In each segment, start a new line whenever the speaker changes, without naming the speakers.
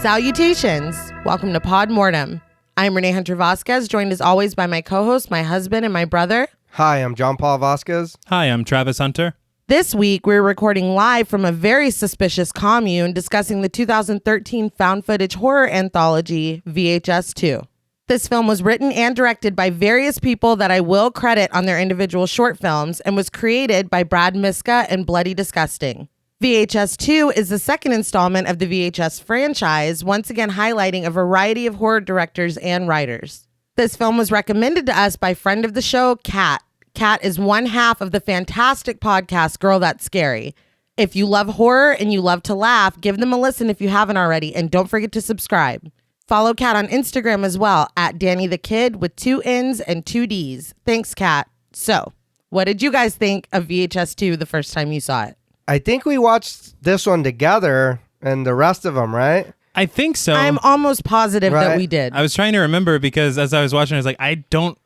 Salutations. Welcome to Pod Mortem. I'm Reneé Hunter Vasquez, joined as always by my co-host, my husband, and my brother.
Hi, I'm John Paul Vasquez.
Hi, I'm Travis Hunter.
This week, we're recording live from a very suspicious commune discussing the 2013 found footage horror anthology, VHS 2. This film was written and directed by various people that I will credit on their individual short films and was created by Brad Miska and Bloody Disgusting. VHS 2 is the second installment of the VHS franchise, once again highlighting a variety of horror directors and writers. This film was recommended to us by friend of the show, Kat. Kat is one half of the fantastic podcast Girl That's Scary. If you love horror and you love to laugh, give them a listen if you haven't already, and don't forget to subscribe. Follow Kat on Instagram as well, at Danny the Kid with 2 N's and 2 D's. Thanks, Kat. So, what did you guys think of VHS 2 the first time you saw it?
I think we watched this one together and the rest of them, right?
I think so.
I'm almost positive that
Right.
we did.
I was trying to remember because as I was watching, I was like,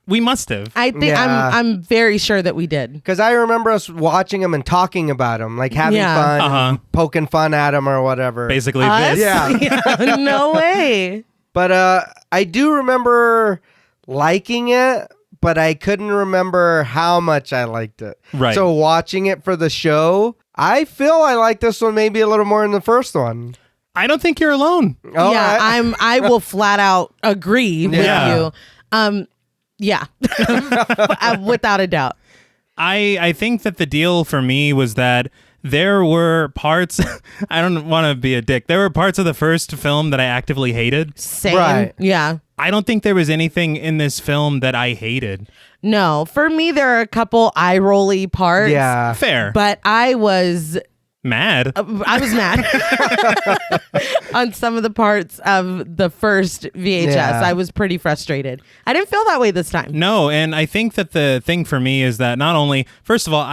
we must have.
I think
Yeah.
I'm very sure that we did.
Because I remember us watching them and talking about them, like having
Yeah.
fun, poking fun at them or whatever.
Basically
Us?
this.
Yeah.
No way.
But I do remember liking it, but I couldn't remember how much I liked it.
Right.
So watching it for the show, I feel I like this one maybe a little more than the first one.
I don't think you're alone.
Oh,
Yeah,
I-
I will flat out agree
Yeah.
with you. Yeah. Without a doubt.
I think that the deal for me was that there were parts, I don't want to be a dick. There were parts of the first film that I actively hated.
Same.
Right.
Yeah.
I don't think there was anything in this film that I hated.
No, for me, there are a couple eye-rolly parts.
yeah.
Fair.
But I was
Mad.
mad on some of the parts of the first VHS.
Yeah.
I was pretty frustrated. I didn't feel that way this time.
No, and I think that the thing for me is that not only, first of all,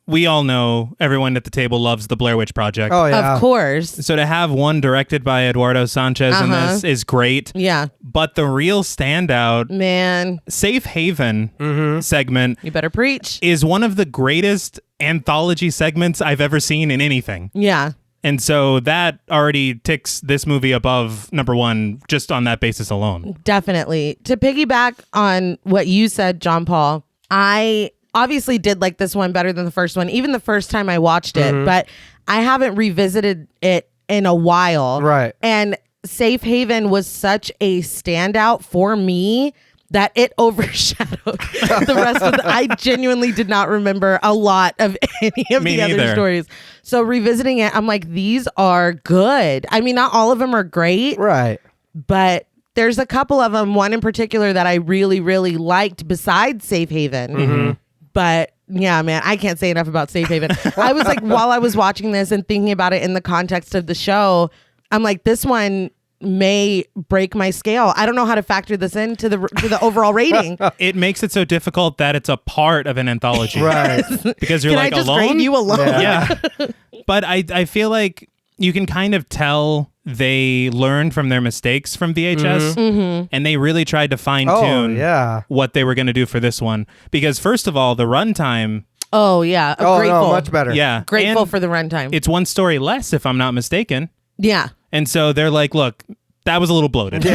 we all know, everyone at the table loves the Blair Witch Project.
Oh, yeah.
Of course.
So to have one directed by Eduardo Sanchez in this is great.
Yeah.
But the real standout,
Man,
Safe Haven segment,
you better preach.
is one of the greatest anthology segments I've ever seen in anything.
Yeah.
And so that already ticks this movie above number one just on that basis alone.
Definitely. To piggyback on what you said, John Paul, I obviously did like this one better than the first one, even the first time I watched it, but I haven't revisited it in a while.
Right.
And Safe Haven was such a standout for me that it overshadowed the rest of I genuinely did not remember a lot of any of
Me
the other
neither.
stories. So revisiting it, I'm like, these are good. I mean, not all of them are great,
Right.
but there's a couple of them, one in particular that I really, really liked besides Safe Haven. But yeah, man, I can't say enough about Safe Haven. I was like, while I was watching this and thinking about it in the context of the show, I'm like, this one may break my scale. I don't know how to factor this into the overall rating.
It makes it so difficult that it's a part of an anthology.
Right.
Because you're
Can
like
I just
alone.
grade you alone?
Yeah.
Yeah. But I feel like you can kind of tell they learned from their mistakes from VHS and they really tried to fine
Oh,
tune
yeah.
what they were going to do for this one. Because first of all, the runtime,
Oh yeah,
Oh,
grateful.
no, much better.
yeah.
Grateful
and
for the runtime.
it's one story less, if I'm not mistaken.
Yeah,
And so they're like, look, that was a little bloated.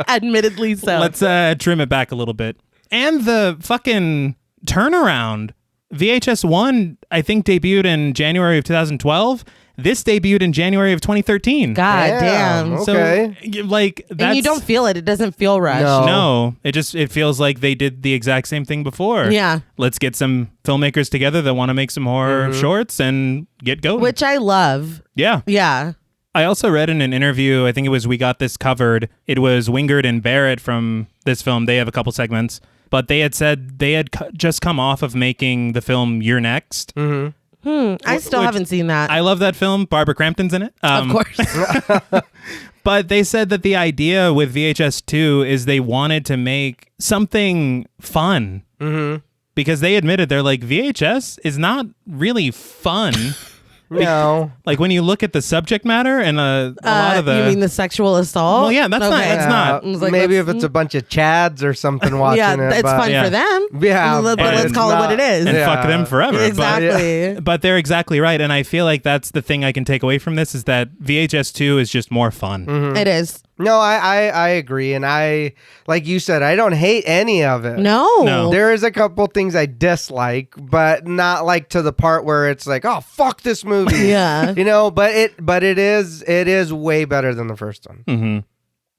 admittedly so.
Let's trim it back a little bit. And the fucking turnaround. VHS 1, I think, debuted in January of 2012. This debuted in January of 2013.
God damn.
Okay.
So, like, that's...
And you don't feel it. It doesn't feel rushed.
No.
No, it feels like they did the exact same thing before.
Yeah.
Let's get some filmmakers together that want to make some horror shorts and get going.
Which I love.
Yeah.
Yeah.
I also read in an interview, I think it was We Got This Covered, it was Wingard and Barrett from this film. They have a couple segments, but they had said they had just come off of making the film You're Next.
I still
Which-
haven't seen that.
I love that film. Barbara Crampton's in it.
of course.
But they said that the idea with VHS 2 is they wanted to make something fun. Because they admitted, they're like, VHS is not really fun.
No.
Like when you look at the subject matter and a lot of the.
You mean the sexual assault?
Well, yeah, that's not. That's not.
I was like,
Maybe
let's-
if it's a bunch of Chads or something watching
yeah,
it.
it's
but
fun
Yeah.
for them.
Yeah,
but
but
let's
it's
call it what
not-
it is.
And
Yeah.
fuck them forever. but-
Exactly.
But they're exactly right. And I feel like that's the thing I can take away from this is that VHS 2 is just more fun.
It is.
No, I agree. And I, like you said, I don't hate any of it.
No.
There is a couple things I dislike, but not like to the part where it's like, oh, fuck this movie.
Yeah.
You know, but it is way better than the first one.
Mm-hmm.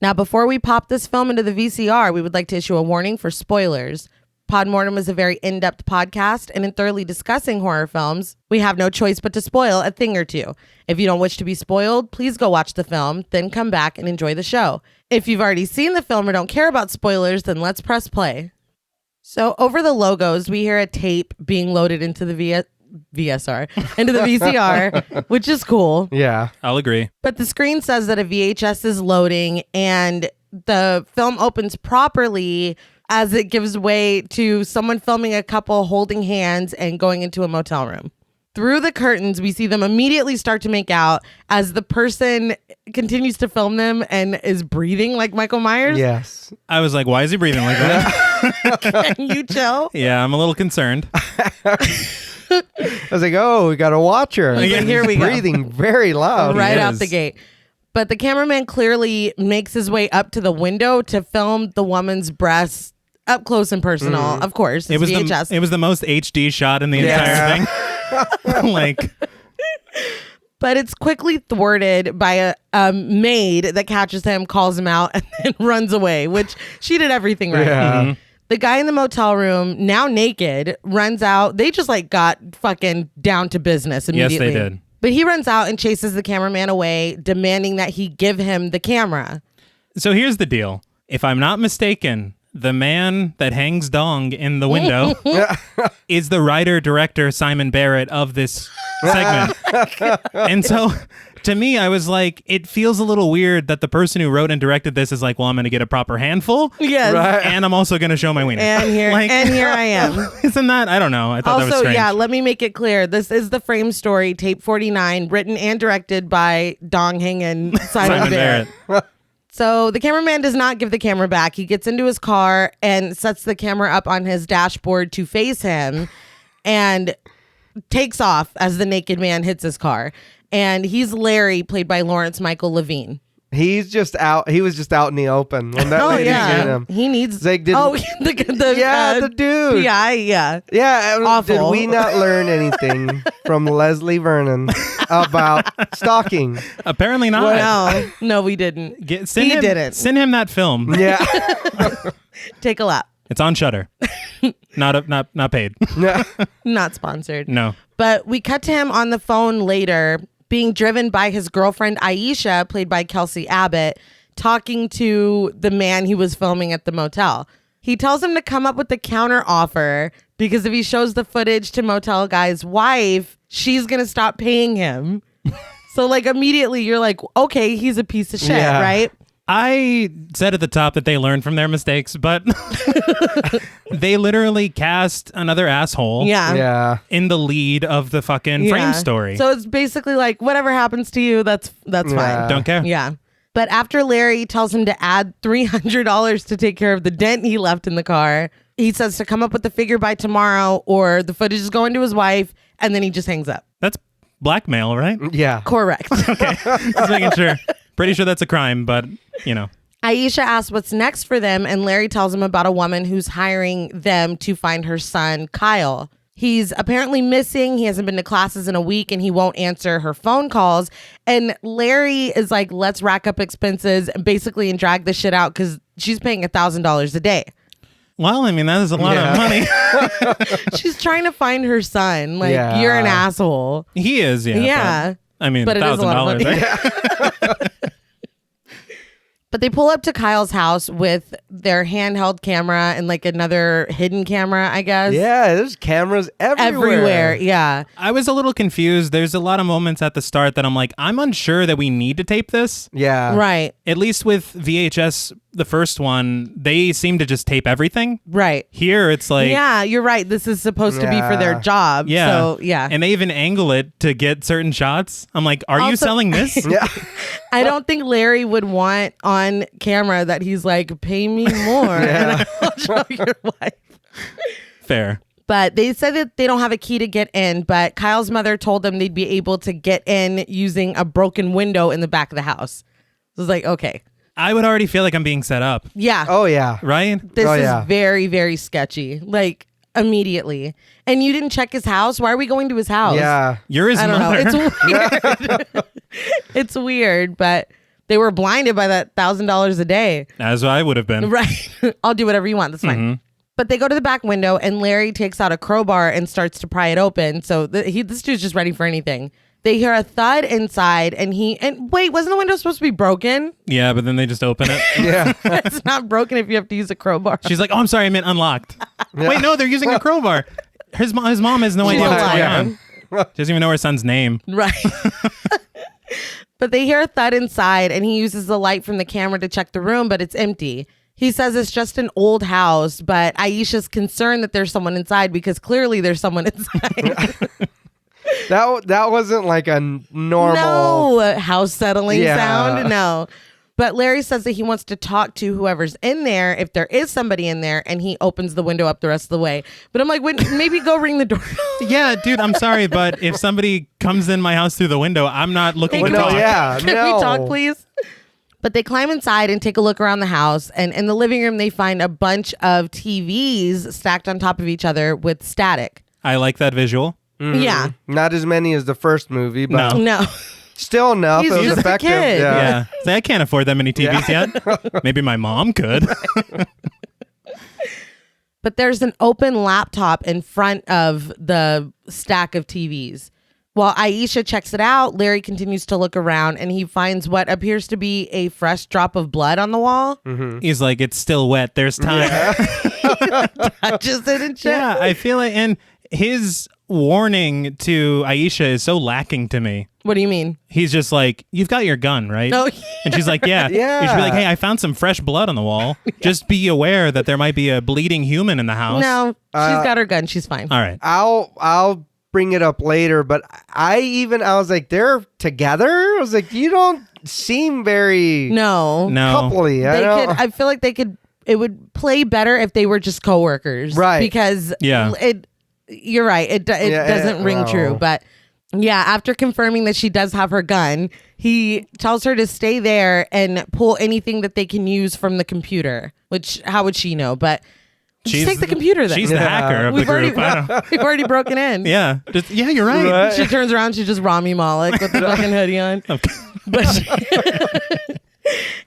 Now, before we pop this film into the VCR, we would like to issue a warning for spoilers. Podmortem is a very in-depth podcast, and in thoroughly discussing horror films, we have no choice but to spoil a thing or two. If you don't wish to be spoiled, please go watch the film, then come back and enjoy the show. If you've already seen the film or don't care about spoilers, then let's press play. So over the logos, we hear a tape being loaded into the VSR, into the VCR, which is cool.
Yeah.
I'll agree.
But the screen says that a VHS is loading and the film opens properly as it gives way to someone filming a couple holding hands and going into a motel room. Through the curtains, we see them immediately start to make out as the person continues to film them and is breathing like Michael Myers.
Yes.
I was like, why is he breathing like that?
Can you chill?
Yeah, I'm a little concerned.
I was like, oh, we got to watch her.
Like, here we go.
Breathing very loud.
Right
He
out
is.
the gate. But the cameraman clearly makes his way up to the window to film the woman's breasts up close and personal. Of course, it's
It was
VHS.
the most HD shot in the
Yeah.
entire thing. Like,
But it's quickly thwarted by a maid that catches him, calls him out, and then runs away, which she did everything right.
Yeah.
The guy in the motel room, now naked, runs out. They just like got fucking down to business
yes,
immediately.
they did.
But he runs out and chases the cameraman away, demanding that he give him the camera.
So here's the deal. If I'm not mistaken, the man that hangs dong in the window is the writer-director Simon Barrett of this segment. And so to me, I was like, it feels a little weird that the person who wrote and directed this is like, well, I'm going to get a proper handful.
Yes.
Right.
And I'm also going to show my wiener.
And here
Like-
I am.
Isn't that? I don't know. I thought that was
Also,
strange.
yeah, let me make it clear. This is the Frame Story, tape 49, written and directed by Dong Hing and Simon Barrett. So the cameraman does not give the camera back. He gets into his car and sets the camera up on his dashboard to face him and takes off as the naked man hits his car. And he's Larry, played by Lawrence Michael Levine.
He's just out. He was just out in the open when that
Oh,
lady seen
yeah.
him.
He needs...
It's like, did-
oh, the
dude.
yeah.
Yeah.
Awful.
Did we not learn anything from Leslie Vernon about stalking?
Apparently not.
No, we didn't.
Send
He
him,
didn't.
Send him that film.
Yeah.
Take a lap.
It's on Shudder. Not paid.
Not sponsored.
No.
But we cut to him on the phone later, being driven by his girlfriend Aisha, played by Kelsey Abbott, talking to the man he was filming at the motel. He tells him to come up with the counter offer because if he shows the footage to motel guy's wife, she's going to stop paying him. So like immediately you're like, okay, he's a piece of shit,
Yeah.
right?
I said at the top that they learned from their mistakes, but they literally cast another asshole
Yeah.
Yeah.
in the lead of the fucking
Yeah.
Frame Story.
So it's basically like whatever happens to you, that's
Yeah.
fine.
Don't care.
Yeah. But after Larry tells him to add $300 to take care of the dent he left in the car, he says to come up with the figure by tomorrow or the footage is going to his wife, and then he just hangs up.
That's blackmail, right?
Yeah.
Correct.
Just making sure. Pretty sure that's a crime, but you know.
Aisha asks what's next for them, and Larry tells him about a woman who's hiring them to find her son, Kyle. He's apparently missing. He hasn't been to classes in a week and he won't answer her phone calls. And Larry is like, let's rack up expenses basically and drag this shit out because she's paying $1,000 a day.
Well, I mean, that is a lot of money.
She's trying to find her son. Like,
Yeah.
you're an asshole.
He is, yeah.
Yeah.
But, I mean,
But it is a lot of
$1,000.
money.
Right?
But they pull up to Kyle's house with their handheld camera and like another hidden camera, I guess.
Yeah. There's cameras
Everywhere. Yeah.
I was a little confused. There's a lot of moments at the start that I'm like, I'm unsure that we need to tape this.
Yeah.
Right.
At least with VHS the first one, they seem to just tape everything.
Right.
Here, it's like...
Yeah, you're right. This is supposed to be for their job.
Yeah.
So, yeah.
And they even angle it to get certain shots. I'm like, are you
Also-
selling this?
Yeah.
I don't think Larry would want on camera that he's like, pay me more and I'll show your wife.
Fair.
But they said that they don't have a key to get in, but Kyle's mother told them they'd be able to get in using a broken window in the back of the house. So it's like, okay.
I would already feel like I'm being set up,
Yeah.
Oh, yeah.
right?
This
Oh,
is
yeah.
very, very sketchy. Like, immediately. And you didn't check his house? Why are we going to his house?
Yeah.
You're his
I don't
mother.
know. It's weird. It's weird, but they were blinded by that $1,000 a day.
As I would have been.
Right. I'll do whatever you want. That's fine. But they go to the back window and Larry takes out a crowbar and starts to pry it open. So this dude's just ready for anything. They hear a thud inside and wait, wasn't the window supposed to be broken?
Yeah, but then they just open it.
Yeah.
It's not broken if you have to use a crowbar.
She's like, oh, I'm sorry, I meant unlocked. Wait, no, they're using a crowbar. His mom has no idea what's going
alive.
on. She doesn't even know her son's name.
Right. But they hear a thud inside and he uses the light from the camera to check the room, but it's empty. He says it's just an old house, but Aisha's concerned that there's someone inside because clearly there's someone inside.
That wasn't like a normal.
No house settling
Yeah.
sound. No. But Larry says that he wants to talk to whoever's in there if there is somebody in there, and he opens the window up the rest of the way. But I'm like, maybe go ring the doorbell.
Yeah, dude, I'm sorry, but if somebody comes in my house through the window, I'm not looking
Well,
to
no,
talk.
yeah.
Can
no.
we talk, please? But they climb inside and take a look around the house. And in the living room, they find a bunch of TVs stacked on top of each other with static.
I like that visual.
Yeah.
Not as many as the first movie, but
No.
still enough.
He's
It was
just a
effective.
kid.
Yeah. Say, I can't afford that many TVs yet. Maybe my mom could.
But there's an open laptop in front of the stack of TVs. While Aisha checks it out, Larry continues to look around and he finds what appears to be a fresh drop of blood on the wall.
He's like, it's still wet. There's time.
Touches it and shit.
Yeah, I feel like, and his warning to Aisha is so lacking to me.
What do you mean?
He's just like, you've got your gun, right?
Oh,
And she's like, yeah.
Yeah.
You should be like, hey, I found some fresh blood on the wall. Just be aware that there might be a bleeding human in the house.
no, she's got her gun. She's fine.
All right.
I'll bring it up later, but I was like, they're together? I was like, you don't seem very
No.
coupley.
I feel like it would play better if they were just coworkers.
Right.
Because
Yeah.
you're right. It doesn't ring
no.
true. But yeah, after confirming that she does have her gun, he tells her to stay there and pull anything that they can use from the computer, which how would she know? But just take the computer then.
She's the hacker of the group. I don't-
We've already broken in.
yeah. You're right.
Right.
She turns around, she's just Rami Malek with the fucking hoodie on.
Okay.
But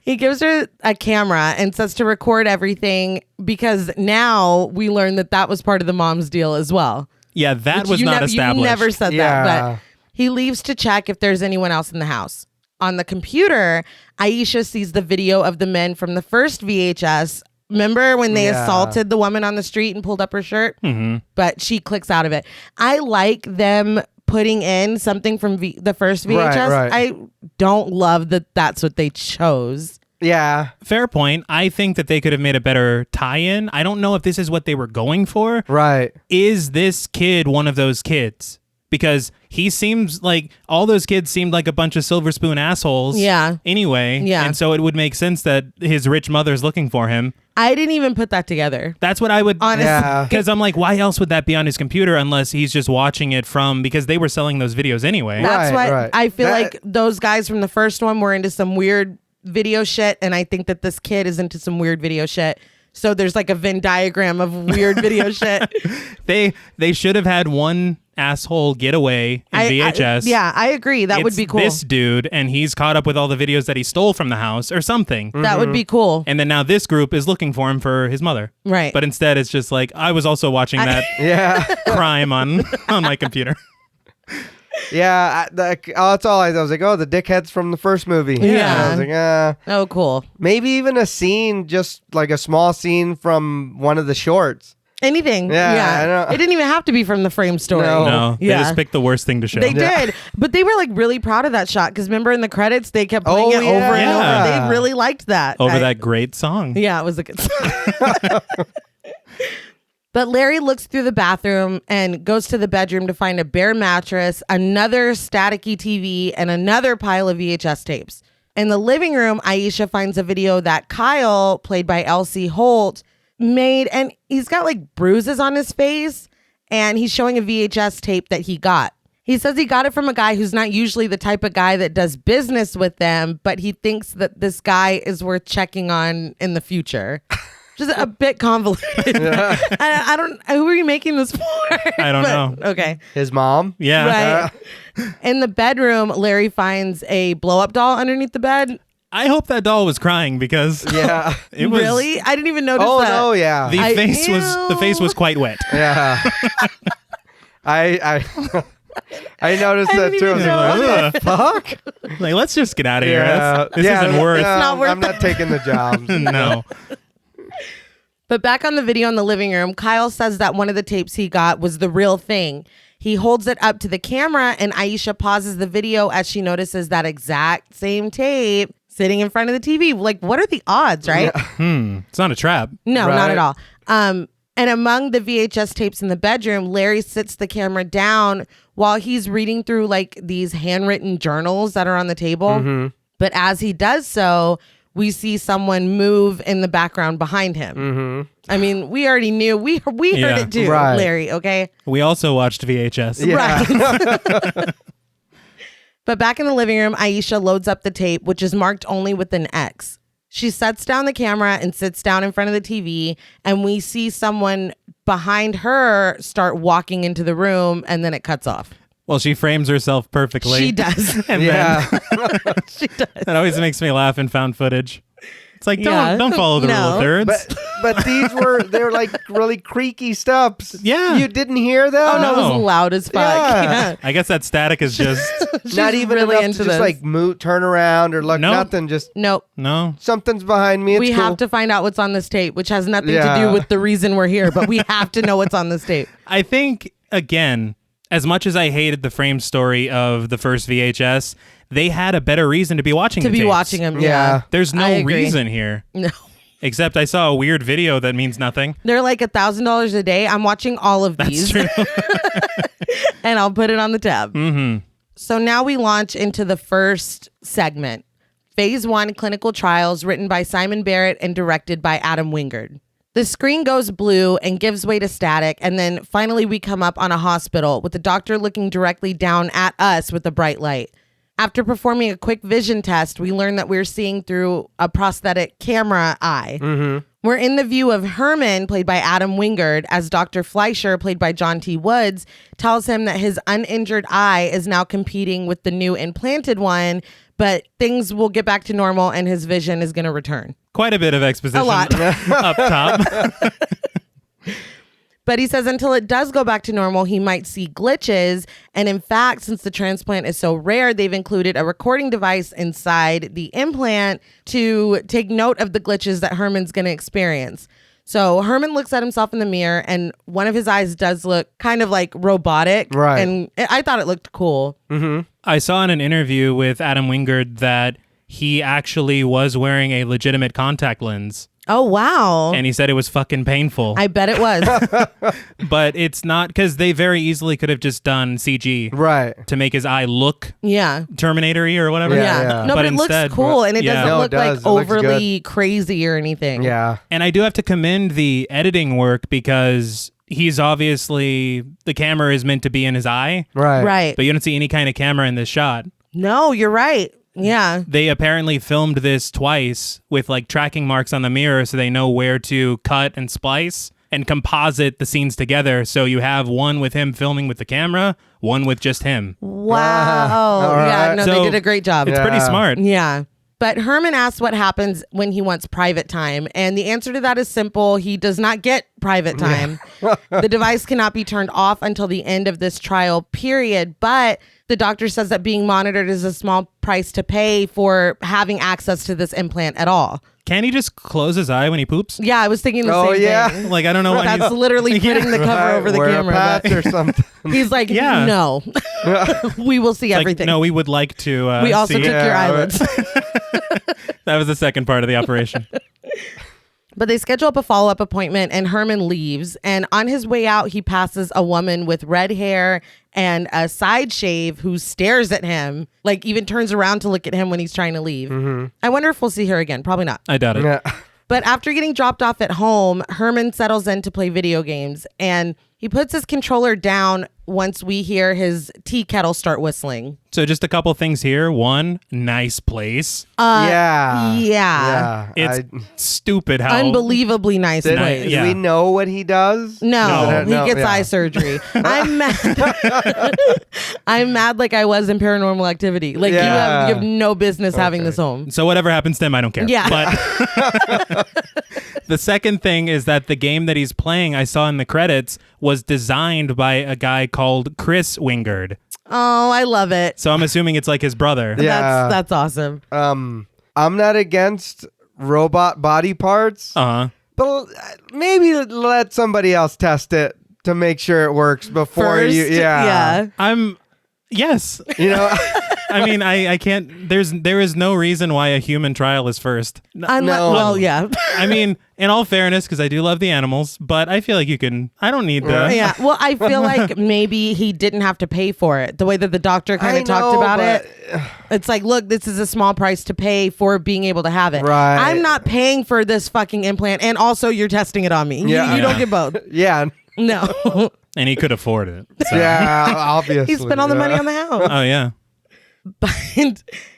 he gives her a camera and says to record everything because now we learn that was part of the mom's deal as well.
Yeah, that
Which
was
you
not
You
established.
never said
Yeah.
that, but he leaves to check if there's anyone else in the house. On the computer, Aisha sees the video of the men from the first VHS. Remember when they
Yeah.
assaulted the woman on the street and pulled up her shirt?
Mm-hmm.
But she clicks out of it. I like them putting in something from the first VHS.
Right.
I don't love that that's what they chose.
Yeah.
Fair point. I think that they could have made a better tie-in. I don't know if this is what they were going for.
Right.
Is this kid one of those kids? Because he seems like all those kids seemed like a bunch of silver spoon assholes.
Yeah.
Anyway.
Yeah.
And so it would make sense that his rich mother's looking for him.
I didn't even put that together.
That's what I would.
Honestly.
Yeah.
Because I'm like, why else would that be on his computer unless he's just watching it from, because they were selling those videos anyway.
That's what
Right.
I feel
That-
like those guys from the first one were into some weird video shit, and I think that this kid is into some weird video shit. So there's like a Venn diagram of weird video shit.
They should have had one asshole getaway in VHS.
Yeah, I agree. That would
It's
be cool.
This dude, and he's caught up with all the videos that he stole from the house or something.
That would be cool.
And then now this group is looking for him for his mother.
Right.
But instead, it's just like, I was also watching that
Yeah.
crime on my computer.
Yeah. That's all I was like, oh, the dickheads from the first movie.
Yeah.
I was like,
Oh, cool.
maybe even a scene, just like a small scene from one of the shorts.
Anything.
Yeah, I know.
It didn't even have to be from the Frame story.
No, they
Yeah.
just picked the worst thing to show.
They did, but they were like really proud of that shot because remember in the credits they kept playing it over and
Yeah.
over. They really liked that.
Over that great song.
Yeah, it was a good song. But Larry looks through the bathroom and goes to the bedroom to find a bare mattress, another staticky TV, and another pile of VHS tapes. In the living room, Aisha finds a video that Kyle, played by Elsie Holt, made, and he's got like bruises on his face, and he's showing a VHS tape that he got. He says he got it from a guy who's not usually the type of guy that does business with them, but he thinks that this guy is worth checking on in the future. Just a bit convoluted.
Yeah.
I don't. Who are you making this for?
I don't know.
Okay.
His mom.
Yeah.
Right. In the bedroom, Larry finds a blow-up doll underneath the bed.
I hope that doll was crying because
Yeah.
it was
Really? I didn't even notice
Oh
that.
no, yeah.
the face was quite wet.
Yeah. I noticed
I
that
didn't
too. I
even
was
know
like, what the fuck?
Like, let's just get out of here.
Yeah.
This isn't worth.
not worth
I'm not taking the jobs.
No.
But back on the video in the living room, Kyle says that one of the tapes he got was the real thing. He holds it up to the camera and Aisha pauses the video as she notices that exact same tape sitting in front of the TV. Like, what are the odds, right?
Yeah.
It's not a trap.
No, not
Right.
at all. And among the VHS tapes in the bedroom, Larry sits the camera down while he's reading through like these handwritten journals that are on the table.
Mm-hmm.
But as he does so, we see someone move in the background behind him.
Mm-hmm.
I mean, we already knew. We heard
Yeah.
it too,
Right.
Larry, okay?
We also watched VHS.
Yeah.
Right. But back in the living room, Aisha loads up the tape, which is marked only with an X. She sets down the camera and sits down in front of the TV, and we see someone behind her start walking into the room, and then it cuts off.
Well, she frames herself perfectly.
She does.
And
Yeah.
She does.
that always makes me laugh in found footage. It's like,
Yeah.
don't follow the rule
No.
of thirds.
But they were like really creaky steps.
Yeah.
You didn't hear them?
Oh, no, it was
No.
loud as fuck.
Yeah.
Yeah.
I guess that static is just
She's
Not even
really
enough
into
to just
this.
like move, turn around or look,
Nope.
nothing. Just
Nope.
no.
something's behind me. It's
We
cool.
have to find out what's on this tape, which has nothing to
Yeah.
do with the reason we're here, but we have to know what's on this tape.
I think, again, as much as I hated the frame story of the first VHS, they had a better reason to be watching
To
the
be
tapes.
watching him. Yeah.
Yeah.
There's
I
no
agree.
reason here.
No.
Except I saw a weird video that means nothing.
They're like $1,000 a day. I'm watching all of
That's
these
true.
and I'll put it on the tab.
Mm-hmm.
So now we launch into the first segment, Phase 1 Clinical Trials, written by Simon Barrett and directed by Adam Wingard. The screen goes blue and gives way to static, and then finally we come up on a hospital with the doctor looking directly down at us with a bright light. After performing a quick vision test, we learn that we're seeing through a prosthetic camera eye.
Mm-hmm.
We're in the view of Herman, played by Adam Wingard, as Dr. Fleischer, played by John T. Woods, tells him that his uninjured eye is now competing with the new implanted one, but things will get back to normal and his vision is going to return.
Quite a bit of exposition
A lot.
up top.
But he says until it does go back to normal, he might see glitches. And in fact, since the transplant is so rare, they've included a recording device inside the implant to take note of the glitches that Herman's going to experience. So Herman looks at himself in the mirror and one of his eyes does look kind of like robotic.
Right.
And I thought it looked cool.
Mm-hmm.
I saw in an interview with Adam Wingard that he actually was wearing a legitimate contact lens.
Oh, wow.
And he said it was fucking painful.
I bet it was.
But it's not, because they very easily could have just done CG
Right.
to make his eye look
Yeah.
Terminator-y or whatever.
Yeah.
Yeah.
No,
But
but it
instead-
looks cool and it
Yeah.
doesn't
No, it
look
does.
like
It looks
overly crazy or anything.
Yeah.
And I do have to commend the editing work because he's obviously, the camera is meant to be in his eye,
Right.
Right.
but you don't see any kind of camera in this shot.
No, you're right. Yeah.
They apparently filmed this twice with like tracking marks on the mirror so they know where to cut and splice and composite the scenes together. So you have one with him filming with the camera, one with just him.
Wow.
All
Yeah,
right.
no,
So,
they did a great job.
It's pretty
Yeah.
smart.
Yeah. But Herman asks what happens when he wants private time. And the answer to that is simple. He does not get private time. The device cannot be turned off until the end of this trial period. But the doctor says that being monitored is a small price to pay for having access to this implant at all.
can he just close his eye when he poops?
Yeah, I was thinking the same thing.
Like, I don't know why
That's
he's...
literally putting the cover over the
Wear
camera.
a patch or something.
He's like,
Yeah.
no. We will see
Like,
everything.
no, we would like to
we also
see
took
it.
your eyelids.
That was the second part of the operation.
But they schedule up a follow-up appointment and Herman leaves. And on his way out, he passes a woman with red hair and a side shave who stares at him, like even turns around to look at him when he's trying to leave. I wonder if we'll see her again. Probably not.
I doubt it.
Yeah.
But after getting dropped off at home, Herman settles in to play video games and he puts his controller down once we hear his tea kettle start whistling.
So just a couple things here. One, nice place.
Yeah.
It's stupid how...
Unbelievably nice place.
Do
Yeah.
we know what he does?
No,
No.
he gets eye surgery. I'm mad. I'm mad like I was in Paranormal Activity. Like you have no business having this home.
So whatever happens to him, I don't care.
Yeah.
But the second thing is that the game that he's playing, I saw in the credits, was designed by a guy called Chris Wingard.
Oh, I love it.
So I'm assuming it's like his brother.
Yeah.
That's awesome.
I'm not against robot body parts,
Uh-huh.
but maybe let somebody else test it to make sure it works before
First,
you. Yeah.
Yes.
You know.
I mean, I can't, there is no reason why a human trial is first.
Well, yeah.
I mean, in all fairness, because I do love the animals, but I feel like I don't need the...
Yeah. Well, I feel like maybe he didn't have to pay for it. The way that the doctor kind
I
of talked
know,
about
but-
it. It's like, look, this is a small price to pay for being able to have it.
Right.
I'm not paying for this fucking implant. And also you're testing it on me.
Yeah.
You don't get both.
Yeah.
No.
And he could afford it. So.
Yeah. Obviously.
He spent all the money on the house.
Oh, yeah.
But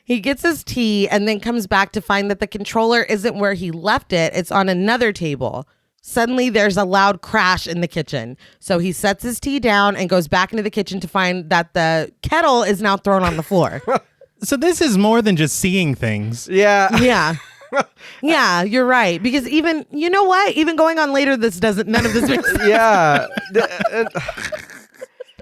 he gets his tea and then comes back to find that the controller isn't where he left it. It's on another table. Suddenly, there's a loud crash in the kitchen. So he sets his tea down and goes back into the kitchen to find that the kettle is now thrown on the floor.
So this is more than just seeing things.
Yeah.
Yeah. Yeah, you're right. Because even, you know what? Even going on later, none of this makes sense.
Yeah.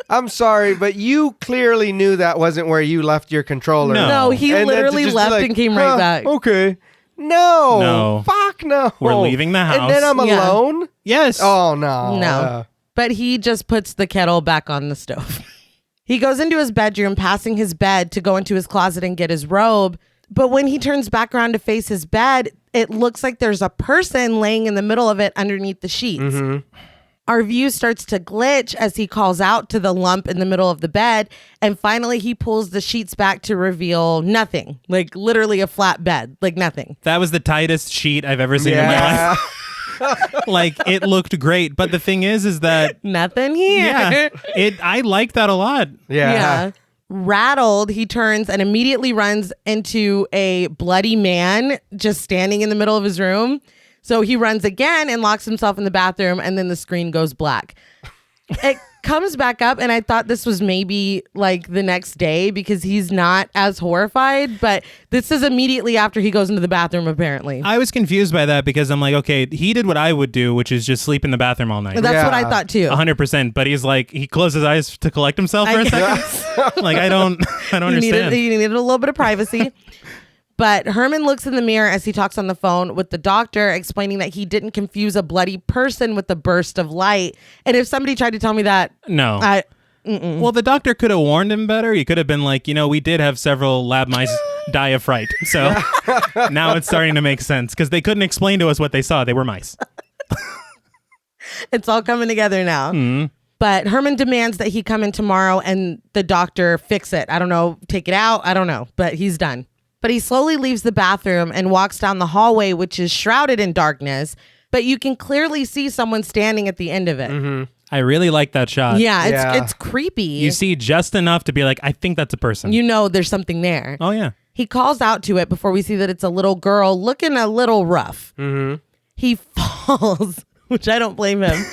I'm sorry, but you clearly knew that wasn't where you left your controller.
No.
He
And then to
literally
just be
left
like,
and came right back.
Okay. No.
No.
Fuck no.
We're leaving the
And then
house.
I'm
Yeah.
alone?
Yes.
Oh, no.
No. But he just puts the kettle back on the stove. He goes into his bedroom, passing his bed to go into his closet and get his robe. But when he turns back around to face his bed, it looks like there's a person laying in the middle of it underneath the sheets. Our view starts to glitch as he calls out to the lump in the middle of the bed. And finally, he pulls the sheets back to reveal nothing, like literally a flat bed, like nothing.
That was the tightest sheet I've ever seen in my life.
Yeah.
Like, it looked great. But the thing is that,
Nothing here.
yeah, I like that a lot.
Yeah.
Rattled, he turns and immediately runs into a bloody man just standing in the middle of his room. So he runs again and locks himself in the bathroom, and then the screen goes black. It comes back up, and I thought this was maybe like the next day because he's not as horrified, but this is immediately after he goes into the bathroom, apparently.
I was confused by that because I'm like, okay, he did what I would do, which is just sleep in the bathroom all night.
That's what I
Yeah.
thought too.
100%. But he's like, he closed his eyes to collect himself for
I
a second. Like, I don't
He
understand.
needed a little bit of privacy. But Herman looks in the mirror as he talks on the phone with the doctor, explaining that he didn't confuse a bloody person with a burst of light. And if somebody tried to tell me that,
No. Well, the doctor could have warned him better. He could have been like, we did have several lab mice die of fright. So now it's starting to make sense because they couldn't explain to us what they saw. They were mice.
it's all coming together now. But Herman demands that he come in tomorrow and the doctor fix it. I don't know, take it out. I don't know, but he's done. But he slowly leaves the bathroom and walks down the hallway, which is shrouded in darkness, but you can clearly see someone standing at the end of it.
I really like that shot.
Yeah, it's creepy.
You see just enough to be like, I think that's a person.
You know there's something there.
Oh, yeah.
He calls out to it before we see that it's a little girl looking a little rough. He falls, which I don't blame him,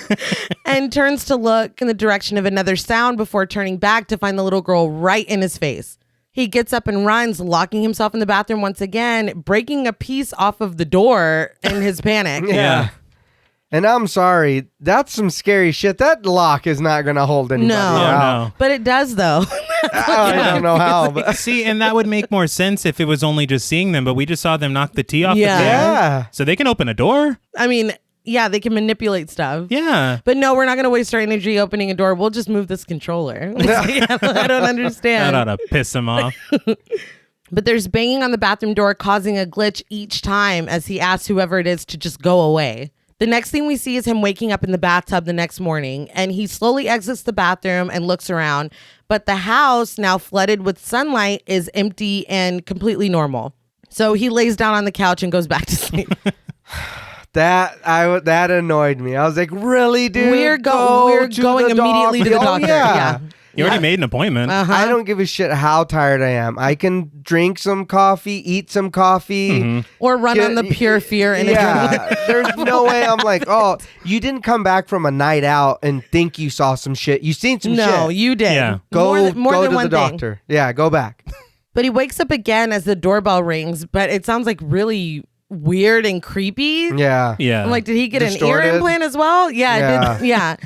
and turns to look in the direction of another sound before turning back to find the little girl right in his face. He gets up and runs, locking himself in the bathroom once again, breaking a piece off of the door in his panic.
Yeah.
And I'm sorry, that's some scary shit. That lock is not going to hold anybody
No.
out.
No.
But it does, though.
I don't know how. But
See, and that would make more sense if it was only just seeing them, but we just saw them knock the tea off
Yeah.
the table.
yeah.
So they can open a door.
I mean, yeah, they can manipulate stuff.
Yeah.
But no, we're not going to waste our energy opening a door. We'll just move this controller. I don't understand.
That ought to piss him off.
But there's banging on the bathroom door, causing a glitch each time as he asks whoever it is to just go away. The next thing we see is him waking up in the bathtub the next morning, and he slowly exits the bathroom and looks around. But the house, now flooded with sunlight, is empty and completely normal. So he lays down on the couch and goes back to sleep.
That annoyed me. I was like, really, dude?
We're going immediately to the doctor. Yeah.
You already made an appointment.
I don't give a shit how tired I am. I can drink some coffee, eat some coffee.
Or run on the pure fear and adrenaline.
Yeah, there's no way I'm like, oh, you didn't come back from a night out and think you saw some shit. You seen some shit.
No, you did.
Yeah.
More
Go
than
to
one
the
thing.
doctor. Yeah, go back.
But he wakes up again as the doorbell rings, but it sounds like really weird and creepy.
Yeah.
Yeah.
I'm like, did he get an
Distorted.
ear implant as well? Yeah.
Yeah.
It did, yeah.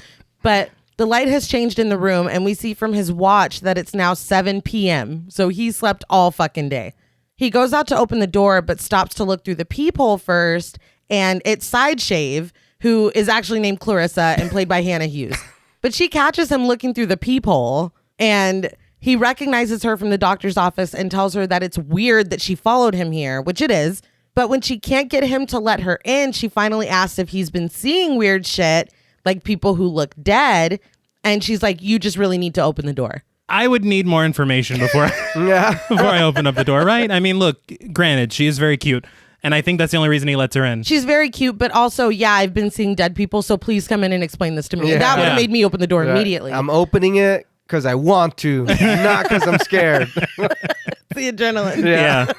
But the light has changed in the room, and we see from his watch that it's now 7 p.m. So he slept all fucking day. He goes out to open the door, but stops to look through the peephole first, and it's Side Shave, who is actually named Clarissa and played by Hannah Hughes. But she catches him looking through the peephole, and he recognizes her from the doctor's office and tells her that it's weird that she followed him here, which it is. But when she can't get him to let her in, she finally asks if he's been seeing weird shit, like people who look dead. And she's like, you just really need to open the door.
I would need more information before
Yeah.
before I open up the door, right? I mean, look, granted, she is very cute. And I think that's the only reason he lets her in.
She's very cute, but also, yeah, I've been seeing dead people, so please come in and explain this to me.
Yeah.
That would have
Yeah.
made me open the door immediately.
I'm opening it because I want to, not because I'm scared.
The adrenaline.
Yeah.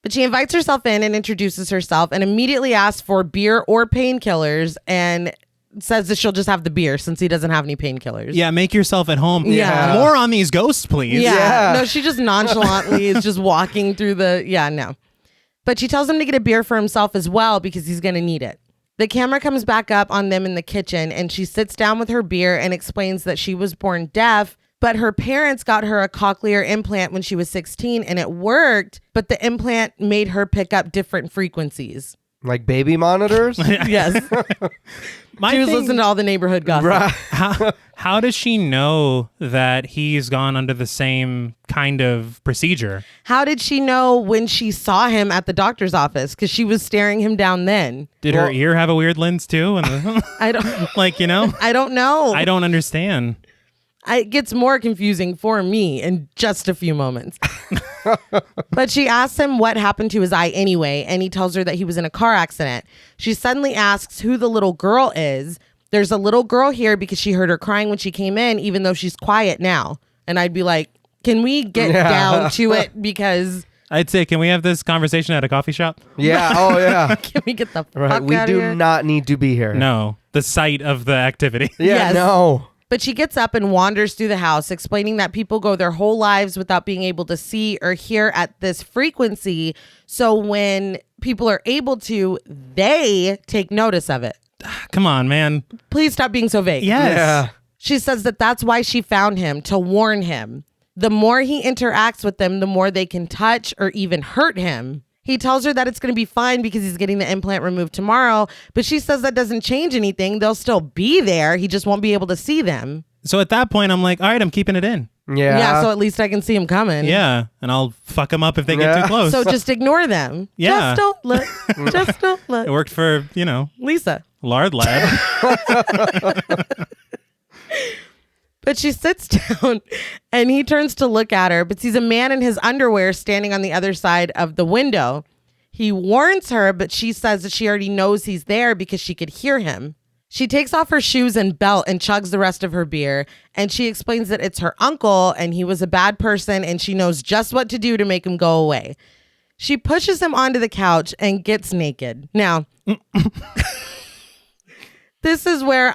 But she invites herself in and introduces herself and immediately asks for beer or painkillers and says that she'll just have the beer since he doesn't have any painkillers.
Yeah, make yourself at home.
Yeah.
More on these ghosts, please.
Yeah.
Yeah.
No, she just nonchalantly is just walking through the, no. But she tells him to get a beer for himself as well because he's going to need it. The camera comes back up on them in the kitchen and she sits down with her beer and explains that she was born deaf, but her parents got her a cochlear implant when she was 16 and it worked, but the implant made her pick up different frequencies.
Like baby monitors?
Yes.
My
She was
thing-
listening to all the neighborhood gossip.
Right.
how does she know that he's gone under the same kind of procedure?
How did she know when she saw him at the doctor's office? Because she was staring him down then.
Did her ear have a weird lens too? And
I don't
like, you know,
I don't know.
I don't understand.
It gets more confusing for me in just a few moments. But she asks him what happened to his eye anyway, and he tells her that he was in a car accident. She suddenly asks who the little girl is. There's a little girl here because she heard her crying when she came in, even though she's quiet now. And I'd be like, can we get down to it? Because
I'd say, can we have this conversation at a coffee shop?
Yeah. Oh, yeah.
can we get the
Right.
fuck
We
out of
do
here?
not need to be here.
No, the site of the activity.
Yeah.
Yes.
No.
But she gets up and wanders through the house, explaining that people go their whole lives without being able to see or hear at this frequency. So when people are able to, they take notice of it.
Come on, man.
Please stop being so vague.
Yes.
Yeah.
She says that that's why she found him, to warn him. The more he interacts with them, the more they can touch or even hurt him. He tells her that it's going to be fine because he's getting the implant removed tomorrow, but she says that doesn't change anything. They'll still be there. He just won't be able to see them.
So at that point, I'm like, all right, I'm keeping it in.
Yeah.
Yeah, so at least I can see him coming.
Yeah. And I'll fuck them up if they get
Yeah.
too close.
So just ignore them.
Yeah.
Just don't look. Just don't
It
look.
worked for,
Lisa.
Lard Lab.
But she sits down and he turns to look at her, but sees a man in his underwear standing on the other side of the window. He warns her, but she says that she already knows he's there because she could hear him. She takes off her shoes and belt and chugs the rest of her beer. And she explains that it's her uncle and he was a bad person and she knows just what to do to make him go away. She pushes him onto the couch and gets naked. Now, this is where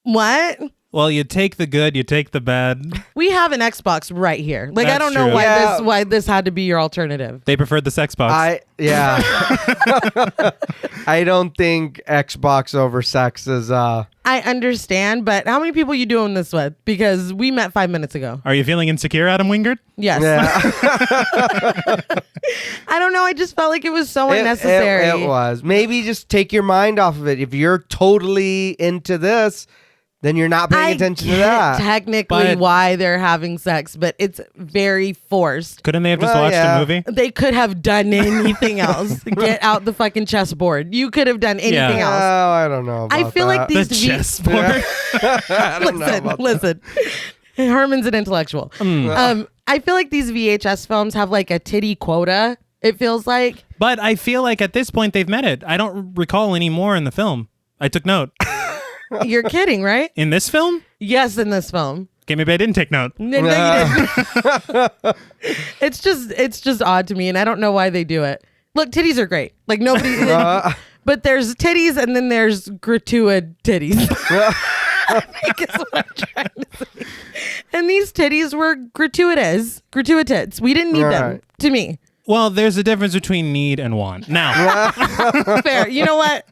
what?
Well, you take the good, you take the bad.
We have an Xbox right here. Like, I
That's
don't know
true.
why
Yeah.
why this had to be your alternative.
They preferred the sex box.
I don't think Xbox over sex is
I understand, but how many people you doing this with? Because we met 5 minutes ago.
Are you feeling insecure, Adam Wingard?
Yes.
yeah.
I don't know. I just felt like it was so unnecessary.
It was. Maybe just take your mind off of it. If you're totally into this, then you're not paying attention to
get
that.
technically
But-
why they're having sex, but it's very forced.
Couldn't they have just
Well,
watched
yeah.
a movie?
They could have done anything else. Get out the fucking chessboard. You could have done anything
Yeah.
else.
Oh, I don't know.
I
about
feel like
that.
The
these
chessboard.
I don't know about
listen. Herman's an intellectual. I feel like these VHS films have like a titty quota. It feels like.
But I feel like at this point they've met it. I don't recall any more in the film. I took note.
You're kidding, right?
In this film?
Yes, in this film.
Okay, maybe I didn't take note.
No, you didn't. It's just odd to me, and I don't know why they do it. Look, titties are great. Like nobody, but there's titties, and then there's gratuitous titties. I think is what I'm trying to say. And these titties were gratuitous. We didn't need them.
Right.
To me,
Well, there's a difference between need and want. Now,
fair. You know what?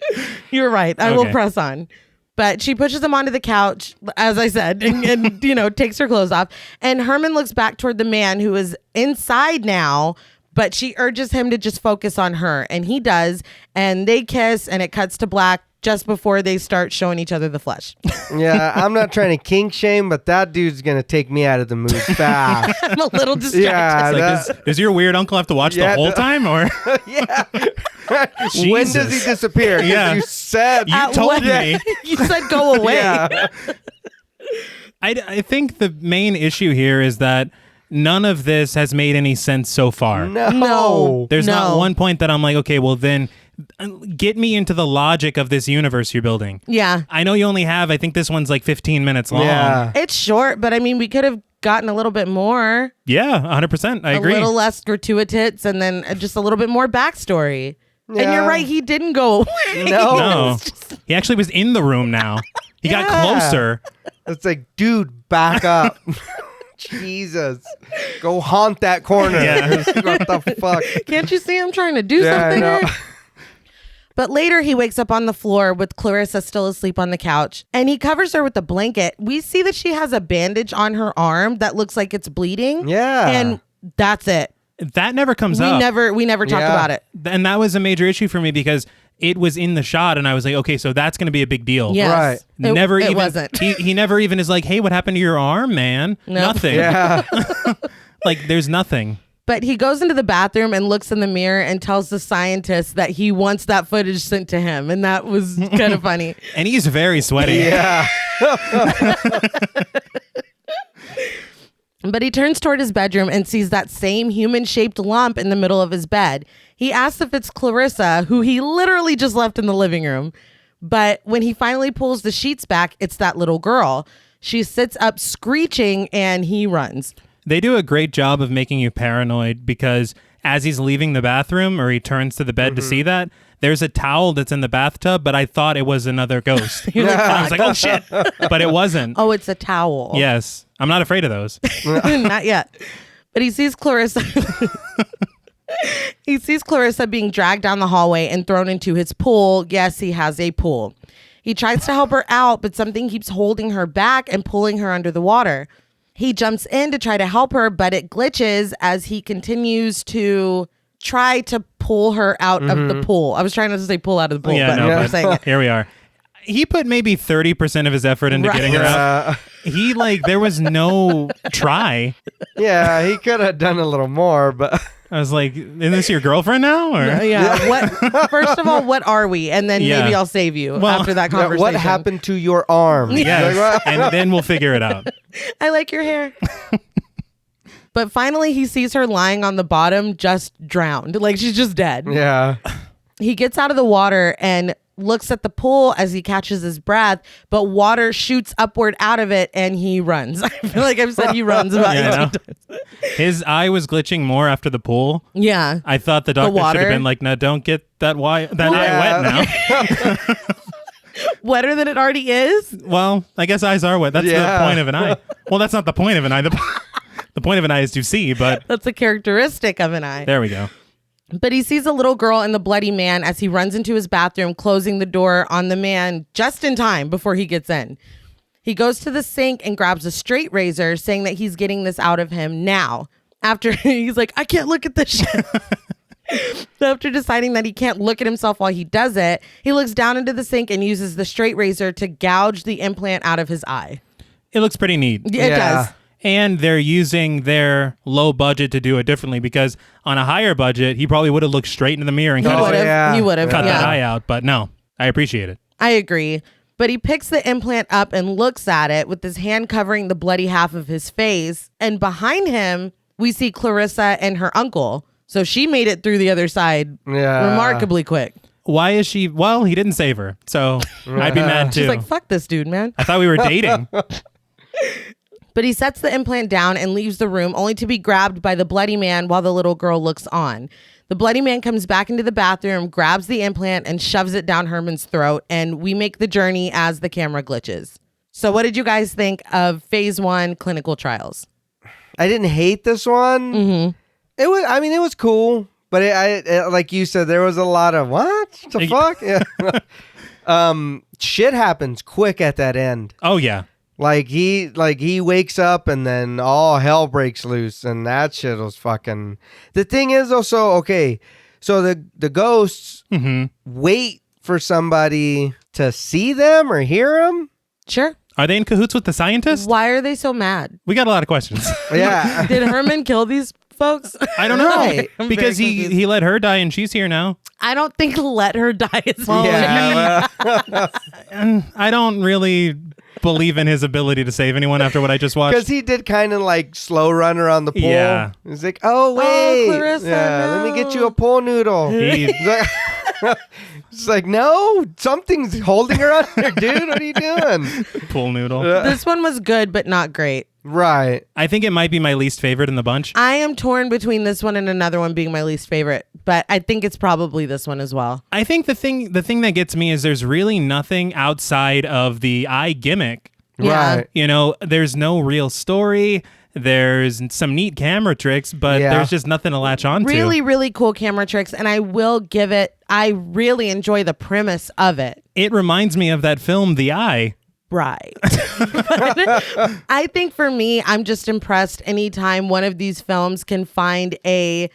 You're right. I will
Okay.
press on. But she pushes him onto the couch, as I said, and takes her clothes off. And Herman looks back toward the man who is inside now, but she urges him to just focus on her. And he does. And they kiss, and it cuts to black just before they start showing each other the flesh.
Yeah, I'm not trying to kink shame, but that dude's going to take me out of the mood fast.
I'm a little distracted.
Yeah,
it's like, does your weird uncle have to watch the whole time? Or
yeah. When does he
Jesus.
disappear? 'Cause
Yeah.
You said.
You told me.
You said go away.
Yeah.
I think the main issue here is that none of this has made any sense so far.
No.
There's not
No.
one point that I'm like, okay, well then get me into the logic of this universe you're building.
Yeah.
I know you only have, I think this one's like 15 minutes long.
Yeah.
It's short, but I mean, we could have gotten a little bit more.
Yeah, 100%. I agree.
A little less gratuitous and then just a little bit more backstory. And
Yeah.
you're right, he didn't go away.
No.
No. He actually was in the room now. He got
Yeah.
closer.
It's like, dude, back up. Jesus. Go haunt that corner.
Yeah.
What the fuck?
Can't you see I'm trying to do
Yeah, I
something
know.
here? But later he wakes up on the floor with Clarissa still asleep on the couch and he covers her with a blanket. We see that she has a bandage on her arm that looks like it's bleeding.
Yeah.
And that's it.
That never comes
We
up.
never talk
Yeah.
about it.
And that was a major issue for me because it was in the shot and I was like, okay, so that's going to be a big deal.
Yes.
Right.
Never
it
even
wasn't.
He never even is like, hey, what happened to your arm, man?
No.
Nothing.
Yeah.
Like there's nothing.
But he goes into the bathroom and looks in the mirror and tells the scientist that he wants that footage sent to him. And that was kind of funny.
And he's very sweaty.
Yeah.
But he turns toward his bedroom and sees that same human-shaped lump in the middle of his bed. He asks if it's Clarissa, who he literally just left in the living room. But when he finally pulls the sheets back, it's that little girl. She sits up screeching and he runs.
They do a great job of making you paranoid because as he's leaving the bathroom or he turns to the bed to see that, there's a towel that's in the bathtub, but I thought it was another ghost. I was like, oh shit. But it wasn't.
Oh, it's a towel.
Yes. I'm not afraid of those.
Not yet. But he sees Clarissa. He sees Clarissa being dragged down the hallway and thrown into his pool. Yes, he has a pool. He tries to help her out, but something keeps holding her back and pulling her under the water. He jumps in to try to help her, but it glitches as he continues to try to pull her out of the pool. I was trying not to say pull out of the pool, but
no,
I'm saying it.
here we are. He put maybe 30% of his effort into
Right.
getting her out. He there was no try.
Yeah, he could have done a little more, but
I was like, isn't this your girlfriend now? Or?
Yeah. What? First of all, what are we? And then
Yeah.
maybe I'll save you
Well,
after that
yeah,
conversation.
what happened to your arm?
Yes. And then we'll figure it out.
I like your hair. But finally, he sees her lying on the bottom, just drowned. Like she's just dead.
Yeah.
He gets out of the water and looks at the pool as he catches his breath, but water shoots upward out of it and he runs. I feel like I've said he runs about
Yeah, I
18
know.
times.
His eye was glitching more after the pool.
Yeah.
I thought the doctor should
water?
have been like, no, don't get that eye wet now.
wetter than it already is?
Well, I guess eyes are wet. That's
Yeah.
the point of an eye. Well, that's not the point of an eye. The point of an eye is to see, but
That's a characteristic of an eye.
there we go.
But he sees a little girl and the bloody man as he runs into his bathroom, closing the door on the man just in time before he gets in. He goes to the sink and grabs a straight razor, saying that he's getting this out of him now. After he's like, I can't look at this shit. So after deciding that he can't look at himself while he does it, he looks down into the sink and uses the straight razor to gouge the implant out of his eye.
It looks pretty neat.
It
Yeah.
does.
And they're using their low budget to do it differently, because on a higher budget, he probably would have looked straight into the mirror and
He
cut,
would have.
yeah.
He would have.
cut that
Yeah.
eye out. But no, I appreciate it.
I agree. But he picks the implant up and looks at it with his hand covering the bloody half of his face. And behind him, we see Clarissa and her uncle. So she made it through the other side remarkably quick.
Why is she? Well, he didn't save her, so I'd be mad too.
She's like, fuck this dude, man.
I thought we were dating.
But he sets the implant down and leaves the room, only to be grabbed by the bloody man while the little girl looks on. The bloody man comes back into the bathroom, grabs the implant, and shoves it down Herman's throat, and we make the journey as the camera glitches. So what did you guys think of Phase 1 clinical trials?
I didn't hate this one.
Mm-hmm.
It was. I mean, it was cool, but it, like you said, there was a lot of what the fuck. Yeah. Shit happens quick at that end.
Oh yeah.
Like he wakes up and then all hell breaks loose, and that shit was fucking. The thing is also okay. So the ghosts wait for somebody to see them or hear them.
Sure.
Are they in cahoots with the scientist?
Why are they so mad?
We got a lot of questions.
Yeah.
Did Herman kill these folks?
I don't know.
Right.
I'm
Because
very confused.
he let her die and she's here now.
I don't think let her die is
Yeah.
And I don't really believe in his ability to save anyone after what I just watched.
Because he did kind of like slow run around the pool.
Yeah.
He's like, oh wait,
Clarissa,
let me
no.
get you a pool noodle.
He-
It's like, no, something's holding her under, dude. What are you doing?
Pool noodle.
This one was good, but not great.
Right.
I think it might be my least favorite in the bunch.
I am torn between this one and another one being my least favorite, but I think it's probably this one as well.
I think the thing that gets me is there's really nothing outside of the eye gimmick.
Yeah.
Right.
You know, there's no real story. There's some neat camera tricks, but
Yeah.
there's just nothing to latch on to.
Really, really cool camera tricks, and I will give it, I really enjoy the premise of it.
It reminds me of that film, The Eye.
Right. But I think for me, I'm just impressed anytime one of these films can find an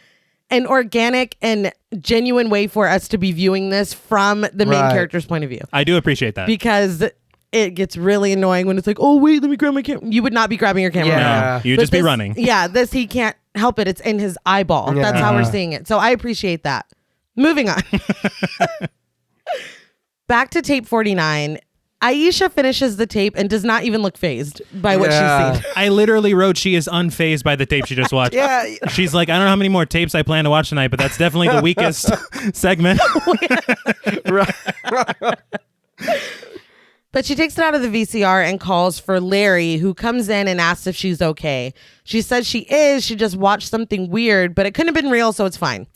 organic and genuine way for us to be viewing this from the main
Right.
character's point of view.
I do appreciate that.
Because it gets really annoying when it's like, oh, wait, let me grab my camera. You would not be grabbing your camera.
Yeah.
No, you'd
But
just be
this-
running.
Yeah, this, he can't help it. It's in his eyeball. That's how we're seeing it. So I appreciate that. Moving on. Back to tape 49. Aisha finishes the tape and does not even look phased by what
Yeah.
she's seen.
I literally wrote she is unfazed by the tape she just watched.
Yeah.
She's like, I don't know how many more tapes I plan to watch tonight, but that's definitely the weakest segment.
But she takes it out of the VCR and calls for Larry, who comes in and asks if she's okay. She says she is. She just watched something weird, but it couldn't have been real, so it's fine.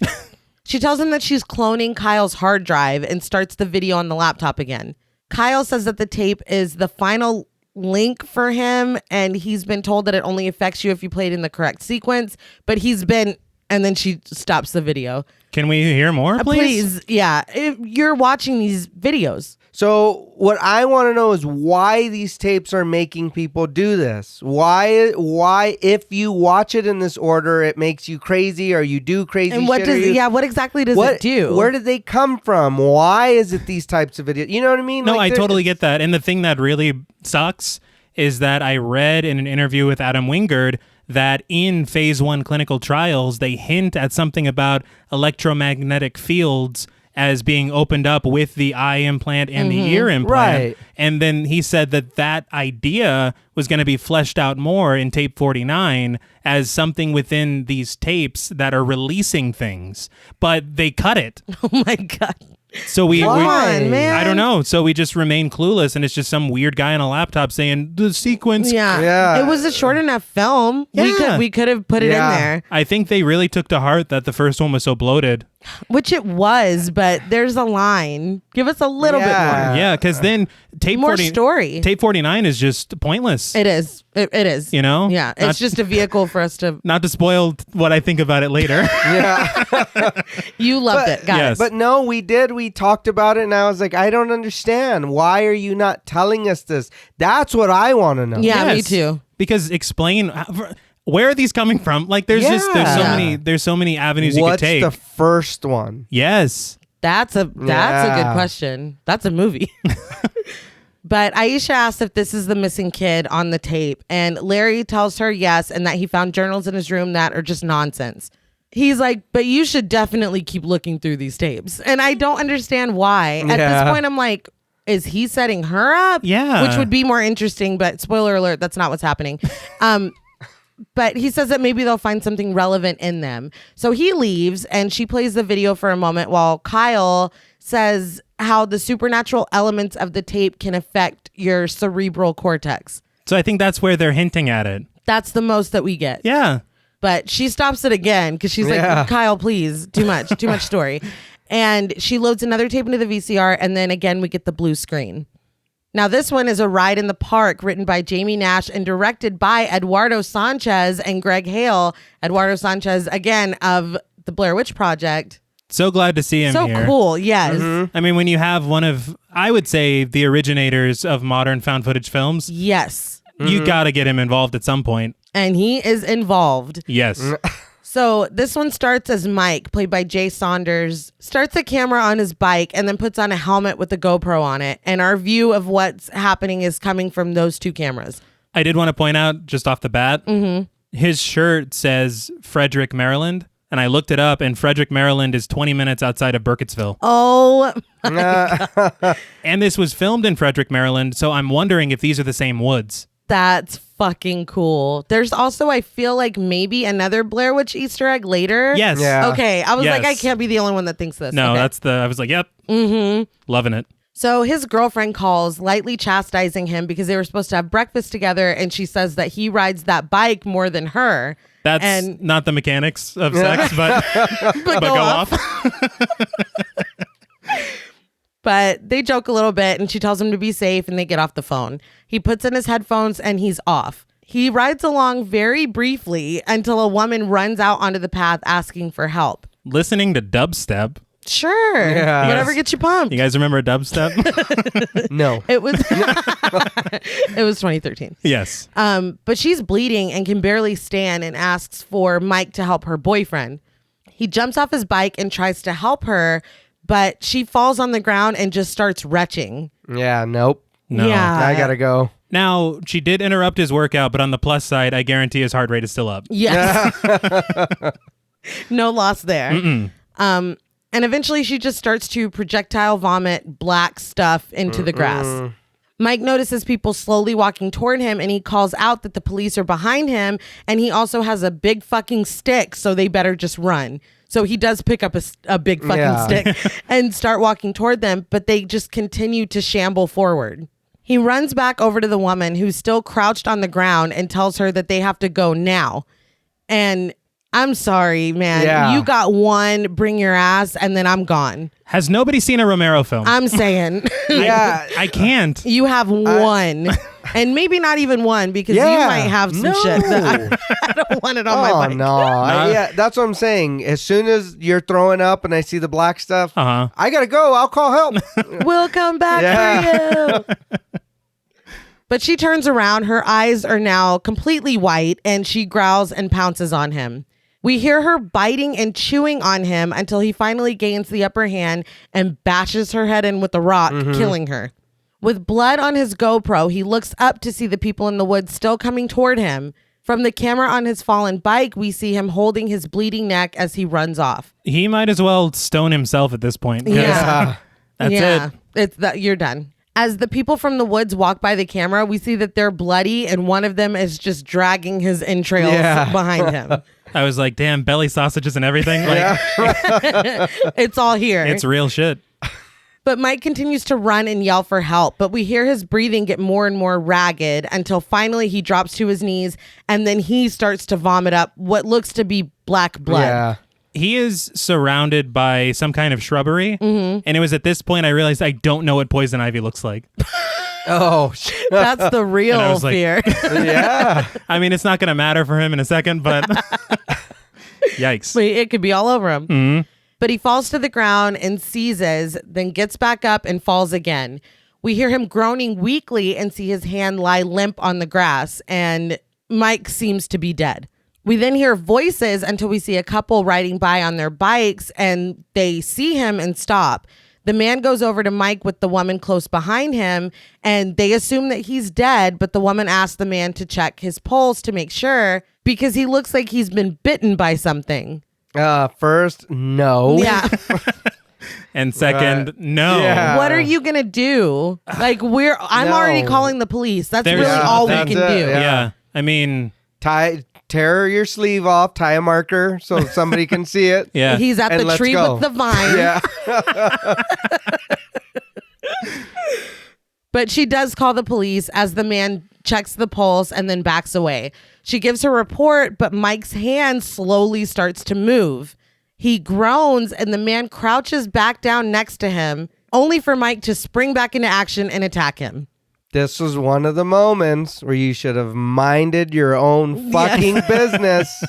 She tells him that she's cloning Kyle's hard drive and starts the video on the laptop again. Kyle says that the tape is the final link for him, and he's been told that it only affects you if you play it in the correct sequence, but he's been... And then she stops the video.
Can we hear more, please?
Please, yeah. If you're watching these videos.
So what I want to know is why these tapes are making people do this. Why if you watch it in this order, it makes you crazy or you do crazy
And what
shit.
does what exactly does it do?
Where did they come from? Why is it these types of videos? You know what I mean?
No,
Like,
I totally get that. And the thing that really sucks is that I read in an interview with Adam Wingard that in phase 1 clinical trials, they hint at something about electromagnetic fields as being opened up with the eye implant and the ear implant.
Right.
And then he said that idea was going to be fleshed out more in tape 49 as something within these tapes that are releasing things. But they cut it.
Oh my God.
So we
Come on, man.
I don't know. So we just remain clueless, and it's just some weird guy on a laptop saying the sequence.
Yeah.
Yeah.
It was a short enough film.
Yeah.
We could have put it
Yeah.
in there.
I think they really took to heart that the first one was so bloated
Which it was, but there's a line. Give us a little bit more.
Yeah, because then tape
More story.
Tape 49 is just pointless.
It is. It is.
You know?
Yeah. It's just a vehicle for us to.
Not to spoil what I think about it later.
You loved it. Got
yes.
it.
But no, we did. We talked about it, and I was like, I don't understand. Why are you not telling us this? That's what I want to know.
Yeah, me
Yes.
too.
Because explain where are these coming from? Like there's so many avenues you could
What's
take.
the first one?
Yes.
That's a good question. That's a movie. But Aisha asks if this is the missing kid on the tape, and Larry tells her yes, and that he found journals in his room that are just nonsense. He's like, but you should definitely keep looking through these tapes. And I don't understand why. At this point, I'm like, is he setting her up?
Yeah.
Which would be more interesting, but spoiler alert, that's not what's happening. But he says that maybe they'll find something relevant in them. So he leaves and she plays the video for a moment while Kyle says how the supernatural elements of the tape can affect your cerebral cortex.
So I think that's where they're hinting at it.
That's the most that we get.
Yeah.
But she stops it again because she's like, Kyle, please, too much story. And she loads another tape into the VCR, and then again we get the blue screen. Now, this one is A Ride in the Park, written by Jamie Nash and directed by Eduardo Sanchez and Greg Hale. Eduardo Sanchez, again, of the Blair Witch Project.
So glad to see him
So
here.
cool, yes.
I mean, when you have one of, I would say, the originators of modern found footage films,
Yes.
you got to get him involved at some point.
And he is involved.
Yes.
So this one starts as Mike, played by Jay Saunders, starts the camera on his bike and then puts on a helmet with a GoPro on it. And our view of what's happening is coming from those two cameras.
I did want to point out just off the bat, his shirt says Frederick, Maryland. And I looked it up, and Frederick, Maryland is 20 minutes outside of Burkittsville.
Oh,
And this was filmed in Frederick, Maryland. So I'm wondering if these are the same woods.
that's fucking cool. There's also, I feel like maybe another Blair Witch Easter egg later.
Yes.
Yeah.
Okay. I was
Yes.
like, I can't be the only one that thinks this.
No,
Okay.
I was like, yep. Loving it.
So his girlfriend calls, lightly chastising him because they were supposed to have breakfast together, and she says that he rides that bike more than her.
That's
And-
not the mechanics of sex, but
But
go off.
But they joke a little bit, and she tells him to be safe, and they get off the phone. He puts in his headphones, and he's off. He rides along very briefly until a woman runs out onto the path asking for help.
Listening to dubstep.
Sure.
Yeah.
Whatever
Yes.
gets you pumped.
You guys remember dubstep?
No.
It was it was 2013.
Yes.
But she's bleeding and can barely stand and asks for Mike to help her boyfriend. He jumps off his bike and tries to help her, but she falls on the ground and just starts retching.
Yeah, nope.
No.
Yeah.
I gotta go.
Now, she did interrupt his workout, but on the plus side, I guarantee his heart rate is still up.
Yes. No loss there. And eventually she just starts to projectile vomit black stuff into the grass. Mike notices people slowly walking toward him, and he calls out that the police are behind him, and he also has a big fucking stick, so they better just run. So he does pick up a big fucking stick and start walking toward them, but they just continue to shamble forward. He runs back over to the woman who's still crouched on the ground and tells her that they have to go now. And I'm sorry, man.
Yeah.
You got one, bring your ass, and then I'm gone.
Has nobody seen a Romero film?
I'm saying
Yeah.
I can't.
you have one. And maybe not even one, because
Yeah.
you might have some shit that I don't want it on my
Oh
bike.
no! Yeah, that's what I'm saying. As soon as you're throwing up and I see the black stuff, I gotta go. I'll call help.
We'll come back for you. But she turns around. Her eyes are now completely white, and she growls and pounces on him. We hear her biting and chewing on him until he finally gains the upper hand and bashes her head in with a rock, killing her. With blood on his GoPro, he looks up to see the people in the woods still coming toward him. From the camera on his fallen bike, we see him holding his bleeding neck as he runs off.
He might as well stone himself at this point. 'Cause
Yeah.
That's
yeah,
it.
It's that you're done. As the people from the woods walk by the camera, we see that they're bloody, and one of them is just dragging his entrails behind him.
I was like, damn, belly sausages and everything. Like,
It's all here.
it's real shit.
But Mike continues to run and yell for help, but we hear his breathing get more and more ragged until finally he drops to his knees, and then he starts to vomit up what looks to be black blood.
Yeah.
he is surrounded by some kind of shrubbery. And it was at this point I realized I don't know what poison ivy looks like.
Oh, shit.
That's the real
was like-
fear.
Yeah.
I mean, it's not going to matter for him in a second, but yikes.
It could be all over him. But he falls to the ground and seizes, then gets back up and falls again. We hear him groaning weakly and see his hand lie limp on the grass, and Mike seems to be dead. We then hear voices until we see a couple riding by on their bikes, and they see him and stop. The man goes over to Mike with the woman close behind him, and they assume that he's dead, but the woman asks the man to check his pulse to make sure because he looks like he's been bitten by something.
First, no.
Yeah.
And second, no.
Yeah.
What are you going to do? Like, I'm
No.
already calling the police. That's
There's-
really
Yeah,
all we
that's
can
it,
do.
yeah.
Yeah. I mean,
Tear your sleeve off, tie a marker so somebody can see it.
yeah.
He's at
And
the
let's
tree
go.
with the vine.
Yeah.
But she does call the police as the man checks the pulse and then backs away. She gives her report, but Mike's hand slowly starts to move. He groans and the man crouches back down next to him, only for Mike to spring back into action and attack him.
This was one of the moments where you should have minded your own fucking business.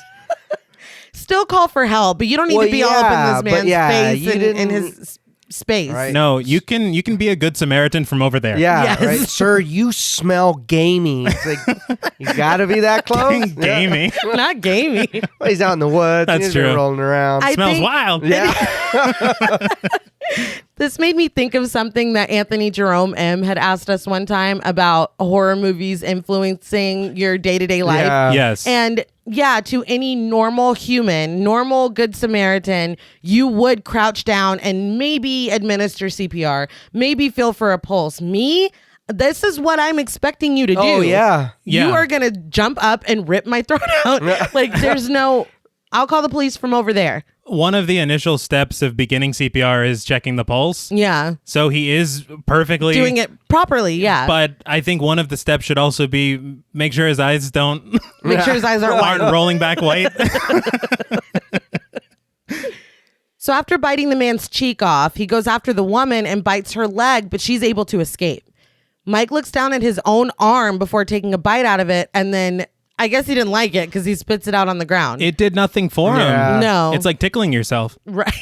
Still call for help, but you don't need
Well,
to be all up
yeah,
in this
but
man's
yeah,
face
you
and in
didn't-
his space.
Right.
No, you can be a good Samaritan from over there.
Yeah,
Yes.
right. Sir, you smell gamey. It's like, you gotta be that close.
Gamey.
Not gamey.
Well, he's out in the woods.
That's
he's
true.
rolling around.
I
Smells
think-
wild.
yeah.
This made me think of something that Anthony Jerome M. had asked us one time about horror movies influencing your day-to-day life.
Yeah.
Yes.
And yeah, to any normal human, normal good Samaritan, you would crouch down and maybe administer CPR, maybe feel for a pulse. Me, this is what I'm expecting you to do.
Oh, yeah.
You
Yeah.
are going to jump up and rip my throat out. Like, there's no, I'll call the police from over there.
One of the initial steps of beginning CPR is checking the pulse.
Yeah.
So he is perfectly
Doing it properly. Yeah.
But I think one of the steps should also be make sure his eyes don't
Make sure his eyes aren't white.
aren't rolling back white.
So after biting the man's cheek off, he goes after the woman and bites her leg, but she's able to escape. Mike looks down at his own arm before taking a bite out of it, and then I guess he didn't like it because he spits it out on the ground.
It did nothing for
Yeah.
him.
No.
It's like tickling yourself.
Right.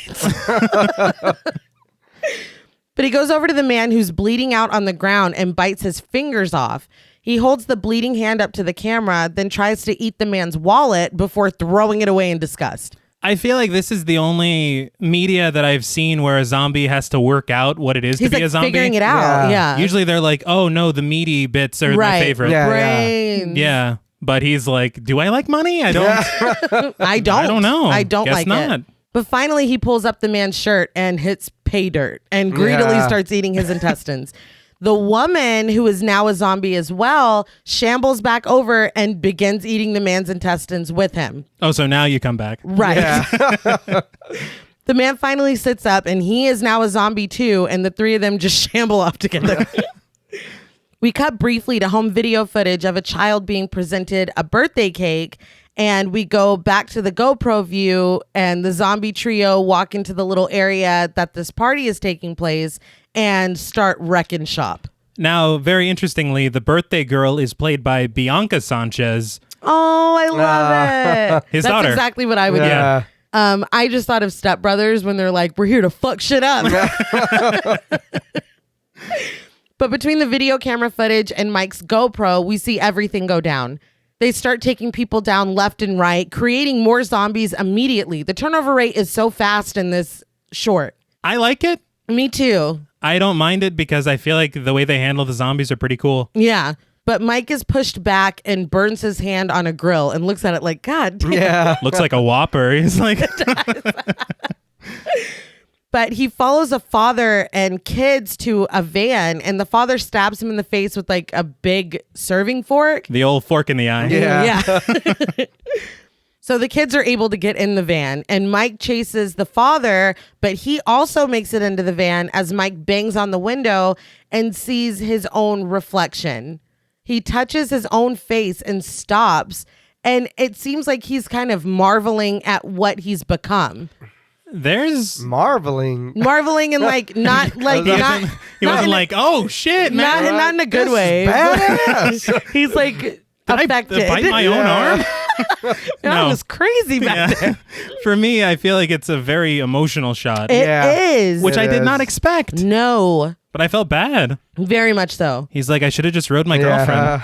But he goes over to the man who's bleeding out on the ground and bites his fingers off. He holds the bleeding hand up to the camera, then tries to eat the man's wallet before throwing it away in disgust.
I feel like this is the only media that I've seen where a zombie has to work out what it is
He's
to be
like
a zombie.
figuring it out. Yeah.
Usually they're like, oh no, the meaty bits are
right.
my favorite.
Yeah.
Brains.
Yeah. But he's like, do I like money? I don't.
I don't.
I don't know.
I don't
Guess
like
not.
it. But finally, he pulls up the man's shirt and hits pay dirt and greedily
Yeah.
starts eating his intestines. The woman, who is now a zombie as well, shambles back over and begins eating the man's intestines with him.
Oh, so now you come back.
Right. The man finally sits up and he is now a zombie too, and the three of them just shamble off together. We cut briefly to home video footage of a child being presented a birthday cake, and we go back to the GoPro view, and the zombie trio walk into the little area that this party is taking place and start wrecking shop.
Now, very interestingly, the birthday girl is played by Bianca Sanchez.
Oh, I love it.
His
That's
daughter.
exactly what I would
Yeah.
do. I just thought of Step Brothers when they're like, we're here to fuck shit up. But between the video camera footage and Mike's GoPro, we see everything go down. They start taking people down left and right, creating more zombies immediately. The turnover rate is so fast in this short.
I like it.
Me too.
I don't mind it because I feel like the way they handle the zombies are pretty cool.
Yeah. But Mike is pushed back and burns his hand on a grill and looks at it like, God damn.
Yeah.
Looks like a Whopper. He's like,
But he follows a father and kids to a van, and the father stabs him in the face with like a big serving fork.
the old fork in the eye.
Yeah.
Yeah. So the kids are able to get in the van, and Mike chases the father, but he also makes it into the van as Mike bangs on the window and sees his own reflection. He touches his own face and stops, And it seems like he's kind of marveling at what he's become.
There's
Marveling.
Marveling and like not like
he
not
wasn't like, oh shit, man.
not in a good way.
Badass.
He's like affected.
I bite my own arm?
That was crazy back then.
For me, I feel like it's a very emotional shot,
It
Yeah.
is.
which
It
I did not
is.
expect.
No.
But I felt bad.
Very much so.
He's like, I should have just rode my girlfriend.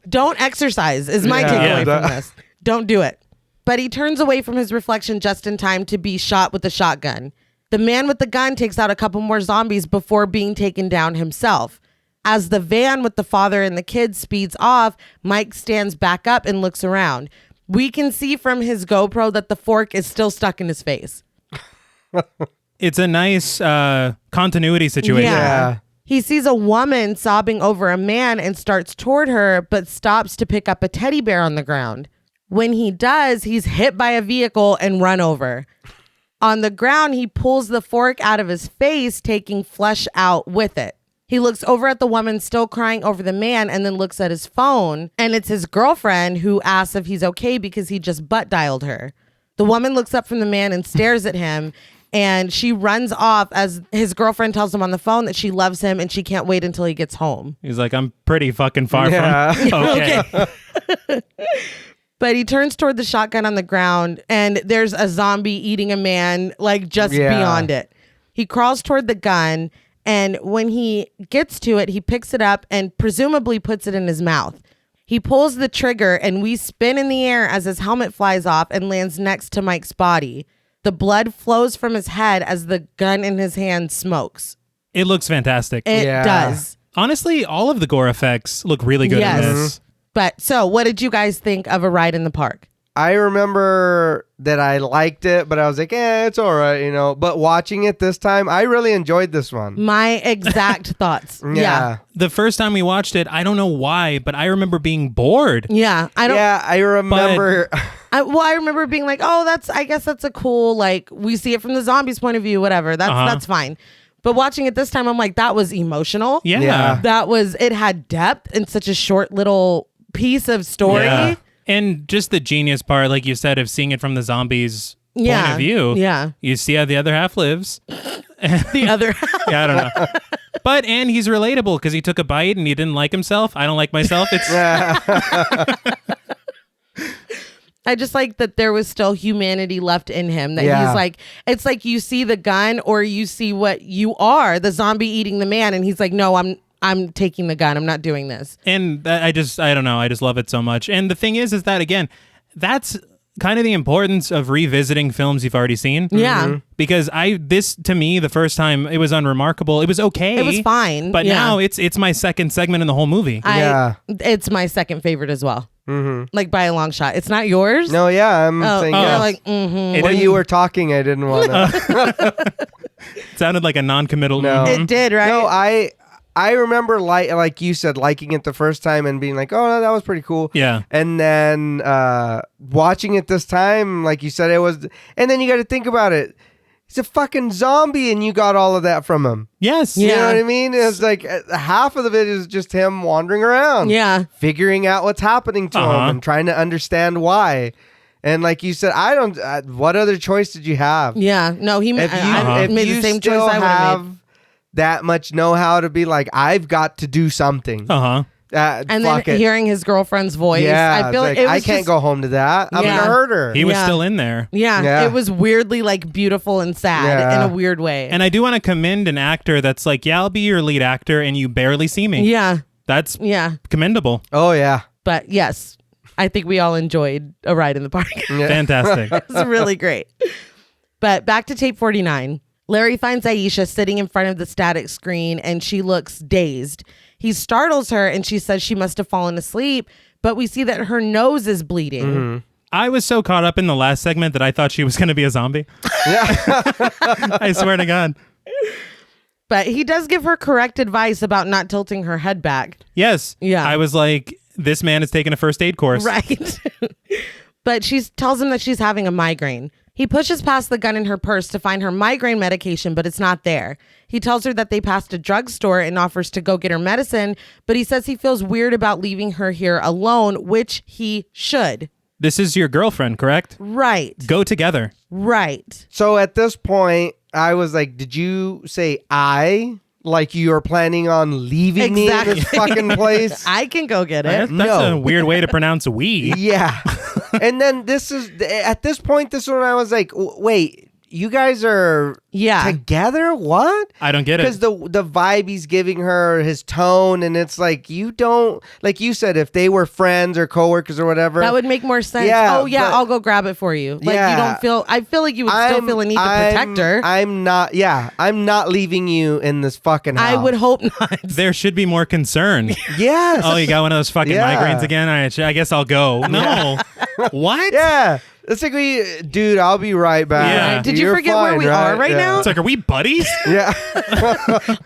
Don't exercise is my
Yeah.
takeaway
Yeah.
from this. Don't do it. But he turns away from his reflection just in time to be shot with a shotgun. The man with the gun takes out a couple more zombies before being taken down himself. As the van with the father and the kids speeds off, Mike stands back up and looks around. We can see from his GoPro that the fork is still stuck in his face.
It's a nice continuity situation.
Yeah.
He sees a woman sobbing over a man and starts toward her, but stops to pick up a teddy bear on the ground. When he does, he's hit by a vehicle and run over. On the ground, he pulls the fork out of his face, taking flesh out with it. He looks over at the woman still crying over the man and then looks at his phone, and it's his girlfriend who asks if he's okay because he just butt dialed her. The woman looks up from the man and stares at him, and she runs off as his girlfriend tells him on the phone that she loves him and she can't wait until he gets home.
He's like, I'm pretty fucking far
Yeah.
from okay.
But he turns toward the shotgun on the ground, and there's a zombie eating a man, like just
Yeah.
beyond it. He crawls toward the gun, and when he gets to it, he picks it up and presumably puts it in his mouth. He pulls the trigger, and we spin in the air as his helmet flies off and lands next to Mike's body. The blood flows from his head as the gun in his hand smokes.
It looks fantastic.
It
Yeah.
does.
Honestly, all of the gore effects look really good
Yes.
in this.
But so, what did you guys think of A Ride in the Park?
I remember that I liked it, but I was like, it's all right, you know. But watching it this time, I really enjoyed this one.
My exact thoughts. Yeah.
The first time we watched it, I don't know why, but I remember being bored.
Yeah. I don't.
Yeah, I remember.
I remember being like, oh, I guess that's a cool, like, we see it from the zombies' point of view, whatever. That's fine. But watching it this time, I'm like, that was emotional.
Yeah.
Yeah.
It had depth in such a short little piece of story.
Yeah. And just the genius part, like you said, of seeing it from the zombies' point of view.
Yeah.
You see how the other half lives.
The other half.
Yeah, I don't know. But, and he's relatable because he took a bite and he didn't like himself. I don't like myself. It's
I just like that there was still humanity left in him. That
Yeah.
he's like, it's like you see the gun or you see what you are, the zombie eating the man. And he's like, no, I'm taking the gun. I'm not doing this.
And I don't know. I just love it so much. And the thing is that, again, that's kind of the importance of revisiting films you've already seen.
Yeah.
Because this, to me, the first time, it was unremarkable. It was okay.
It was fine.
But
Yeah.
now it's my second segment in the whole movie.
Yeah.
It's my second favorite as well. Like by a long shot. It's not yours?
No, yeah, I'm saying
you're
yes.
like, mm-hmm.
When you were talking, I didn't want to.
It sounded like a non-committal.
No.
It did, right?
No, I remember like you said, liking it the first time and being like, oh, no, that was pretty cool.
Yeah.
And then watching it this time, like you said, it was. And then you got to think about it. He's a fucking zombie, and you got all of that from him.
Yes.
You know
Yeah.
what I mean? It's like half of it is just him wandering around.
Yeah.
Figuring out what's happening to him and trying to understand why. And like you said, I don't. What other choice did you have?
Yeah. No, he
If you,
I
if
made
you
the same choice
still
I would have made.
have that much know-how to be like, I've got to do something.
Uh-huh.
And then
fuck it.
hearing his girlfriend's voice,
Yeah,
I feel
it's
like it was
I can't
just-
go home to that. I'm
Yeah.
gonna hurt her.
He was
Yeah.
still in there.
Yeah,
Yeah.
it was weirdly like beautiful and sad
Yeah.
in a weird way.
And I do want to commend an actor that's like, yeah, I'll be your lead actor and you barely see me.
yeah,
That's
yeah.
commendable.
Oh yeah.
But yes, I think we all enjoyed A Ride in the Park.
Yeah.
Fantastic.
It's really great. But back to tape 49. Larry finds Aisha sitting in front of the static screen and she looks dazed. He startles her and she says she must have fallen asleep, but we see that her nose is bleeding.
I was so caught up in the last segment that I thought she was going to be a zombie. I swear to God.
But he does give her correct advice about not tilting her head back.
Yes.
Yeah.
I was like, this man is taking a first aid course.
Right. But she tells him that she's having a migraine. He pushes past the gun in her purse to find her migraine medication, but it's not there. He tells her that they passed a drugstore and offers to go get her medicine, but he says he feels weird about leaving her here alone, which he should.
This is your girlfriend, correct?
Right.
Go together.
Right.
So at this point, I was like, did you say I? Like you are planning on leaving me in this fucking place?
I can go get it.
That's
No.
a weird way to pronounce we.
Yeah. And then at this point, this one I was like, wait, you guys are together? What?
I don't get it.
Because the vibe he's giving her, his tone, and it's like, you don't, like you said, if they were friends or coworkers or whatever.
That would make more sense.
Yeah,
oh, yeah,
but-
I'll go grab it for you. Like,
Yeah.
you don't feel, I feel like you would still feel a need to protect her.
I'm not leaving you in this fucking house.
I would hope not.
There should be more concern.
Yes.
Oh, you got one of those fucking
Yeah.
migraines again? I guess I'll go. No. What?
Yeah. It's like dude, I'll be right back.
Yeah.
Did you
You're
forget
fine,
where we are right now?
It's like, are we buddies?
Yeah.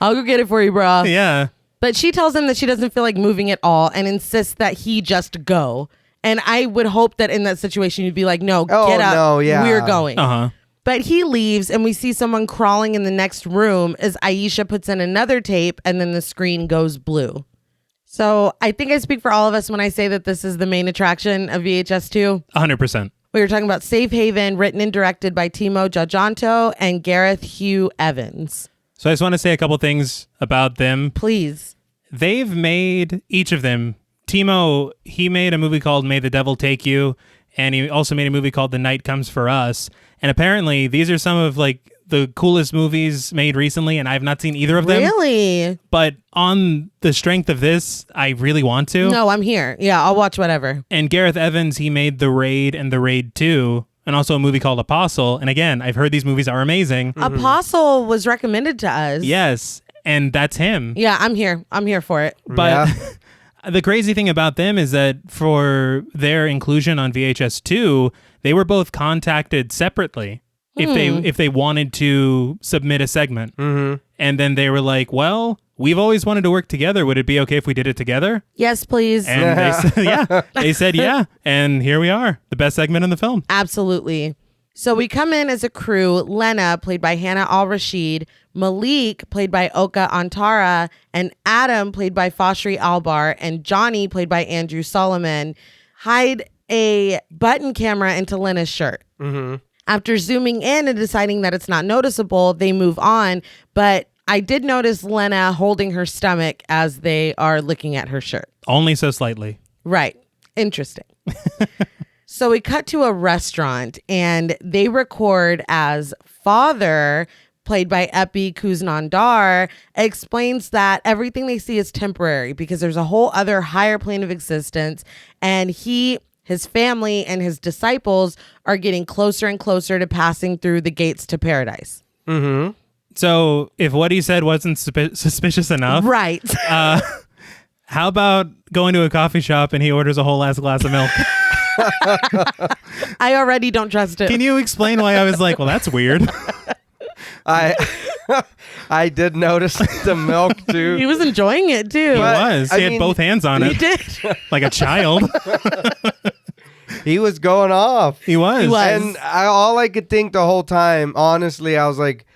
I'll go get it for you, bro.
Yeah.
But she tells him that she doesn't feel like moving at all and insists that he just go. And I would hope that in that situation, you'd be like, no, get up.
no, yeah.
We're going.
Uh-huh.
But he leaves and we see someone crawling in the next room as Aisha puts in another tape and then the screen goes blue. So I think I speak for all of us when I say that this is the main attraction of VHS 2.
100%.
We were talking about Safe Haven, written and directed by Timo Giajanto and Gareth Hugh Evans.
So I just want to say a couple things about them.
Please.
They've made, each of them, Timo, he made a movie called May the Devil Take You, and he also made a movie called The Night Comes for Us. And apparently these are some of like the coolest movies made recently, and I've not seen either of them.
Really?
But on the strength of this, I really want to.
No, I'm here. Yeah, I'll watch whatever.
And Gareth Evans, he made The Raid and The Raid 2, and also a movie called Apostle. And again, I've heard these movies are amazing.
Apostle was recommended to us.
Yes, and that's him.
Yeah, I'm here. I'm here for it.
But the crazy thing about them is that for their inclusion on VHS 2, they were both contacted separately if they wanted to submit a segment. Mm-hmm. And then they were like, well, we've always wanted to work together. Would it be okay if we did it together?
Yes, please.
And they said, yeah. They said, yeah. And here we are, the best segment in the film.
Absolutely. So we come in as a crew: Lena, played by Hannah Al-Rashid, Malik, played by Oka Antara, and Adam, played by Fashri Albar, and Johnny, played by Andrew Solomon, hide a button camera into Lena's shirt. Mm-hmm. After zooming in and deciding that it's not noticeable, they move on. But I did notice Lena holding her stomach as they are looking at her shirt.
Only so slightly.
Right. Interesting. So we cut to a restaurant and they record as Father, played by Epi Kuznandar, explains that everything they see is temporary because there's a whole other higher plane of existence, and his family and his disciples are getting closer and closer to passing through the gates to paradise.
Mm-hmm.
So if what he said wasn't suspicious enough,
Right.
how about going to a coffee shop and he orders a whole ass glass of milk?
I already don't trust it.
Can you explain why I was like, well, that's weird?
I did notice the milk too.
He was enjoying it too.
He
But,
was.
I
He had
mean,
both hands on
He
it.
did.
Like a child.
He was going off.
He was.
He was.
And all I could think the whole time, honestly, I was like,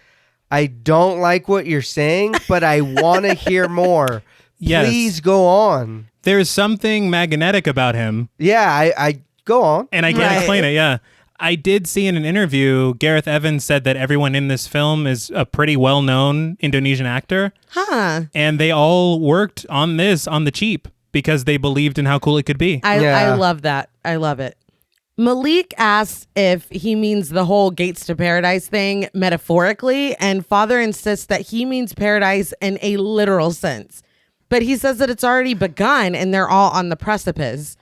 I don't like what you're saying, but I want to hear more.
Yes.
Please go on.
There's something magnetic about him,
Yeah, I go on.
and I can't
Right.
explain it. Yeah. I did see in an interview, Gareth Evans said that everyone in this film is a pretty well-known Indonesian actor,
Huh.
and they all worked on this on the cheap because they believed in how cool it could be.
I
Yeah.
love that. I love it. Malik asks if he means the whole gates to paradise thing metaphorically, and Father insists that he means paradise in a literal sense. But he says that it's already begun and they're all on the precipice.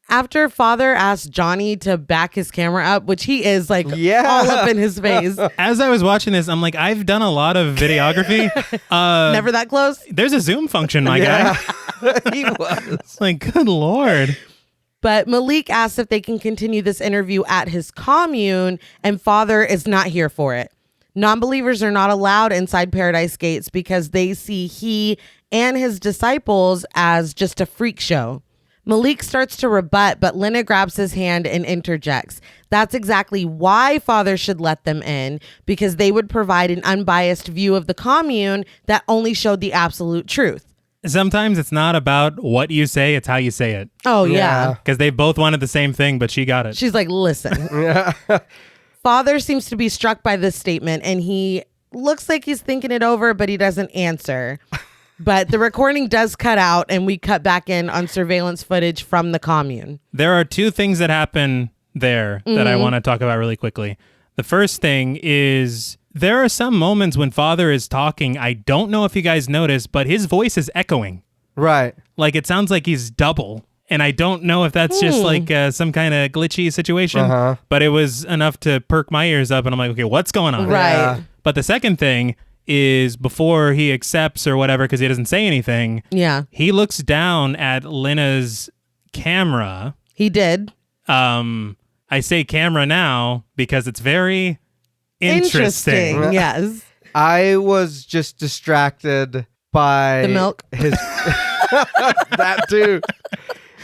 After Father asks Johnny to back his camera up, which he is like
Yeah.
all up in his face,
As I was watching this, I'm like, I've done a lot of videography.
never that close.
There's a zoom function, my
Yeah.
guy.
He was.
Like, good Lord.
But Malik asks if they can continue this interview at his commune, and Father is not here for it. Non-believers are not allowed inside Paradise Gates because they see he and his disciples as just a freak show. Malik starts to rebut, but Lena grabs his hand and interjects. That's exactly why Father should let them in, because they would provide an unbiased view of the commune that only showed the absolute truth.
Sometimes it's not about what you say, it's how you say it.
Oh, yeah.
Because they both wanted the same thing, but she got it.
She's like, listen. Father seems to be struck by this statement, and he looks like he's thinking it over, but he doesn't answer. But the recording does cut out, and we cut back in on surveillance footage from the commune.
There are two things that happen there that I want to talk about really quickly. The first thing is there are some moments when Father is talking. I don't know if you guys noticed, but his voice is echoing.
Right.
Like it sounds like he's double. And I don't know if that's just like some kind of glitchy situation, but it was enough to perk my ears up. And I'm like, okay, what's going on?
Right.
Yeah.
But the second thing is before he accepts or whatever, because he doesn't say anything, he looks down at Lena's camera.
He did.
I say camera now because it's very interesting.
Yes.
I was just distracted by
the milk.
His that too.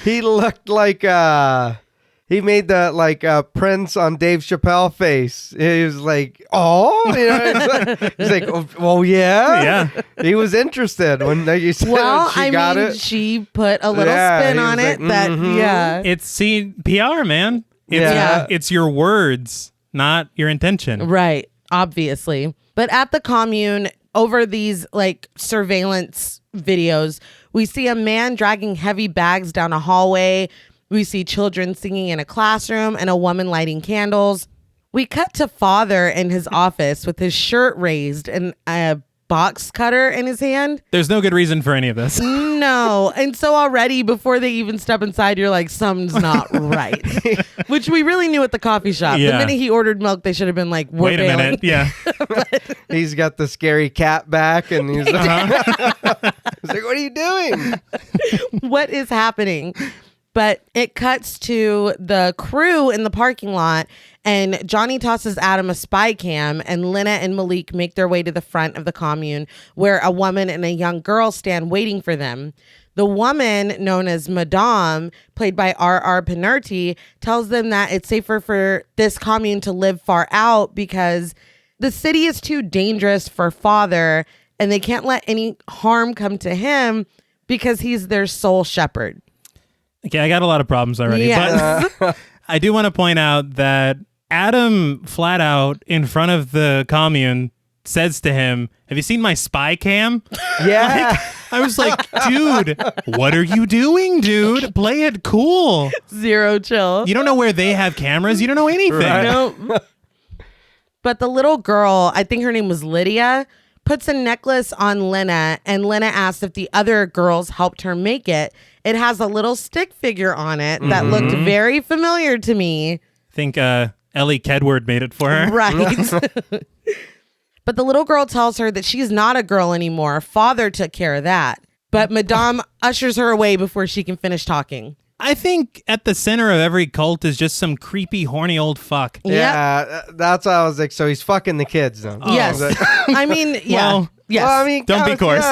He looked like he made the like Prince on Dave Chappelle face. He was like, oh, you know, he's like, oh yeah. He was interested when you said she got it.
She put a little spin on it.
Like,
It's PR, man. It's your words, not your intention.
Right. Obviously. But at the commune, over these like surveillance videos, we see a man dragging heavy bags down a hallway. We see children singing in a classroom and a woman lighting candles. We cut to Father in his office with his shirt raised and a box cutter in his hand.
There's no good reason for any of this.
No. And so already before they even step inside, you're like, something's not right. Which we really knew at the coffee shop.
Yeah.
The minute he ordered milk, they should have been like,
wait a minute. Yeah.
He's got the scary cat back and he's he's like, what are you doing?
What is happening? But it cuts to the crew in the parking lot, and Johnny tosses Adam a spy cam, and Lena and Malik make their way to the front of the commune, where a woman and a young girl stand waiting for them. The woman, known as Madame, played by R.R. Penarty, tells them that it's safer for this commune to live far out because the city is too dangerous for Father, and they can't let any harm come to him because he's their sole shepherd.
Okay, I got a lot of problems already.
Yes.
But I do want to point out that Adam flat out in front of the commune says to him, have you seen my spy cam?
Yeah.
I was like, dude, what are you doing, dude? Play it cool.
Zero chill.
You don't know where they have cameras. You don't know anything.
Right.
Nope. But the little girl, I think her name was Lydia, puts a necklace on Lena, and Lena asks if the other girls helped her make it. It has a little stick figure on it that looked very familiar to me.
I think Ellie Kedward made it for her.
Right. But the little girl tells her that she's not a girl anymore. Father took care of that. But Madame ushers her away before she can finish talking.
I think at the center of every cult is just some creepy, horny old fuck.
Yeah, that's why I was like, so he's fucking the kids then.
Yes. I mean, yeah.
Well,
yes.
Well, I mean,
Don't be coarse.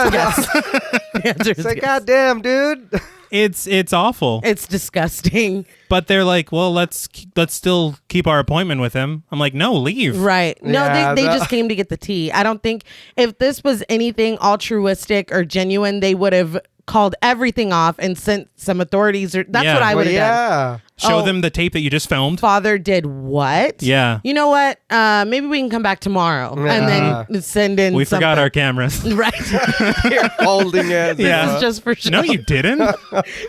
It's like, goddamn, dude.
It's awful.
It's disgusting.
But they're like, well, let's still keep our appointment with him. I'm like, no, leave.
Right. No,
Yeah,
they just came to get the tea. I don't think if this was anything altruistic or genuine, they would have called everything off and sent some authorities. That's
Yeah.
what I would have done.
Yeah.
Show
Oh.
them the tape that you just filmed.
Father did what?
Yeah.
You know what? Maybe we can come back tomorrow and then send in
We forgot
something.
our cameras.
Right.
You're holding it.
Yeah.
This is just for show.
No, you didn't.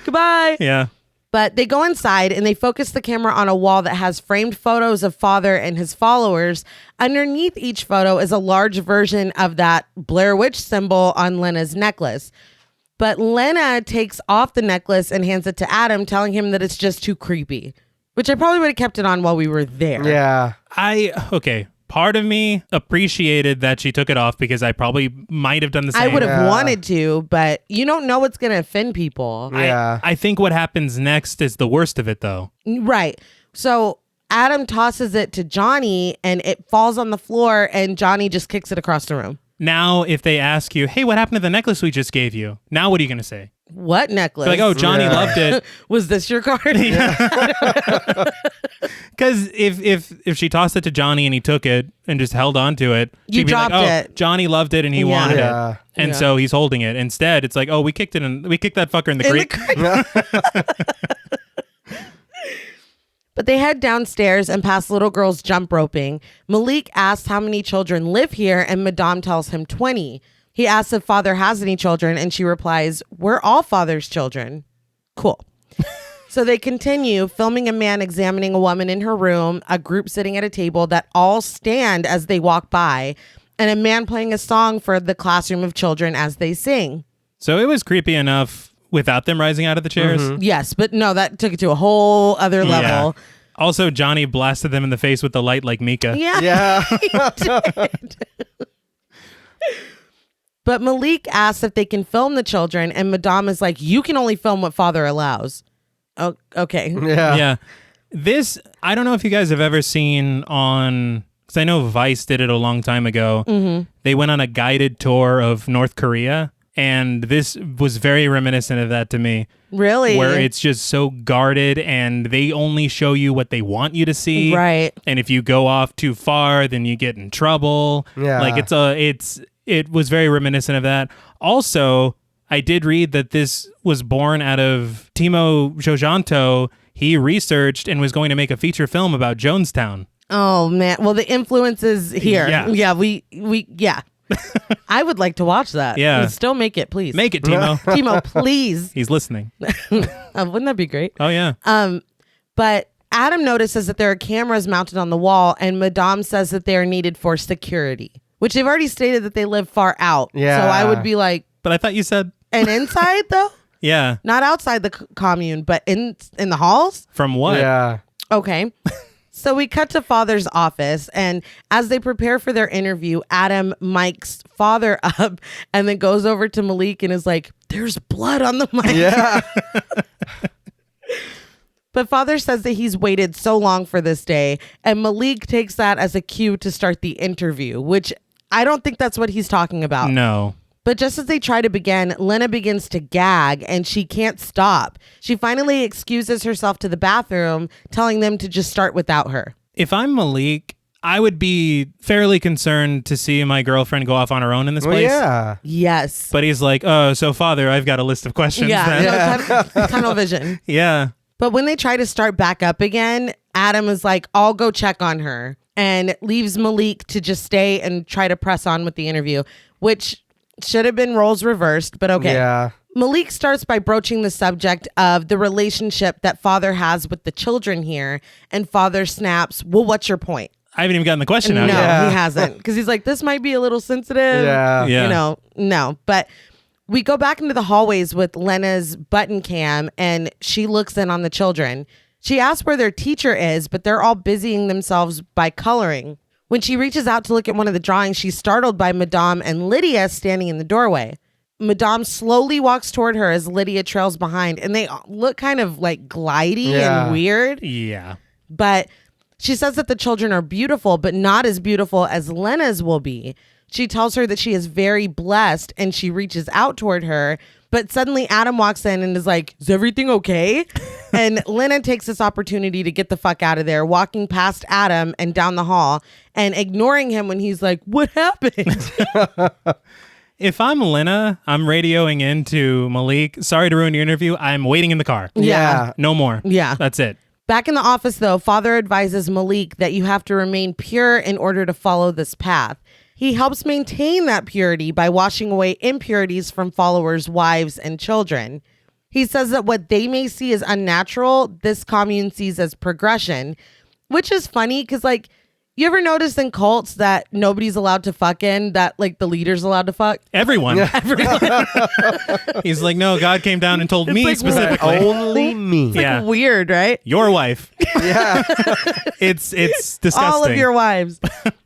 Goodbye.
Yeah.
But they go inside and they focus the camera on a wall that has framed photos of Father and his followers. Underneath each photo is a large version of that Blair Witch symbol on Lena's necklace. But Lena takes off the necklace and hands it to Adam, telling him that it's just too creepy, which I probably would have kept it on while we were there.
Yeah.
Okay. Part of me appreciated that she took it off because I probably might have done the same.
I would have
Yeah.
wanted to, but you don't know what's going to offend people.
Yeah.
I think what happens next is the worst of it, though.
Right. So Adam tosses it to Johnny and it falls on the floor and Johnny just kicks it across the room.
Now, if they ask you, hey, what happened to the necklace we just gave you? Now, what are you going to say?
What necklace?
Like, oh, Johnny loved it.
Was this your card?
Because if she tossed it to Johnny and he took it and just held on to it,
You
she'd be
dropped
like, oh,
it.
Johnny loved it and he wanted
Yeah.
it. And
Yeah.
so he's holding it. Instead, it's like, oh, we kicked that fucker in the creek.
But they head downstairs and past little girls jump roping. Malik asks how many children live here, and Madame tells him 20. He asks if father has any children, and she replies, we're all father's children. Cool. So they continue filming a man examining a woman in her room, a group sitting at a table that all stand as they walk by, and a man playing a song for the classroom of children as they sing.
So it was creepy enough without them rising out of the chairs.
Yes, but no, that took it to a whole other level.
Yeah. Also, Johnny blasted them in the face with the light like Mika.
Yeah.
Yeah.
He did. But Malik asks if they can film the children, and Madame is like, you can only film what father allows. Oh, okay.
Yeah.
Yeah. This, I don't know if you guys have ever seen on, because I know Vice did it a long time ago. Mm-hmm. They went on a guided tour of North Korea, and this was very reminiscent of that to me.
Really?
Where it's just so guarded and they only show you what they want you to see.
Right.
And if you go off too far, then you get in trouble.
Yeah.
Like it was very reminiscent of that. Also, I did read that this was born out of Timo Jojanto. He researched and was going to make a feature film about Jonestown.
Oh, man. Well, the influence is here.
Yeah.
Yeah, we I would like to watch that.
Yeah.
Still make it, please.
Make it, Timo.
Timo, please.
He's listening.
Wouldn't that be great?
Oh, yeah.
But Adam notices that there are cameras mounted on the wall, and Madame says that they are needed for security, which they've already stated that they live far out.
Yeah.
So I would be like,
But I thought you said,
and inside though?
yeah.
Not outside the commune, but in the halls?
From what?
Yeah.
Okay. So we cut to father's office, and as they prepare for their interview, Adam mics father up and then goes over to Malik and is like, there's blood on the mic.
Yeah.
But father says that he's waited so long for this day, and Malik takes that as a cue to start the interview, which I don't think that's what he's talking about.
No.
But just as they try to begin, Lena begins to gag and she can't stop. She finally excuses herself to the bathroom, telling them to just start without her.
If I'm Malik, I would be fairly concerned to see my girlfriend go off on her own in this
Well,
place.
yeah.
Yes.
But he's like, oh, so father, I've got a list of questions. then.
Yeah. Tunnel vision.
Yeah.
But when they try to start back up again, Adam is like, I'll go check on her, and leaves Malik to just stay and try to press on with the interview, which should have been roles reversed, but okay.
Yeah.
Malik starts by broaching the subject of the relationship that father has with the children here, and father snaps, well, what's your point?
I haven't even gotten the question
No,
out yet.
Yeah.
he hasn't, because he's like, this might be a little sensitive.
Yeah.
Yeah.
No. But we go back into the hallways with Lena's button cam, and she looks in on the children. She asks where their teacher is, but they're all busying themselves by coloring. When she reaches out to look at one of the drawings, she's startled by Madame and Lydia standing in the doorway. Madame slowly walks toward her as Lydia trails behind, and they look kind of like glidey and weird.
Yeah.
But she says that the children are beautiful, but not as beautiful as Lena's will be. She tells her that she is very blessed, and she reaches out toward her. But suddenly Adam walks in and is like, is everything okay? And Lena takes this opportunity to get the fuck out of there, walking past Adam and down the hall and ignoring him when he's like, what happened?
If I'm Lena, I'm radioing into Malik. Sorry to ruin your interview. I'm waiting in the car.
Yeah.
No more.
Yeah.
That's it.
Back in the office, though, father advises Malik that you have to remain pure in order to follow this path. He helps maintain that purity by washing away impurities from followers' wives and children. He says that what they may see as unnatural, this commune sees as progression, which is funny because, like, you ever notice in cults that nobody's allowed to fuck in, that, like, the leader's allowed to fuck?
Everyone. He's like, no, God came down and told me
like,
specifically.
Only me.
Yeah.
Weird, right?
Your wife.
Yeah.
It's disgusting.
All of your wives.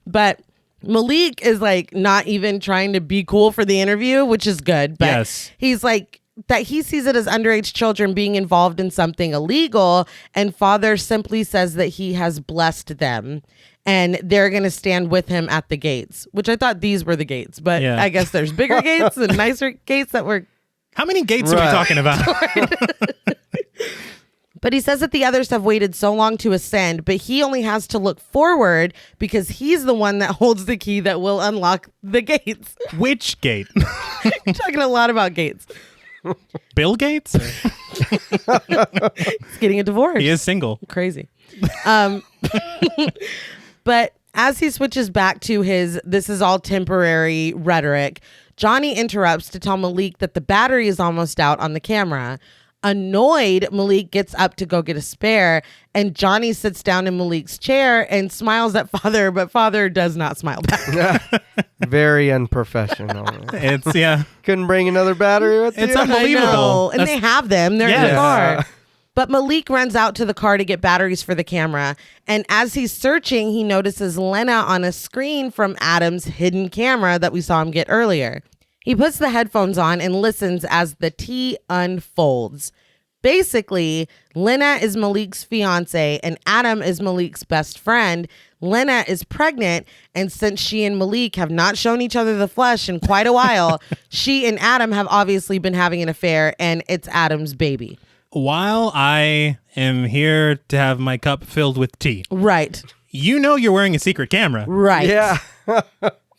But Malik is like not even trying to be cool for the interview, which is good. But
Yes.
he's like that he sees it as underage children being involved in something illegal, and father simply says that he has blessed them and they're going to stand with him at the gates, which I thought these were the gates, but
Yeah.
I guess there's bigger gates and nicer gates that were
How many gates are we talking about?
But he says that the others have waited so long to ascend, but he only has to look forward because he's the one that holds the key that will unlock the gates.
Which gate?
You're talking a lot about gates.
Bill Gates?
He's getting a divorce.
He is single.
Crazy. But as he switches back to his "this is all temporary" rhetoric, Johnny interrupts to tell Malik that the battery is almost out on the camera. Annoyed, Malik gets up to go get a spare, and Johnny sits down in Malik's chair and smiles at Father, but Father does not smile back.
Very unprofessional.
It's, yeah.
Couldn't bring another battery with
It's
you?
unbelievable.
I know. And
That's-
they have them. They're in the
Yes.
car. But Malik runs out to the car to get batteries for the camera. And as he's searching, he notices Lena on a screen from Adam's hidden camera that we saw him get earlier. He puts the headphones on and listens as the tea unfolds. Basically, Lena is Malik's fiance and Adam is Malik's best friend. Lena is pregnant, and since she and Malik have not shown each other the flesh in quite a while, she and Adam have obviously been having an affair, and it's Adam's baby.
While I am here to have my cup filled with tea,
Right.
you know you're wearing a secret camera.
Right.
Yeah.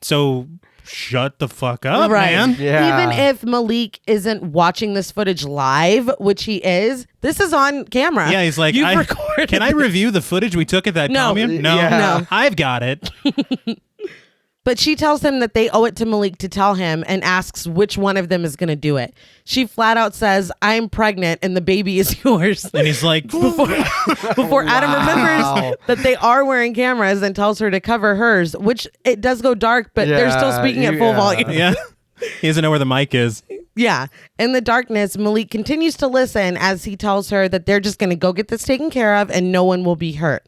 So shut the fuck up,
Right.
man.
Yeah.
Even if Malik isn't watching this footage live, which he is, this is on camera.
Yeah, he's like,
You've recorded.
can I review the footage we took at that
No.
commune? No.
Yeah.
No.
I've got it.
But she tells him that they owe it to Malik to tell him and asks which one of them is going to do it. She flat out says, "I'm pregnant and the baby is yours."
And he's like,
Before Adam remembers that they are wearing cameras and tells her to cover hers, which it does go dark, but they're still
Yeah,
speaking at full
yeah.
volume.
yeah. He doesn't know where the mic is.
Yeah. In the darkness, Malik continues to listen as he tells her that they're just going to go get this taken care of and no one will be hurt.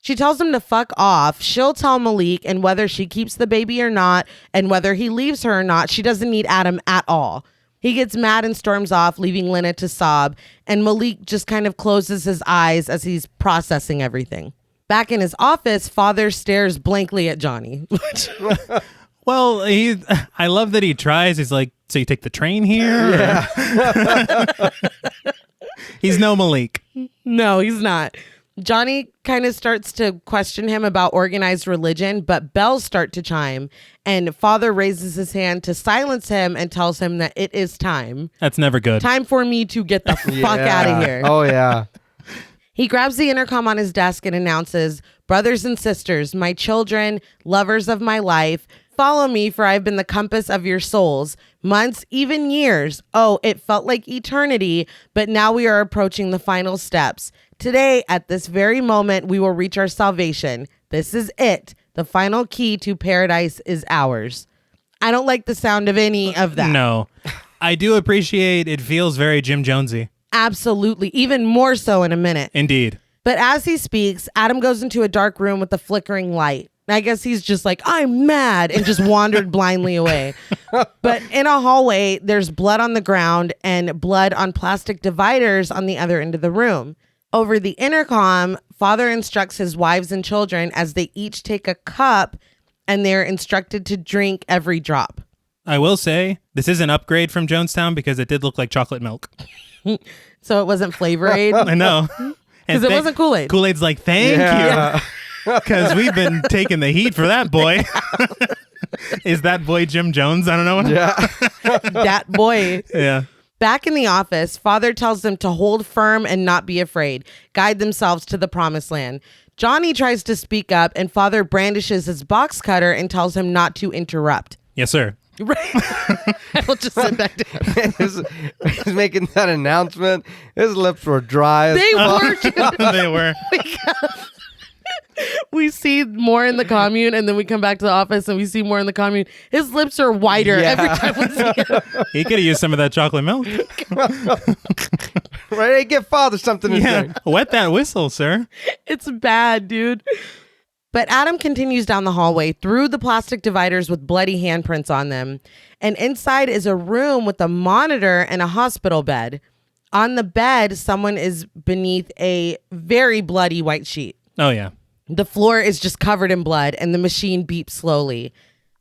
She tells him to fuck off. She'll tell Malik, and whether she keeps the baby or not, and whether he leaves her or not, she doesn't need Adam at all. He gets mad and storms off, leaving Lena to sob, and Malik just kind of closes his eyes as he's processing everything. Back in his office, Father stares blankly at Johnny.
Well, I love that he tries. He's like, so you take the train here?
Yeah.
He's no Malik.
No, he's not. Johnny kind of starts to question him about organized religion, but bells start to chime, and Father raises his hand to silence him and tells him that it is time.
That's never good.
Time for me to get the fuck out of here.
Oh, yeah.
He grabs the intercom on his desk and announces, "Brothers and sisters, my children, lovers of my life, follow me, for I've been the compass of your souls. Months, even years. Oh, it felt like eternity, but now we are approaching the final steps. Today, at this very moment, we will reach our salvation. This is it. The final key to paradise is ours." I don't like the sound of any of that.
No. I do appreciate it feels very Jim Jonesy.
Absolutely. Even more so in a minute.
Indeed.
But as he speaks, Adam goes into a dark room with a flickering light. I guess he's just like, "I'm mad," and just wandered blindly away. But in a hallway, there's blood on the ground and blood on plastic dividers on the other end of the room. Over the intercom, Father instructs his wives and children as they each take a cup and they're instructed to drink every drop.
I will say, this is an upgrade from Jonestown because it did look like chocolate milk.
So it wasn't Flavor Aid.
I know.
Because it wasn't Kool-Aid.
Kool-Aid's like, thank
Yeah.
you. Because we've been taking the heat for that boy. Is that boy Jim Jones? I don't know.
Yeah.
That boy.
Yeah.
Back in the office, Father tells them to hold firm and not be afraid, guide themselves to the promised land. Johnny tries to speak up, and Father brandishes his box cutter and tells him not to interrupt.
Yes, sir.
Right. I'll just sit back down.
He's making that announcement. His lips were dry. As
They were.
They were.
We see more in the commune, and then we come back to the office and we see more in the commune. His lips are whiter
Yeah.
every time we see him.
He could have used some of that chocolate milk.
right? Hey, give Father something to
Yeah.
drink.
Wet that whistle, sir.
It's bad, dude. But Adam continues down the hallway through the plastic dividers with bloody handprints on them. And inside is a room with a monitor and a hospital bed. On the bed, someone is beneath a very bloody white sheet.
Oh, yeah.
The floor is just covered in blood and the machine beeps slowly.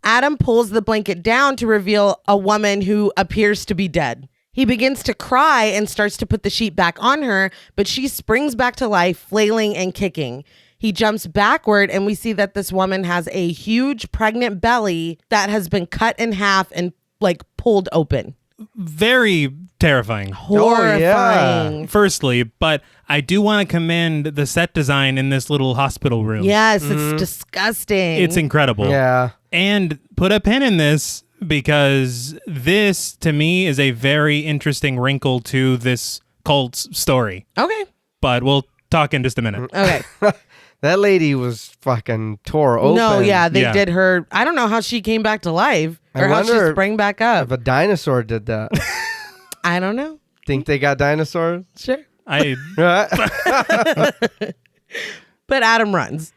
Adam pulls the blanket down to reveal a woman who appears to be dead. He begins to cry and starts to put the sheet back on her, but she springs back to life, flailing and kicking. He jumps backward, and we see that this woman has a huge pregnant belly that has been cut in half and like pulled open.
Very terrifying.
Horrifying.
Firstly, but I do want to commend the set design in this little hospital room.
Yes, it's disgusting.
It's incredible.
Yeah.
And put a pin in this, because this, to me, is a very interesting wrinkle to this cult's story.
Okay.
But we'll talk in just a minute.
Okay.
That lady was fucking tore open.
No, yeah, they
Yeah.
did her. I don't know how she came back to life or how she
wonder
sprang back up.
If a dinosaur did that.
I don't know.
Think they got dinosaurs?
Sure.
I
But Adam runs.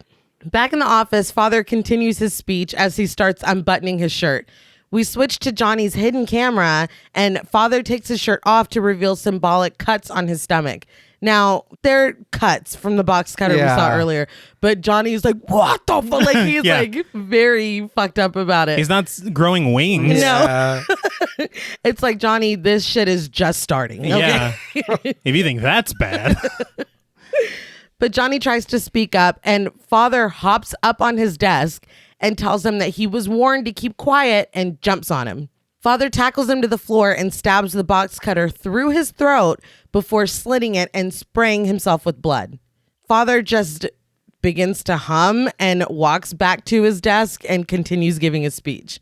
Back in the office, Father continues his speech as he starts unbuttoning his shirt. We switch to Johnny's hidden camera, and Father takes his shirt off to reveal symbolic cuts on his stomach. Now, they're cuts from the box cutter we saw
Yeah.
earlier, but Johnny's like, what the fuck? Like, he's
Yeah.
like very fucked up about it.
he's not growing wings.
No.
Yeah.
It's like, Johnny, this shit is just starting. Okay?
Yeah. If you think that's bad.
But Johnny tries to speak up, and Father hops up on his desk and tells him that he was warned to keep quiet and jumps on him. Father tackles him to the floor and stabs the box cutter through his throat before slitting it and spraying himself with blood. Father just begins to hum and walks back to his desk and continues giving his speech.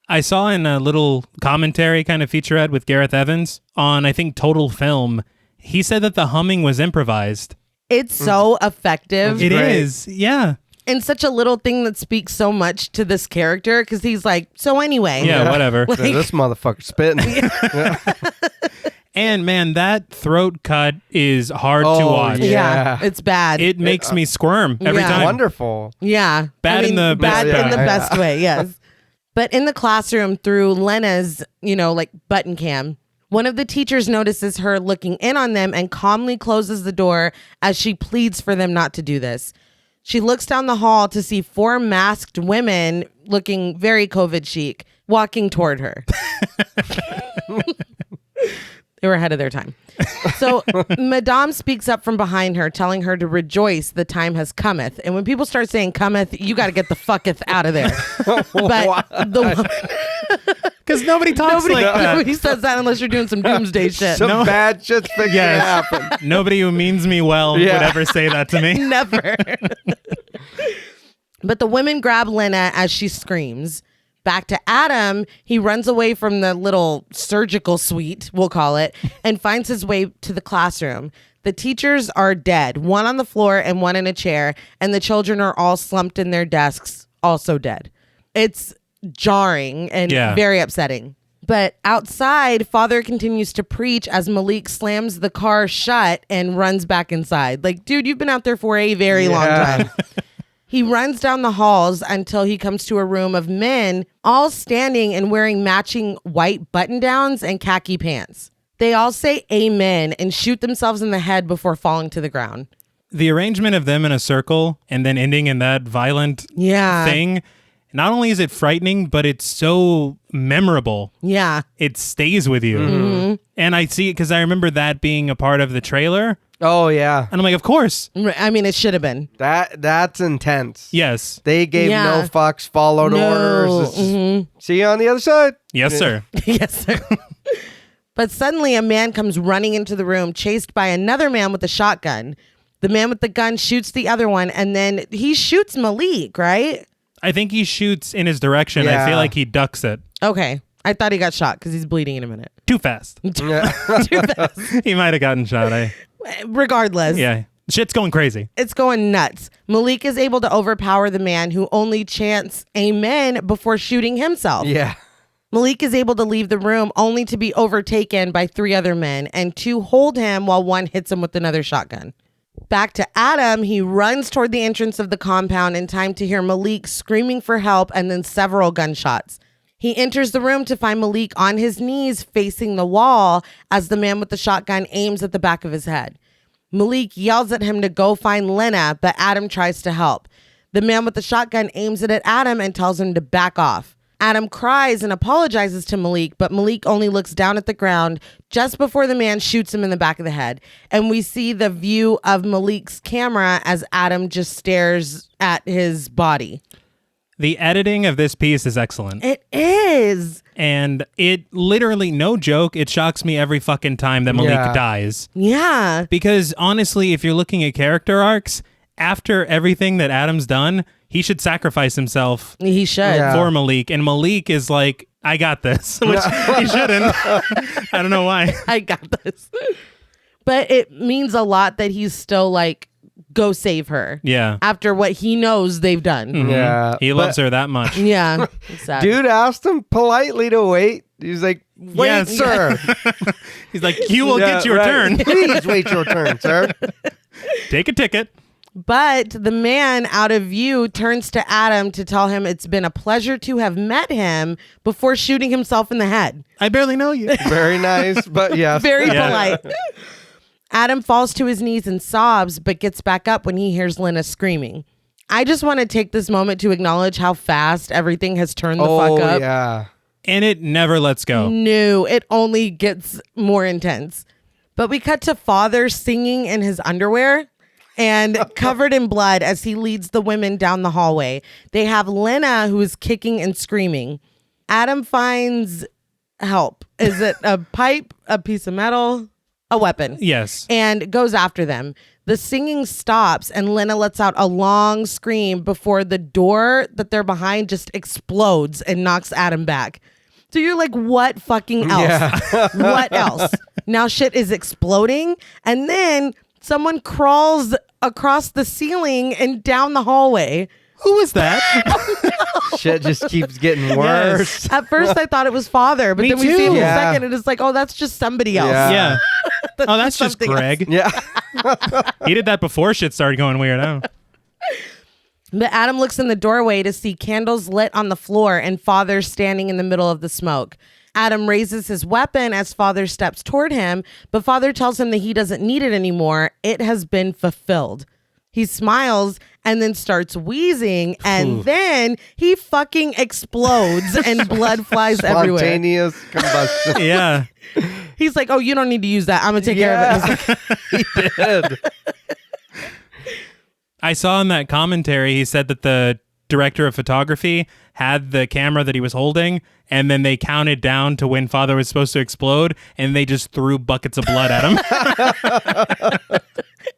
I saw in a little commentary kind of featurette with Gareth Evans on, I think, Total Film. He said that the humming was improvised.
It's so effective.
It
great.
is. Yeah.
And such a little thing that speaks so much to this character, because he's like, so anyway.
Yeah, whatever.
Yeah, this motherfucker spitting.
And man, that throat cut is hard to
Oh,
watch.
Yeah,
Yeah.
it's bad.
It makes me squirm every
Yeah.
time.
Wonderful.
Yeah.
Bad in the best
bad
way.
in the
Yeah.
best way, yes. But in the classroom through Lena's, like button cam, one of the teachers notices her looking in on them and calmly closes the door as she pleads for them not to do this. She looks down the hall to see 4 masked women looking very COVID chic walking toward her. They were ahead of their time. So Madame speaks up from behind her, telling her to rejoice, the time has cometh. And when people start saying cometh, you got to get the fucketh out of there. But
Because nobody talks like that.
nobody says that unless you're doing some doomsday shit.
Some bad shit's fixing to happen.
Nobody who means me well
Yeah.
would ever say that to me.
Never. But the women grab Lena as she screams. Back to Adam, he runs away from the little surgical suite, we'll call it, and finds his way to the classroom. The teachers are dead, one on the floor and one in a chair, and the children are all slumped in their desks, also dead. It's jarring and very upsetting. But outside, Father continues to preach as Malik slams the car shut and runs back inside. Like, dude, you've been out there for a very long time. He runs down the halls until he comes to a room of men, all standing and wearing matching white button-downs and khaki pants. They all say amen and shoot themselves in the head before falling to the ground.
The arrangement of them in a circle and then ending in that violent thing, not only is it frightening, but it's so memorable.
Yeah.
It stays with you.
Mm-hmm.
And I see it because I remember that being a part of the trailer.
Oh, yeah.
And I'm like, of course.
I mean, it should have been.
That's intense.
Yes.
They gave no fucks, followed orders. See you on the other side.
Yes, sir.
Yes, sir. But suddenly a man comes running into the room, chased by another man with a shotgun. The man with the gun shoots the other one, and then he shoots Malik, right?
I think he shoots in his direction. I
Yeah.
feel like he ducks it.
Okay. I thought he got shot because he's bleeding in a minute.
Too fast.
Yeah.
Too fast.
He might have gotten shot.
Regardless.
Yeah. Shit's going crazy.
It's going nuts. Malik is able to overpower the man who only chants amen before shooting himself.
Yeah.
Malik is able to leave the room only to be overtaken by 3 other men, and 2 hold him while one hits him with another shotgun. Back to Adam, he runs toward the entrance of the compound in time to hear Malik screaming for help and then several gunshots. He enters the room to find Malik on his knees facing the wall as the man with the shotgun aims at the back of his head. Malik yells at him to go find Lena, but Adam tries to help. The man with the shotgun aims it at Adam and tells him to back off. Adam cries and apologizes to Malik, but Malik only looks down at the ground just before the man shoots him in the back of the head. And we see the view of Malik's camera as Adam just stares at his body.
The editing of this piece is excellent.
It is.
And it literally, no joke, it shocks me every fucking time that Malik dies.
Yeah.
Because honestly, if you're looking at character arcs, after everything that Adam's done, he should sacrifice himself.
He should.
For Malik. And Malik is like, I got this, which he shouldn't. I don't know why.
I got this. But it means a lot that he's still like, go save her.
Yeah.
After what he knows they've done.
Mm-hmm.
Yeah.
He loves her that much.
Yeah. It's sad.
Dude asked him politely to wait. He's like, wait,
Yes.
sir.
He's like, you will get your turn.
Please wait your turn, sir.
Take a ticket.
But the man out of view turns to Adam to tell him it's been a pleasure to have met him before shooting himself in the head.
I barely know you.
Very nice, but yes.
Very polite. Adam falls to his knees and sobs, but gets back up when he hears Lena screaming. I just want to take this moment to acknowledge how fast everything has turned the fuck up.
Yeah.
And it never lets go.
No, it only gets more intense. But we cut to father singing in his underwear and covered in blood as he leads the women down the hallway. They have Lena, who is kicking and screaming. Adam finds help. Is it a pipe, a piece of metal, a weapon?
Yes.
And goes after them. The singing stops and Lena lets out a long scream before the door that they're behind just explodes and knocks Adam back. So you're like, what fucking else?
Yeah.
What else? Now shit is exploding. And then someone crawls across the ceiling and down the hallway.
Who was that?
Shit just keeps getting worse.
At first I thought it was father, but
Me
then we see him in a
Yeah.
second and it's like, oh, that's just somebody else.
Yeah.
Yeah. Oh, that's just
something else.
Greg.
Yeah.
He did that before shit started going weird. Oh.
But Adam looks in the doorway to see candles lit on the floor and father standing in the middle of the smoke. Adam raises his weapon as father steps toward him, but father tells him that he doesn't need it anymore. It has been fulfilled. He smiles and then starts wheezing, and then he fucking explodes and blood flies everywhere.
Spontaneous combustion.
Yeah.
He's like, oh, you don't need to use that. I'm going to take care of it. He's like,
He did.
I saw in that commentary, he said that the director of photography had the camera that he was holding, and then they counted down to when father was supposed to explode, and they just threw buckets of blood at him.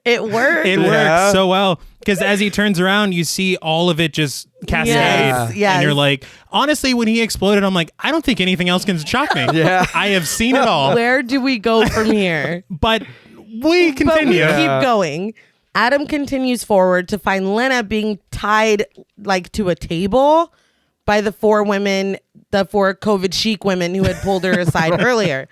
it worked.
It worked so well. Because as he turns around, you see all of it just cascade.
Yes, yes.
And you're like, honestly, when he exploded, I'm like, I don't think anything else can shock me.
Yeah.
I have seen it all.
Where do we go from here?
But we
But we
continue.
keep going. Adam continues forward to find Lena being tied like to a table by the four COVID chic women who had pulled her aside earlier.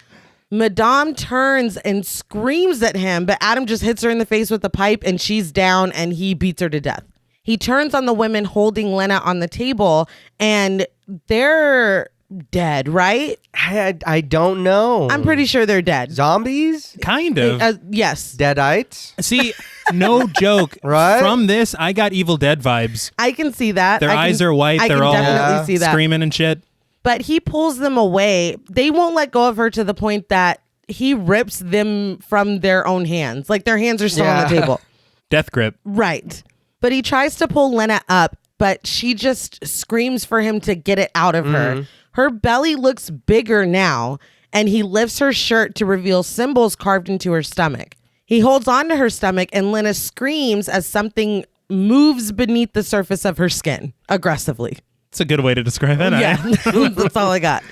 Madame turns and screams at him, but Adam just hits her in the face with a pipe and she's down and he beats her to death. He turns on the women holding Lena on the table and they're dead, right?
I don't know.
I'm pretty sure they're dead.
Zombies?
Kind of.
Yes.
Deadites?
See, no joke.
Right?
From this, I got Evil Dead vibes.
I can see that.
Their eyes are white.
I
They're
can
all
definitely see that.
screaming and shit.
But he pulls them away. They won't let go of her to the point that he rips them from their own hands. Like their hands are still on the table.
Death grip.
Right. But he tries to pull Lena up, but she just screams for him to get it out of her. Her belly looks bigger now, and he lifts her shirt to reveal symbols carved into her stomach. He holds onto her stomach, and Lena screams as something moves beneath the surface of her skin aggressively.
It's a good way to describe it.
Yeah, that's all I got.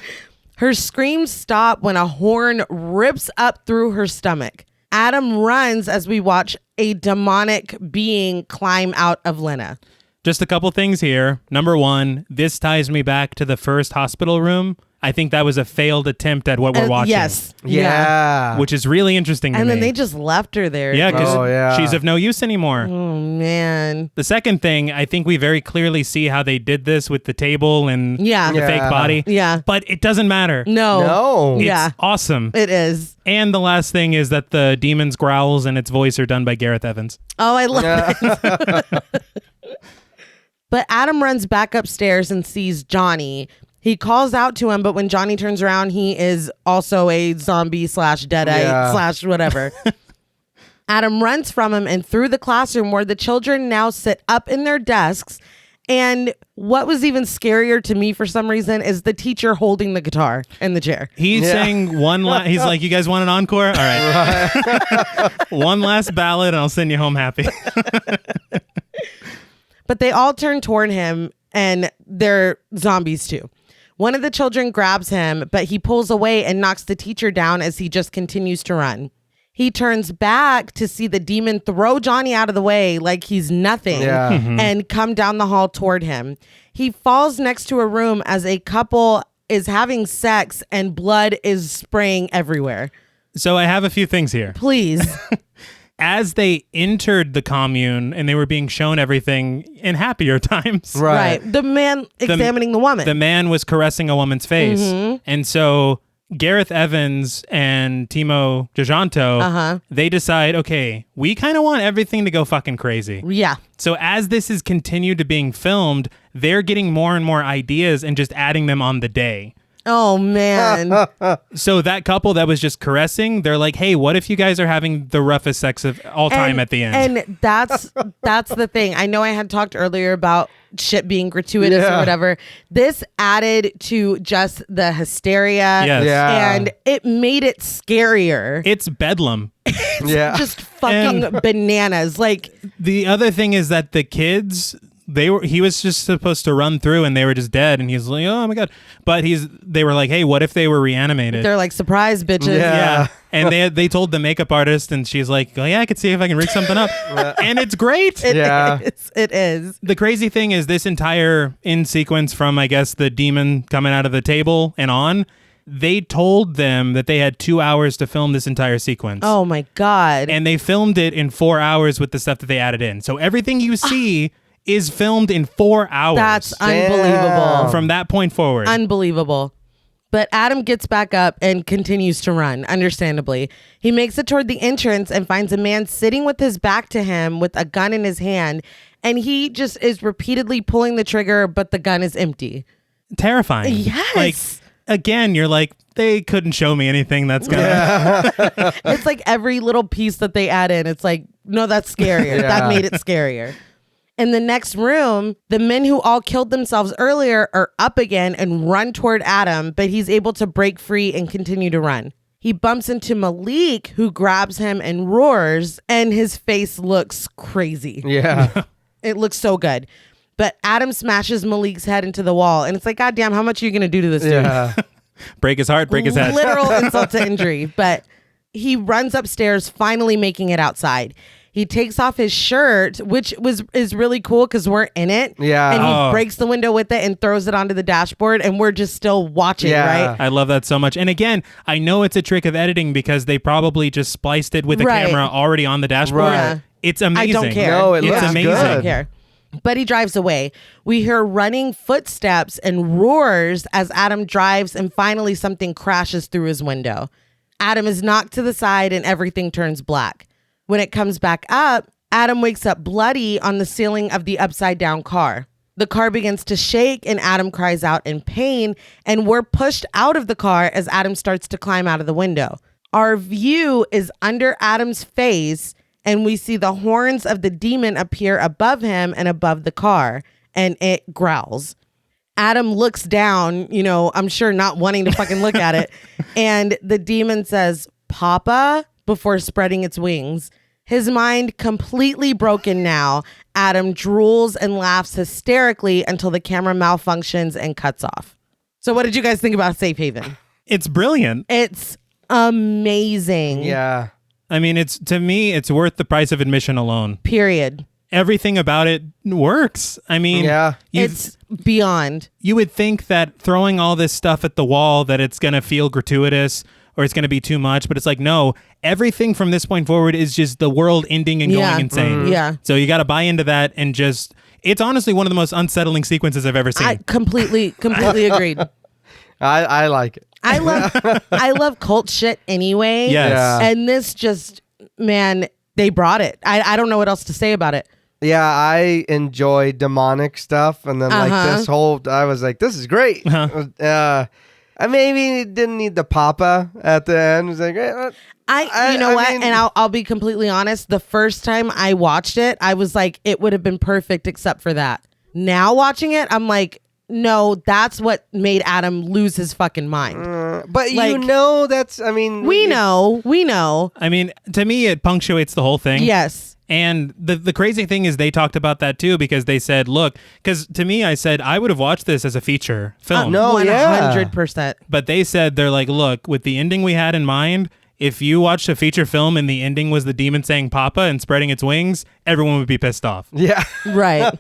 Her screams stop when a horn rips up through her stomach. Adam runs as we watch a demonic being climb out of Lena.
Just a couple things here. Number one, this ties me back to the first hospital room. I think that was a failed attempt at what we're watching.
Yes.
Yeah.
Which is really interesting to
And
me.
then they just left her there.
Yeah, because she's of no use anymore.
Oh, man.
The second thing, I think we very clearly see how they did this with the table and
Yeah.
the fake body.
Yeah.
But it doesn't matter.
No.
It's
Yeah.
awesome.
It is.
And the last thing is that the demon's growls and its voice are done by Gareth Evans.
Oh, I love it. But Adam runs back upstairs and sees Johnny. He calls out to him, but when Johnny turns around, he is also a zombie / deadite / whatever. Adam runs from him and through the classroom where the children now sit up in their desks. And what was even scarier to me for some reason is the teacher holding the guitar in the chair.
He's saying he's like, you guys want an encore? All right. One last ballad and I'll send you home happy.
But they all turn toward him and they're zombies too. One of the children grabs him, but he pulls away and knocks the teacher down as he just continues to run. He turns back to see the demon throw Johnny out of the way like he's nothing and come down the hall toward him. He falls next to a room as a couple is having sex and blood is spraying everywhere.
So I have a few things here.
Please.
As they entered the commune and they were being shown everything in happier times.
Right. The man examining the woman.
The man was caressing a woman's face. And so Gareth Evans and Timo Giajanto, they decide, okay, we kind of want everything to go fucking crazy.
Yeah.
So as this is continued to being filmed, they're getting more and more ideas and just adding them on the day.
Oh, man.
So that couple that was just caressing, they're like, hey, what if you guys are having the roughest sex of all time at the end?
And that's the thing. I know I had talked earlier about shit being gratuitous or whatever. This added to just the hysteria.
Yes. Yeah.
And it made it scarier.
It's bedlam.
It's just fucking bananas. Like,
the other thing is that the kids, he was just supposed to run through and they were just dead and he's like, oh my god. But they were like, hey, what if they were reanimated?
They're like, surprise, bitches.
Yeah. And they told the makeup artist and she's like, oh yeah, I could see if I can rig something up. And it's great.
It is.
The crazy thing is this entire in sequence from, I guess, the demon coming out of the table and on, they told them that they had 2 hours to film this entire sequence.
Oh my god.
And they filmed it in 4 hours with the stuff that they added in. So everything you see is filmed in 4 hours.
That's unbelievable.
From that point forward.
Unbelievable. But Adam gets back up and continues to run, understandably. He makes it toward the entrance and finds a man sitting with his back to him with a gun in his hand. And he just is repeatedly pulling the trigger, but the gun is empty.
Terrifying.
Yes.
Like, again, you're like, they couldn't show me anything that's gonna...
It's like every little piece that they add in, it's like, no, that's scarier. That made it scarier. In the next room, the men who all killed themselves earlier are up again and run toward Adam, but he's able to break free and continue to run. He bumps into Malik, who grabs him and roars, and his face looks crazy.
Yeah.
It looks so good. But Adam smashes Malik's head into the wall, and it's like, God damn, how much are you going to do to this dude?
Break his heart, break his head.
Literal insult to injury. But he runs upstairs, finally making it outside. He takes off his shirt, which is really cool because we're in it.
Yeah.
And he breaks the window with it and throws it onto the dashboard, and we're just still watching, right?
I love that so much. And again, I know it's a trick of editing because they probably just spliced it with the camera already on the dashboard.
Right.
It's amazing.
I don't care.
No, it looks
amazing.
good.
I don't care. But he drives away. We hear running footsteps and roars as Adam drives, and finally something crashes through his window. Adam is knocked to the side and everything turns black. When it comes back up, Adam wakes up bloody on the ceiling of the upside down car. The car begins to shake and Adam cries out in pain, and we're pushed out of the car as Adam starts to climb out of the window. Our view is under Adam's face, and we see the horns of the demon appear above him and above the car, and it growls. Adam looks down, I'm sure not wanting to fucking look at it, and the demon says, "Papa," before spreading its wings. His mind completely broken now, Adam drools and laughs hysterically until the camera malfunctions and cuts off. So what did you guys think about Safe Haven?
It's brilliant.
It's amazing.
Yeah.
I mean, to me, it's worth the price of admission alone.
Period.
Everything about it works. I mean,
it's beyond.
You would think that throwing all this stuff at the wall, that it's going to feel gratuitous or it's going to be too much, but it's like, no, everything from this point forward is just the world ending and going insane.
Yeah.
So you got to buy into that and just, it's honestly one of the most unsettling sequences I've ever seen.
I completely agreed.
I like it.
I love cult shit anyway.
Yes.
Yeah.
And this just, man, they brought it. I don't know what else to say about it.
Yeah, I enjoy demonic stuff, and then like this whole, I was like, this is great. I maybe didn't need the papa at the end. It was like,
you know what? And I'll be completely honest. The first time I watched it, I was like, it would have been perfect except for that. Now watching it, I'm like, no, that's what made Adam lose his fucking mind.
But
like,
you know, that's, I mean,
we know.
I mean, to me, it punctuates the whole thing.
Yes.
And the crazy thing is they talked about that too, because they said, look, because to me, I said I would have watched this as a feature film.
No,
100%.
But they said, they're like, look, with the ending we had in mind, if you watched a feature film and the ending was the demon saying Papa and spreading its wings, everyone would be pissed off.
Yeah.
Right.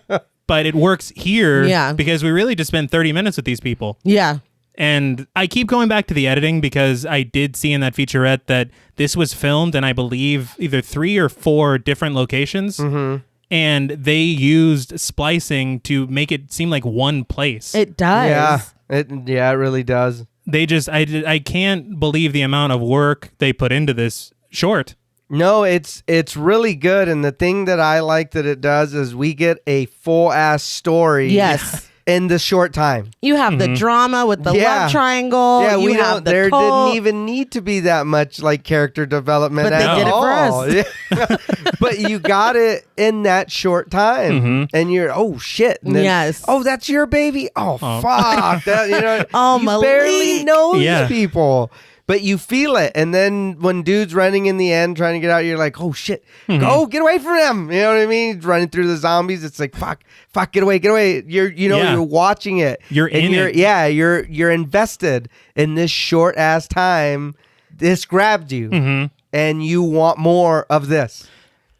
But it works here
Yeah.
because we really just spent 30 minutes with these people.
Yeah.
And I keep going back to the editing because I did see in that featurette that this was filmed in, I believe, either 3 or 4 different locations.
Mm-hmm.
And they used splicing to make it seem like one place.
It does.
Yeah. It really does.
They just, I can't believe the amount of work they put into this short.
No, it's really good. And the thing that I like that it does is we get a full ass story.
Yes.
In the short time.
You have the drama with the love triangle.
Yeah,
you have the
there
cult.
didn't even need to be that much like character development
But
at
they did it for
all.
us.
Yeah. But you got it in that short time. And you're, oh shit. And then,
Yes.
oh, that's your baby? Oh, fuck. That, you know,
Oh,
you
Malik.
barely know
Yeah.
these people. But you feel it. And then when dude's running in the end, trying to get out, you're like, oh, shit. Go, get away from him. You know what I mean? He's running through the zombies. It's like, fuck, get away. You're watching it.
You're in it.
Yeah, you're invested in this short ass time. This grabbed you. And you want more of this.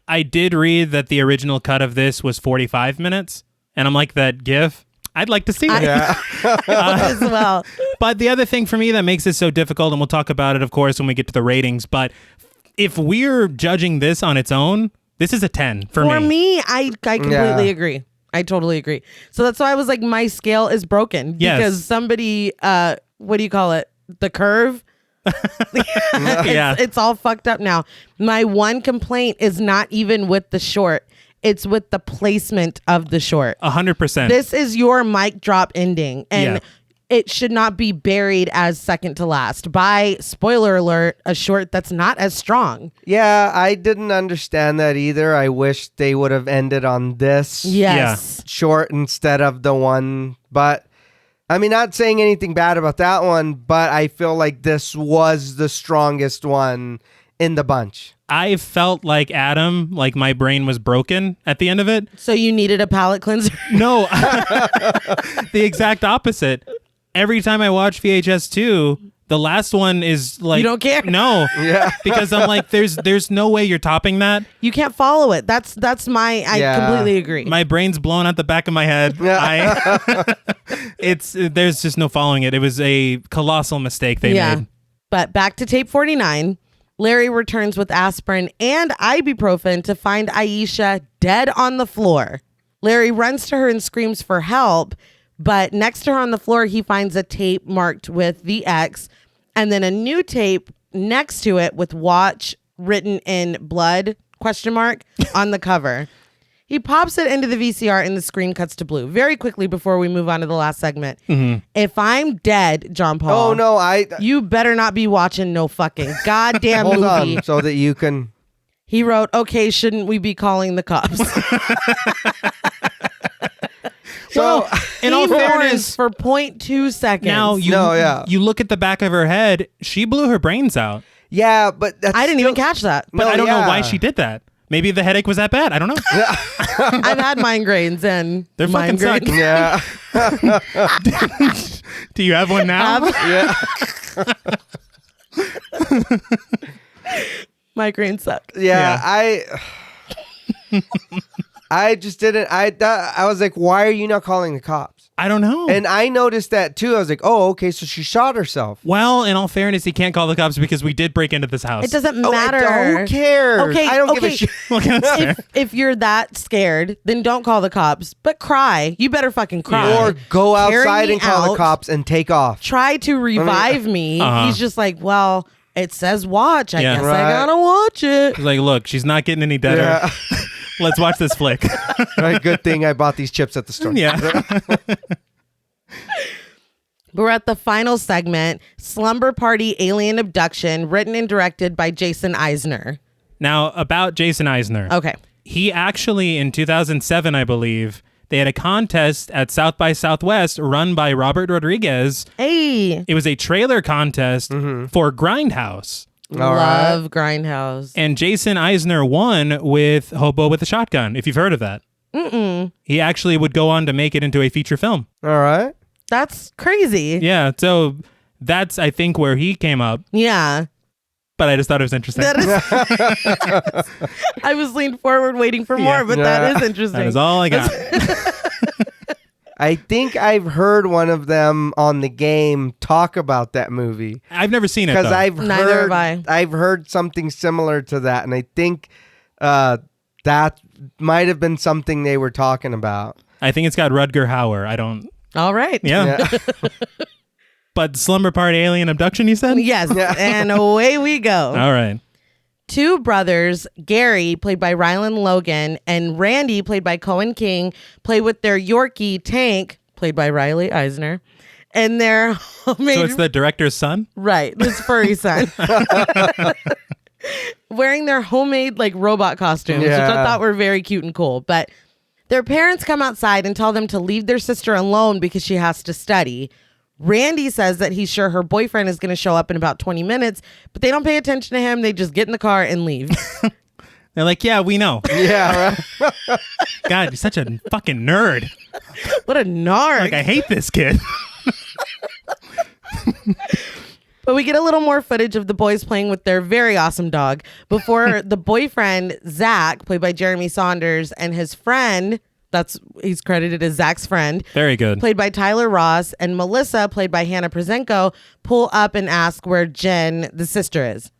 I did read that the original cut of this was 45 minutes. And I'm like, that GIF, I'd like to see it.
As well.
But the other thing for me that makes it so difficult, and we'll talk about it, of course, when we get to the ratings, but if we're judging this on its own, this is a 10 for me.
For me, I completely agree. I totally agree. So that's why I was like, my scale is broken.
Yes.
Because somebody, what do you call it? The curve? It's all fucked up now. My one complaint is not even with the short. It's with the placement of the short.
100%.
This is your mic drop ending. And it should not be buried as second to last by, spoiler alert, a short that's not as strong.
Yeah, I didn't understand that either. I wish they would have ended on this
Yes.
short instead of the one. But I mean, not saying anything bad about that one, but I feel like this was the strongest one in the bunch.
I felt like Adam, like my brain was broken at the end of it.
So you needed a palate cleanser?
No, the exact opposite. Every time I watch VHS 2, the last one is like...
You don't care?
No.
Yeah.
Because I'm like, there's no way you're topping that.
You can't follow it. That's I completely agree.
My brain's blown out the back of my head. There's just no following it. It was a colossal mistake they made.
But back to tape 49. Larry returns with aspirin and ibuprofen to find Aisha dead on the floor. Larry runs to her and screams for help, but next to her on the floor, he finds a tape marked with the X and then a new tape next to it with watch written in blood, ? On the cover. He pops it into the VCR and the screen cuts to blue very quickly before we move on to the last segment. If I'm dead, John Paul.
Oh, no,
You better not be watching no fucking goddamn
hold
movie.
on, so that you can...
He wrote, okay, shouldn't we be calling the cops?
So,
in all
fairness, for 0.2 seconds.
Now, you look at the back of her head, she blew her brains out.
Yeah, but that's
I didn't even catch that.
But I don't know why she did that. Maybe the headache was that bad. I don't know.
I've had migraines and
They're fucking suck.
Yeah.
Do you have one now?
Yeah.
Migraines suck.
Yeah. I just didn't. I was like, why are you not calling the cops?
I don't know.
And I noticed that too. I was like, oh, okay, so she shot herself.
Well, in all fairness, he can't call the cops because we did break into this house.
It doesn't
Oh,
matter.
who cares?
Okay,
I don't give a shit.
Okay, that's fair.
If you're that scared, then don't call the cops. But cry. You better fucking cry.
Yeah.
Or go
Carry
outside
me
and call the
out.
cops and take off.
Try to revive me. He's just like, well, it says watch. I
Yeah.
guess
Right.
I gotta watch it.
He's like, look, she's not getting any better.
Yeah.
Let's watch this flick.
Right, good thing I bought these chips at the store.
Yeah.
We're at the final segment, Slumber Party Alien Abduction, written and directed by Jason Eisner.
Now, about Jason Eisner.
Okay.
He actually, in 2007, I believe, they had a contest at South by Southwest run by Robert Rodriguez.
Hey.
It was a trailer contest for Grindhouse.
Love Grindhouse.
And Jason Eisner won with Hobo with a Shotgun, if you've heard of that. He actually would go on to make it into a feature film.
All right.
That's crazy.
Yeah, so that's, I think, where he came up.
Yeah.
But I just thought it was interesting.
That is, I was leaned forward waiting for more, but that is interesting.
That is all I got.
I think I've heard one of them on the game talk about that movie.
I've never seen it,
Because
though.
Neither have I.
I've heard something similar to that, and I think that might have been something they were talking about.
I think it's got Rutger Hauer. I don't...
All right.
Yeah. But Slumber Party Alien Abduction, you said?
Yes. And away we go.
All right.
Two brothers, Gary, played by Rylan Logan, and Randy, played by Cohen King, play with their Yorkie, Tank, played by Riley Eisner, and their homemade...
So it's the director's son?
Right, his furry son. Wearing their homemade robot costumes, which I thought were very cute and cool. But their parents come outside and tell them to leave their sister alone because she has to study. Randy says that he's sure her boyfriend is going to show up in about 20 minutes, but they don't pay attention to him. They just get in the car and leave.
They're like, yeah, we know.
Yeah, right.
God, you're such a fucking nerd.
What a narc.
Like, I hate this kid.
But we get a little more footage of the boys playing with their very awesome dog before the boyfriend, Zach, played by Jeremy Saunders, and his friend, he's credited as Zach's friend,
Very good.
played by Tyler Ross, and Melissa, played by Hannah Prezenko, pull up and ask where Jen, the sister, is.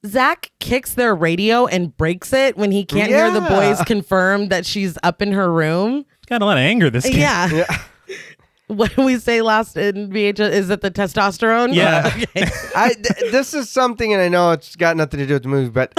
Zach kicks their radio and breaks it when he can't hear the boys confirm that she's up in her room.
He's got a lot of anger, this kid.
Yeah. What did we say last in VHS? Is it the testosterone?
Yeah.
Okay.
This is something, and I know it's got nothing to do with the movie, but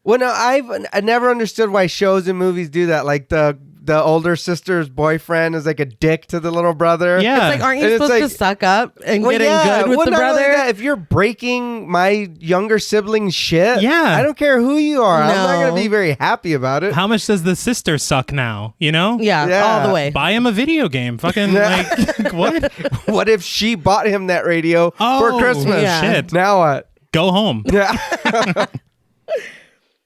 well, no, I never understood why shows and movies do that. Like the older sister's boyfriend is like a dick to the little brother.
Yeah.
It's like, aren't you
And it's
supposed to
like-
suck up and get in good with
well,
the
not only
brother?
that, if you're breaking my younger sibling's shit,
Yeah.
I don't care who you are. I'm not
No.
going to be very happy about it.
How much does the sister suck now? You know?
Yeah,
Yeah.
all the way.
Buy him a video game. Fucking, like, what?
What if she bought him that radio for Christmas?
Yeah.
Shit.
Now what?
Go home.
Yeah.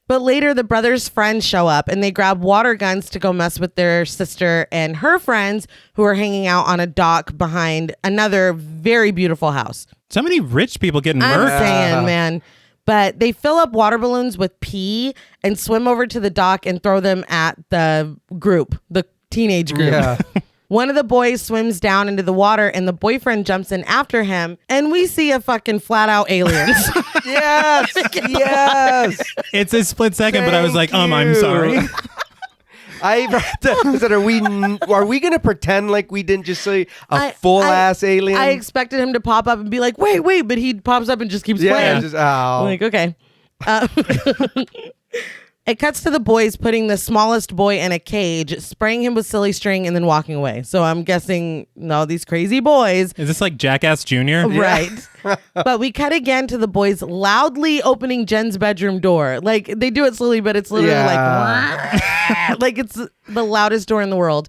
But later, the brothers' friends show up and they grab water guns to go mess with their sister and her friends who are hanging out on a dock behind another very beautiful house.
So many rich people getting
I'm
murdered.
saying, man. But they fill up water balloons with pee and swim over to the dock and throw them at the group, the teenage group.
Yeah.
One of the boys swims down into the water and the boyfriend jumps in after him. And we see a fucking flat out aliens.
Yes. Yes.
It's a split second, but I was like,
Thank
I'm
you.
sorry.
I said, are we going to pretend like we didn't just see a full ass alien?
I expected him to pop up and be like, wait, but he pops up and just keeps
yeah.
playing.
Just,
I'm like, okay. It cuts to the boys putting the smallest boy in a cage, spraying him with silly string, and then walking away. So I'm guessing, no, these crazy boys.
Is this like Jackass Jr.?
Right. But we cut again to the boys loudly opening Jen's bedroom door. Like, they do it slowly, but it's literally like it's the loudest door in the world.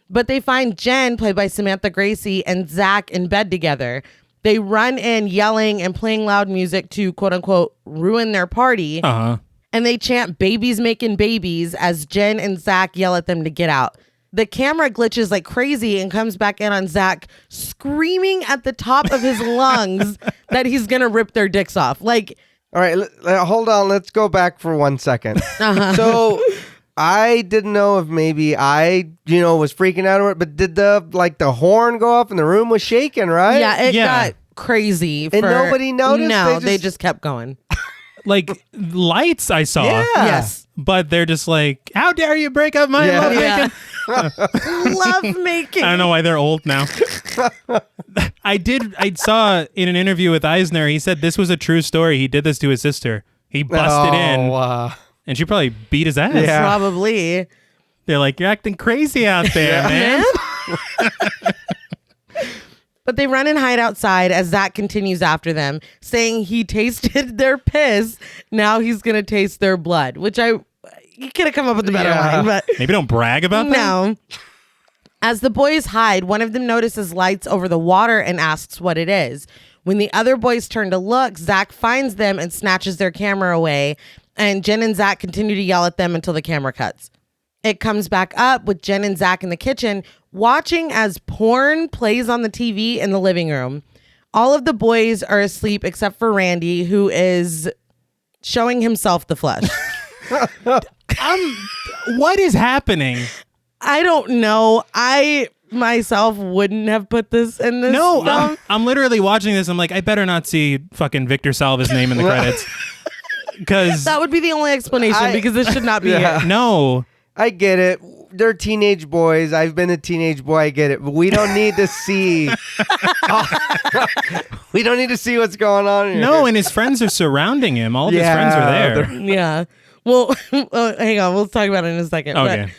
But they find Jen, played by Samantha Gracie, and Zach in bed together. They run in yelling and playing loud music to, quote unquote, ruin their party.
Uh-huh.
And they chant babies making babies as Jen and Zach yell at them to get out. The camera glitches like crazy and comes back in on Zach screaming at the top of his lungs that he's going to rip their dicks off. Like,
all right, hold on. Let's go back for 1 second. So I didn't know if maybe I, was freaking out over it, but did the horn go off and the room was shaking, right?
yeah, it
Yeah.
got crazy.
And nobody noticed?
No,
They
they
just-
just kept going.
Like, lights I saw.
Yeah.
Yes.
But they're just like, how dare you break up my
Yeah.
love
Yeah.
making?
Love making.
I don't know why they're old now. I saw in an interview with Eisner, he said this was a true story. He did this to his sister. He busted in And she probably beat his ass.
Yeah.
Probably.
They're like, you're acting crazy out there, man.
But they run and hide outside as Zach continues after them, saying he tasted their piss. Now he's going to taste their blood, which you could have come up with a better line, but
Maybe don't brag about that.
no. As the boys hide, one of them notices lights over the water and asks what it is. When the other boys turn to look, Zach finds them and snatches their camera away, and Jen and Zach continue to yell at them until the camera cuts. It comes back up with Jen and Zach in the kitchen, watching as porn plays on the TV in the living room. All of the boys are asleep except for Randy, who is showing himself the flesh.
What is happening?
I don't know. I myself wouldn't have put this in this film.
I'm literally watching this. I'm like, I better not see fucking Victor Salva's name in the credits. Because
That would be the only explanation because this should not be here.
no.
I get it. They're teenage boys. I've been a teenage boy. I get it. But we don't need to see. We don't need to see what's going on here.
No, and his friends are surrounding him. All of his friends are there.
Yeah. Well, hang on. We'll talk about it in a second.
Okay.
But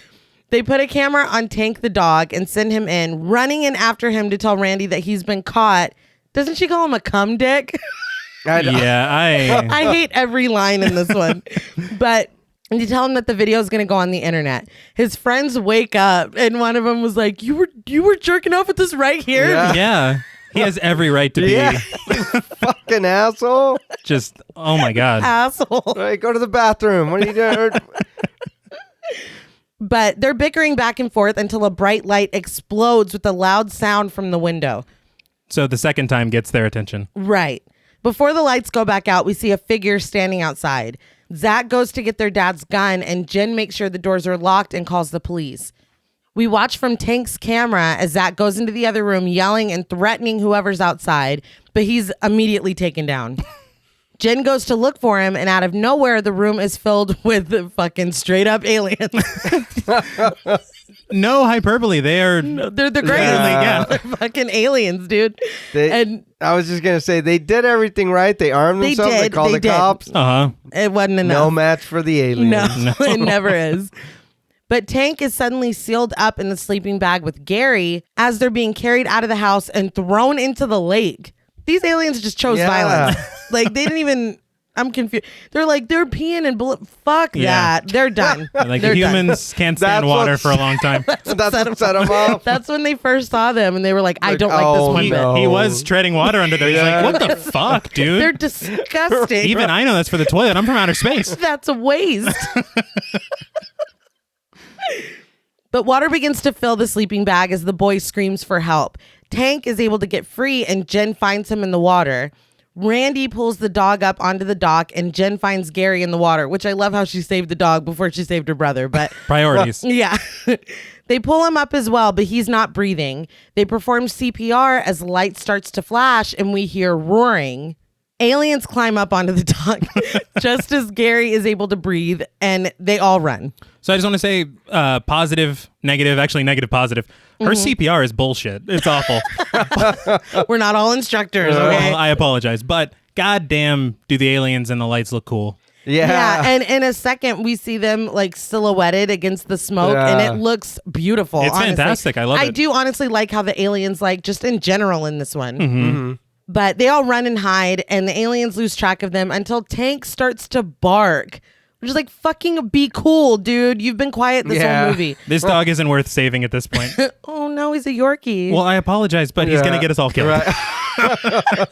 they put a camera on Tank the dog and send him in, running in after him to tell Randy that he's been caught. Doesn't she call him a cum dick?
Yeah,
I hate every line in this one. But and to tell him that the video is going to go on the internet. His friends wake up and one of them was like, you were jerking off with this right here?
Yeah. He has every right to be
Yeah. You fucking asshole.
just, oh my God.
Asshole.
All right, go to the bathroom. What are you doing?
But they're bickering back and forth until a bright light explodes with a loud sound from the window.
So the second time gets their attention.
Right. Before the lights go back out, we see a figure standing outside. Zach goes to get their dad's gun, and Jen makes sure the doors are locked and calls the police. We watch from Tank's camera as Zach goes into the other room yelling and threatening whoever's outside, but he's immediately taken down. Jen goes to look for him, and out of nowhere, the room is filled with fucking straight up aliens.
No hyperbole. They're
They're the greatest.
Yeah.
They're fucking aliens, dude.
I was just going to say, they did everything right. They armed
They
themselves. They
did,
called
they
the
did.
cops.
It wasn't enough.
No match for the aliens.
No, it never is. But Tank is suddenly sealed up in the sleeping bag with Gary as they're being carried out of the house and thrown into the lake. These aliens just chose violence. Like, they didn't even... I'm confused. They're peeing and fuck
Yeah.
that. They're done.
like
They're
humans can't stand
That's
water
what's-
for a long time.
That's what set them off.
That's when they first saw them and they were like, I
Like,
don't like this
oh,
one
He,
bit.
no.
he was treading water under there. He's like, what the fuck, dude?
They're disgusting.
Even I know that's for the toilet. I'm from outer space.
That's a waste. But water begins to fill the sleeping bag as the boy screams for help. Tank is able to get free and Jen finds him in the water. Randy pulls the dog up onto the dock and Jen finds Gary in the water, which I love how she saved the dog before she saved her brother. But
Priorities.
yeah. They pull him up as well, but he's not breathing. They perform CPR as light starts to flash and we hear roaring. Aliens climb up onto the dock just as Gary is able to breathe and they all run.
So I just want to say positive, negative, actually negative, positive. Her CPR is bullshit. It's awful.
We're not all instructors, okay?
Well, I apologize. But goddamn, do the aliens and the lights look cool.
Yeah, and in a second we see them like silhouetted against the smoke and it looks beautiful.
It's
honestly.
fantastic. I love it.
I do honestly like how the aliens like just in general in this one.
Mm-hmm.
But they all run and hide and the aliens lose track of them until Tank starts to bark. We're just like, fucking be cool, dude. You've been quiet this whole movie.
This dog isn't worth saving at this point.
Oh no, he's a Yorkie.
Well, I apologize, but he's going to get us all killed.
Right.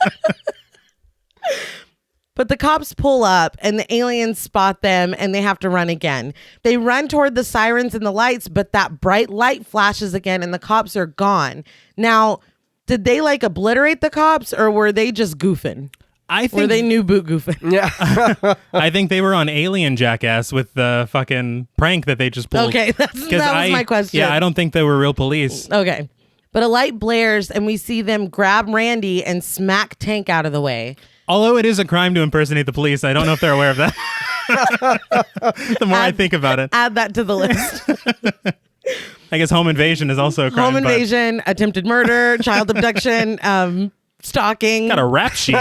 But the cops pull up and the aliens spot them and they have to run again. They run toward the sirens and the lights, but that bright light flashes again and the cops are gone. Now, did they like obliterate the cops or were they just goofing?
I think
Were they new boot goofing?
Yeah.
I think they were on Alien Jackass with the fucking prank that they just pulled.
Okay, that was my question.
Yeah, I don't think they were real police.
Okay. But a light blares and we see them grab Randy and smack Tank out of the way.
Although it is a crime to impersonate the police, I don't know if they're aware of that. The more I think about it.
Add that to the list.
I guess home invasion is also a crime.
Home invasion, attempted murder, child abduction, stalking.
Got a rap sheet.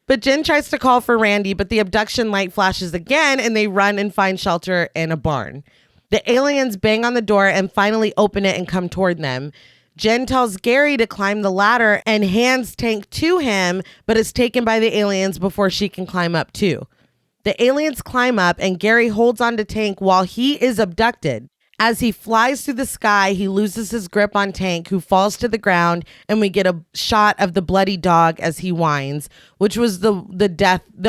But Jen tries to call for Randy, but the abduction light flashes again and they run and find shelter in a barn. The aliens bang on the door and finally open it and come toward them. Jen tells Gary to climb the ladder and hands Tank to him, but is taken by the aliens before she can climb up too. The aliens climb up and Gary holds on to Tank while he is abducted. As he flies through the sky, he loses his grip on Tank, who falls to the ground, and we get a shot of the bloody dog as he whines, which was the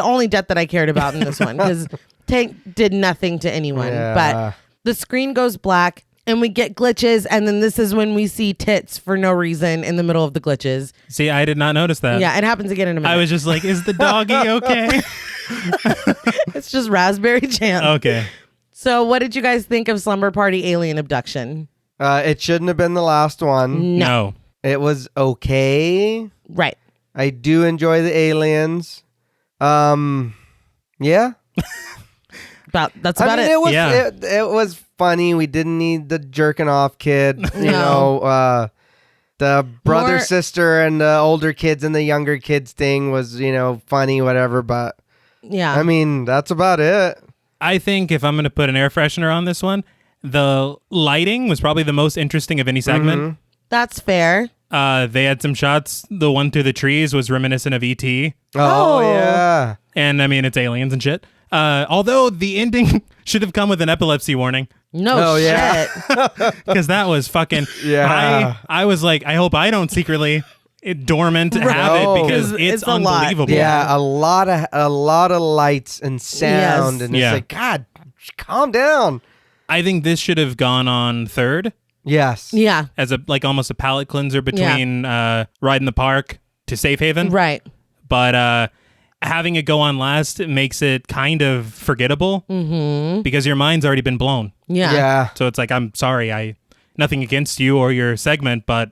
only death that I cared about in this one, because Tank did nothing to anyone.
Yeah.
But the screen goes black, and we get glitches, and then this is when we see tits for no reason in the middle of the glitches.
See, I did not notice that.
Yeah, it happens again in a minute.
I was just like, is the doggy okay?
It's just raspberry jam.
Okay.
So what did you guys think of Slumber Party Alien Abduction?
It shouldn't have been the last one.
No.
It was okay.
Right.
I do enjoy the aliens. Yeah.
That's about it.
It was
Yeah.
it was funny. We didn't need the jerking off kid. You
No.
know, the brother,
More-
sister, and the older kids and the younger kids thing was, funny, whatever. But
Yeah.
I mean, that's about it.
I think if I'm going to put an air freshener on this one, the lighting was probably the most interesting of any segment.
That's fair.
They had some shots. The one through the trees was reminiscent of E.T.
Oh,
Oh.
yeah.
And I mean, it's aliens and shit. Although the ending should have come with an epilepsy warning,
No
Oh,
shit.
yeah.
because that was fucking.
Yeah.
I was like, I hope I don't secretly dormant have
No.
it because
It's
it's
a lot.
unbelievable.
Yeah, a lot of lights and sound,
Yes.
and it's
Yeah.
like, God, calm down.
I think this should have gone on third
Yes.
Yeah.
as almost a palate cleanser between Ride in the Park to Safe Haven.
Right.
But having it go on last makes it kind of forgettable because your mind's already been blown.
Yeah.
Yeah.
So it's like, I'm sorry, nothing against you or your segment, but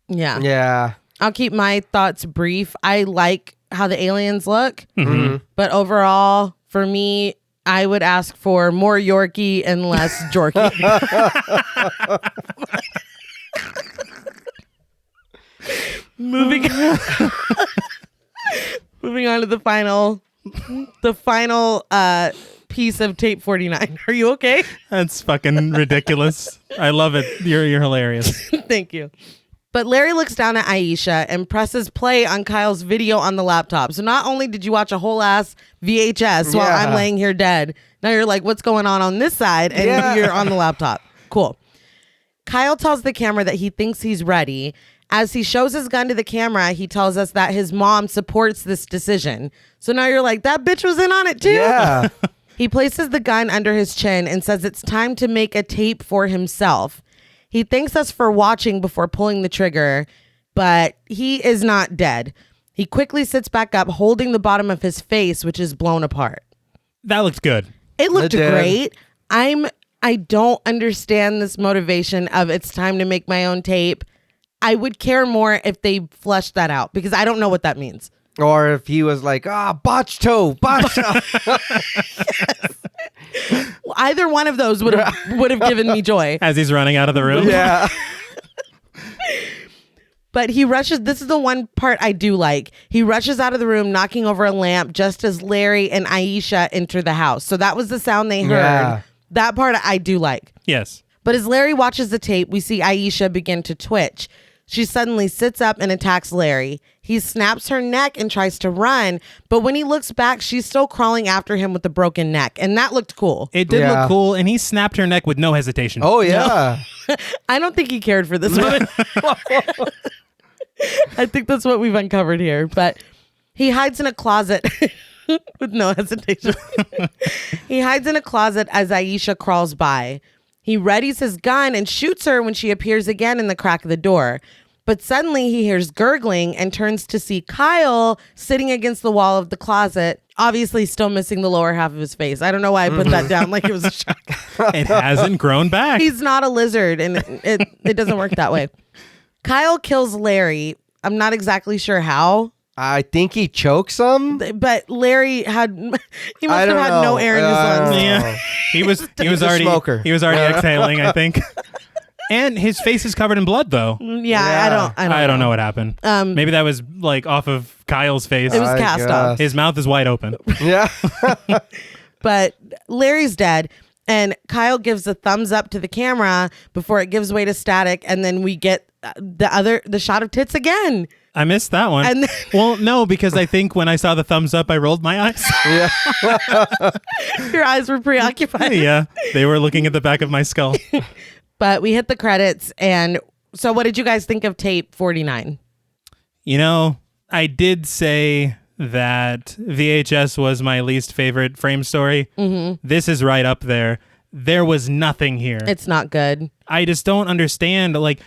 Yeah.
Yeah.
I'll keep my thoughts brief. I like how the aliens look,
Mm-hmm.
but overall, for me, I would ask for more Yorkie and less Jorky. Moving on to the final piece of tape 49. Are you okay?
that's fucking ridiculous. I love it. You're hilarious.
Thank you. But Larry looks down at Aisha and presses play on Kyle's video on the laptop. So not only did you watch a whole ass VHS while
Yeah.
I'm laying here dead, now you're like, what's going on this side? And
Yeah.
you're on the laptop. Cool. Kyle tells the camera that he thinks he's ready. As he shows his gun to the camera, he tells us that his mom supports this decision. So now you're like, that bitch was in on it too?
Yeah.
He places the gun under his chin and says it's time to make a tape for himself. He thanks us for watching before pulling the trigger, but he is not dead. He quickly sits back up, holding the bottom of his face, which is blown apart.
That looked good.
It looked
It did.
great. I don't understand this motivation of it's time to make my own tape. I would care more if they fleshed that out because I don't know what that means.
Or if he was like, botch toe.
Either one of those would have given me joy.
As he's running out of the room.
Yeah.
But he rushes. This is the one part I do like. He rushes out of the room, knocking over a lamp just as Larry and Aisha enter the house. So that was the sound they heard.
Yeah.
That part I do like.
Yes.
But as Larry watches the tape, we see Aisha begin to twitch. She suddenly sits up and attacks Larry. He snaps her neck and tries to run, but when he looks back, she's still crawling after him with a broken neck, and that looked cool.
It did
Yeah.
look cool, and he snapped her neck with no hesitation.
Oh, yeah.
I don't think he cared for this woman. I think that's what we've uncovered here, but he hides in a closet with no hesitation. He hides in a closet as Aisha crawls by. He readies his gun and shoots her when she appears again in the crack of the door. But suddenly he hears gurgling and turns to see Kyle sitting against the wall of the closet, obviously still missing the lower half of his face. I don't know why I put that down like it was a shock.
It hasn't grown back.
He's not a lizard, and it doesn't work that way. Kyle kills Larry. I'm not exactly sure how,
I think he chokes him.
but Larry had he must
I
have
don't
had
know.
no air in his lungs.
Yeah. He was
a
already
smoker.
He was already exhaling, I think. And his face is covered in blood though.
Yeah,
Yeah.
I don't
I don't know what happened. Maybe that was like off of Kyle's face.
It was cast off.
His mouth is wide open.
Yeah.
But Larry's dead. And Kyle gives a thumbs up to the camera before it gives way to static. And then we get the shot of tits again.
I missed that one.
And
well, no, because I think when I saw the thumbs up, I rolled my eyes.
Yeah.
Your eyes were preoccupied.
Yeah, they were looking at the back of my skull.
But we hit the credits. And so what did you guys think of tape 49?
You know, I did say that VHS was my least favorite frame story. Mm-hmm. This is right up there. There was nothing here.
It's not good.
I just don't understand. Like,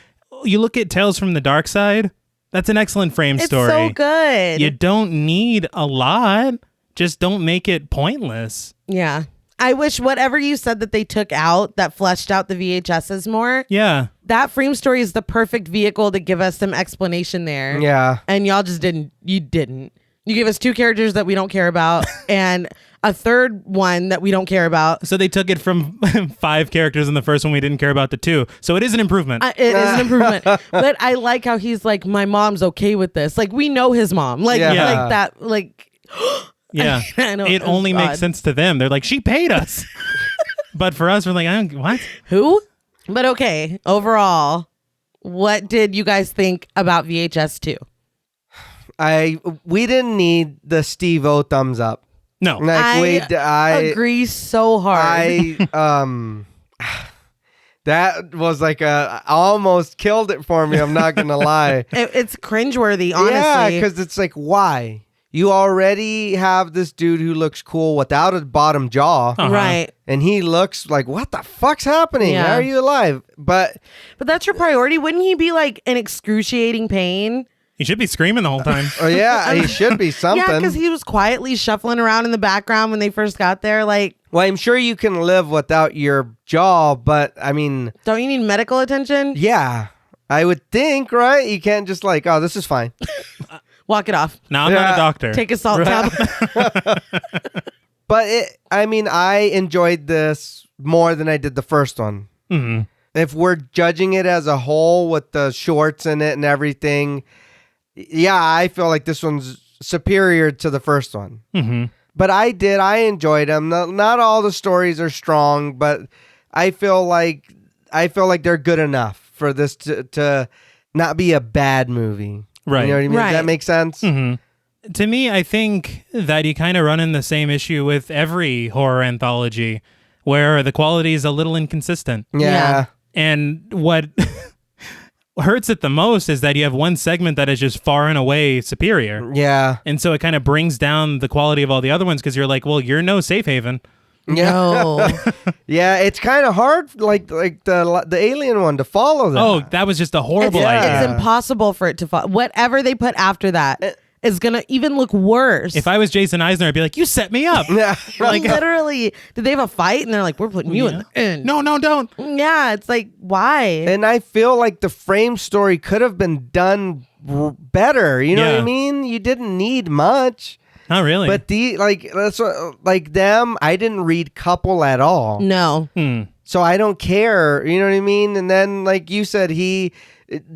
you look at Tales from the Dark Side. That's an excellent frame story.
It's so good.
You don't need a lot. Just don't make it pointless.
Yeah. I wish whatever you said that they took out that fleshed out the VHSs more.
Yeah.
That frame story is the perfect vehicle to give us some explanation there.
Yeah.
And y'all just didn't. You didn't. You gave us 2 characters that we don't care about and a third one that we don't care about.
So they took it from 5 characters in the first one we didn't care about to 2. So it is an improvement.
It is an improvement. But I like how he's like, my mom's okay with this. Like, we know his mom. Like,
Yeah.
like that. Like,
yeah.
I know,
It
it's
only makes
odd.
sense to them. They're like, she paid us. But for us, we're like, what?
Who? But okay, overall, what did you guys think about VHS 2?
We didn't need the Steve-O thumbs up.
No.
Like I
agree so hard.
that was like almost killed it for me. I'm not gonna lie.
It's cringeworthy, honestly.
Yeah, because it's like, why? You already have this dude who looks cool without a bottom jaw,
Uh-huh.
Right.
and he looks like, what the fuck's happening?
Yeah.
How are you alive? But
that's your priority. Wouldn't he be like in excruciating pain?
He should be screaming the whole time.
oh yeah, he should be something.
Yeah, because he was quietly shuffling around in the background when they first got there. Like,
Well, I'm sure you can live without your jaw, but I mean,
don't you need medical attention?
yeah, I would think, right? You can't just like, oh, this is fine.
Walk it off.
No, I'm not
Yeah.
a doctor.
Take a salt tablet.
But I enjoyed this more than I did the first one.
Mhm.
If we're judging it as a whole with the shorts in it and everything, yeah, I feel like this one's superior to the first one.
Mhm.
But I enjoyed them. Not all the stories are strong, but I feel like they're good enough for this to not be a bad movie.
Right.
You know what I mean?
Right.
Does that make sense?
Mhm. To me, I think that you kind of run in the same issue with every horror anthology where the quality is a little inconsistent.
Yeah.
And what hurts it the most is that you have one segment that is just far and away superior.
Yeah.
And so it kind of brings down the quality of all the other ones because you're like, well, you're no safe haven.
No.
Yeah, it's kind of hard, like the alien one, to follow that.
Oh, that was just a horrible
It's
idea.
impossible for it to fall. Whatever they put after that is going to even look worse.
If I was Jason Eisner, I'd be like, you set me up.
yeah.
like, literally, did they have a fight? And they're like, we're putting you in the end.
No, don't.
Yeah, it's like, why?
And I feel like the frame story could have been done better. You know what
Yeah.
I mean? You didn't need much.
Not really.
But that's like them. I didn't read couple at all,
No.
so I don't care. You know what I mean? And then, like you said, he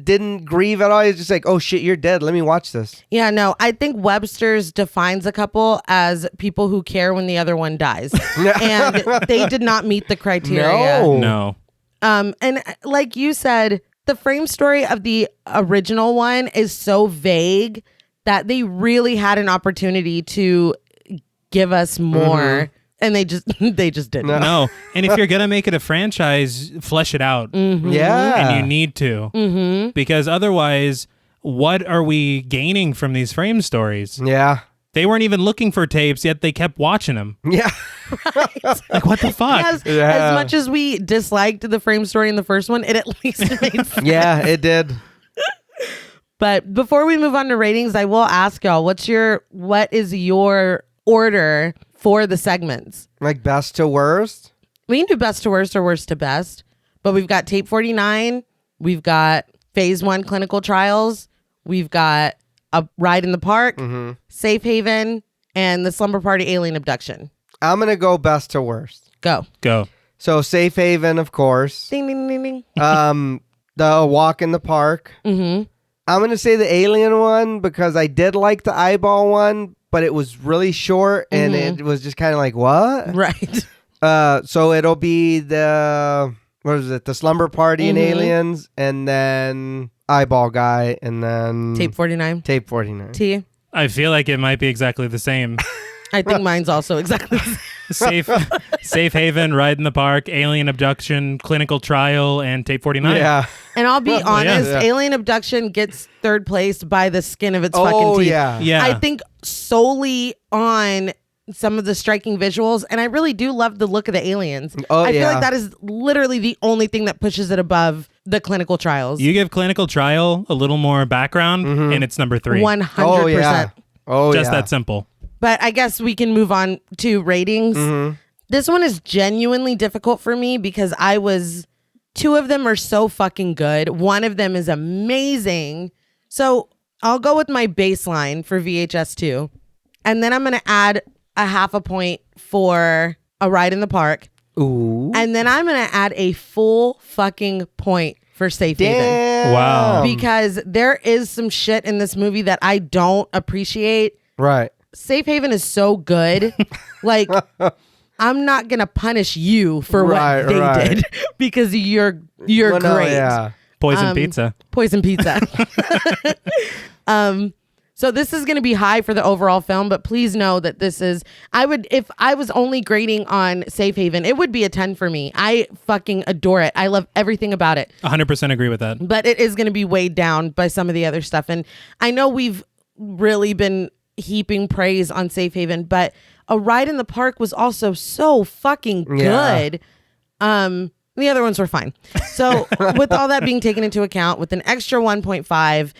didn't grieve at all. He's just like, "Oh shit, you're dead. Let me watch this."
Yeah, no. I think Webster's defines a couple as people who care when the other one dies. And they did not meet the criteria.
No.
And like you said, the frame story of the original one is so vague that they really had an opportunity to give us more, and they just didn't.
No. And if you're going to make it a franchise, flesh it out.
Yeah,
And you need to. Because otherwise, what are we gaining from these frame stories?
yeah,
They weren't even looking for tapes, yet they kept watching them.
yeah.
Like, what the fuck?
Yeah.
As much as we disliked the frame story in the first one, it at least made sense.
Yeah, it did.
But before we move on to ratings, I will ask y'all, what is your order for the segments?
Like best to worst.
We can do best to worst or worst to best, but we've got tape 49. We've got phase 1 clinical trials. We've got a ride in the park, safe haven, and the slumber party alien abduction.
I'm gonna go best to worst.
Go.
So safe haven, of course.
Ding, ding, ding, ding.
The walk in the park. I'm going to say the alien one because I did like the eyeball one, but it was really short and it was just kind of like, what?
Right.
So it'll be the Slumber Party and Aliens, and then Eyeball Guy, and then
Tape 49.
Tape 49.
T.
I feel like it might be exactly the same.
I think mine's also exactly the same.
Safe Haven, Ride in the Park, Alien Abduction, Clinical Trial, and Tape 49.
Yeah.
And I'll be honest,
yeah.
Alien Abduction gets third place by the skin of its fucking teeth.
Yeah.
I think solely on some of the striking visuals, and I really do love the look of the aliens. I feel like that is literally the only thing that pushes it above the Clinical Trials.
You give Clinical Trial a little more background, and it's number 3.
100%.
Oh, yeah.
Just that simple.
But I guess we can move on to ratings. This one is genuinely difficult for me because two of them are so fucking good. One of them is amazing. So I'll go with my baseline for VHS 2. And then I'm going to add a half a point for A Ride in the Park.
Ooh.
And then I'm going to add a full fucking point for Safe Haven.
Wow.
Because there is some shit in this movie that I don't appreciate.
Right.
Safe Haven is so good. Like, I'm not going to punish you for what they did because you're great.
No, yeah.
Poison Pizza.
Poison Pizza. So this is going to be high for the overall film, but please know that if I was only grading on Safe Haven, it would be a 10 for me. I fucking adore it. I love everything about it.
100% agree with that.
But it is going to be weighed down by some of the other stuff. And I know we've really been heaping praise on Safe Haven, but A Ride in the Park was also so fucking good. The other ones were fine. So with all that being taken into account, with an extra 1.5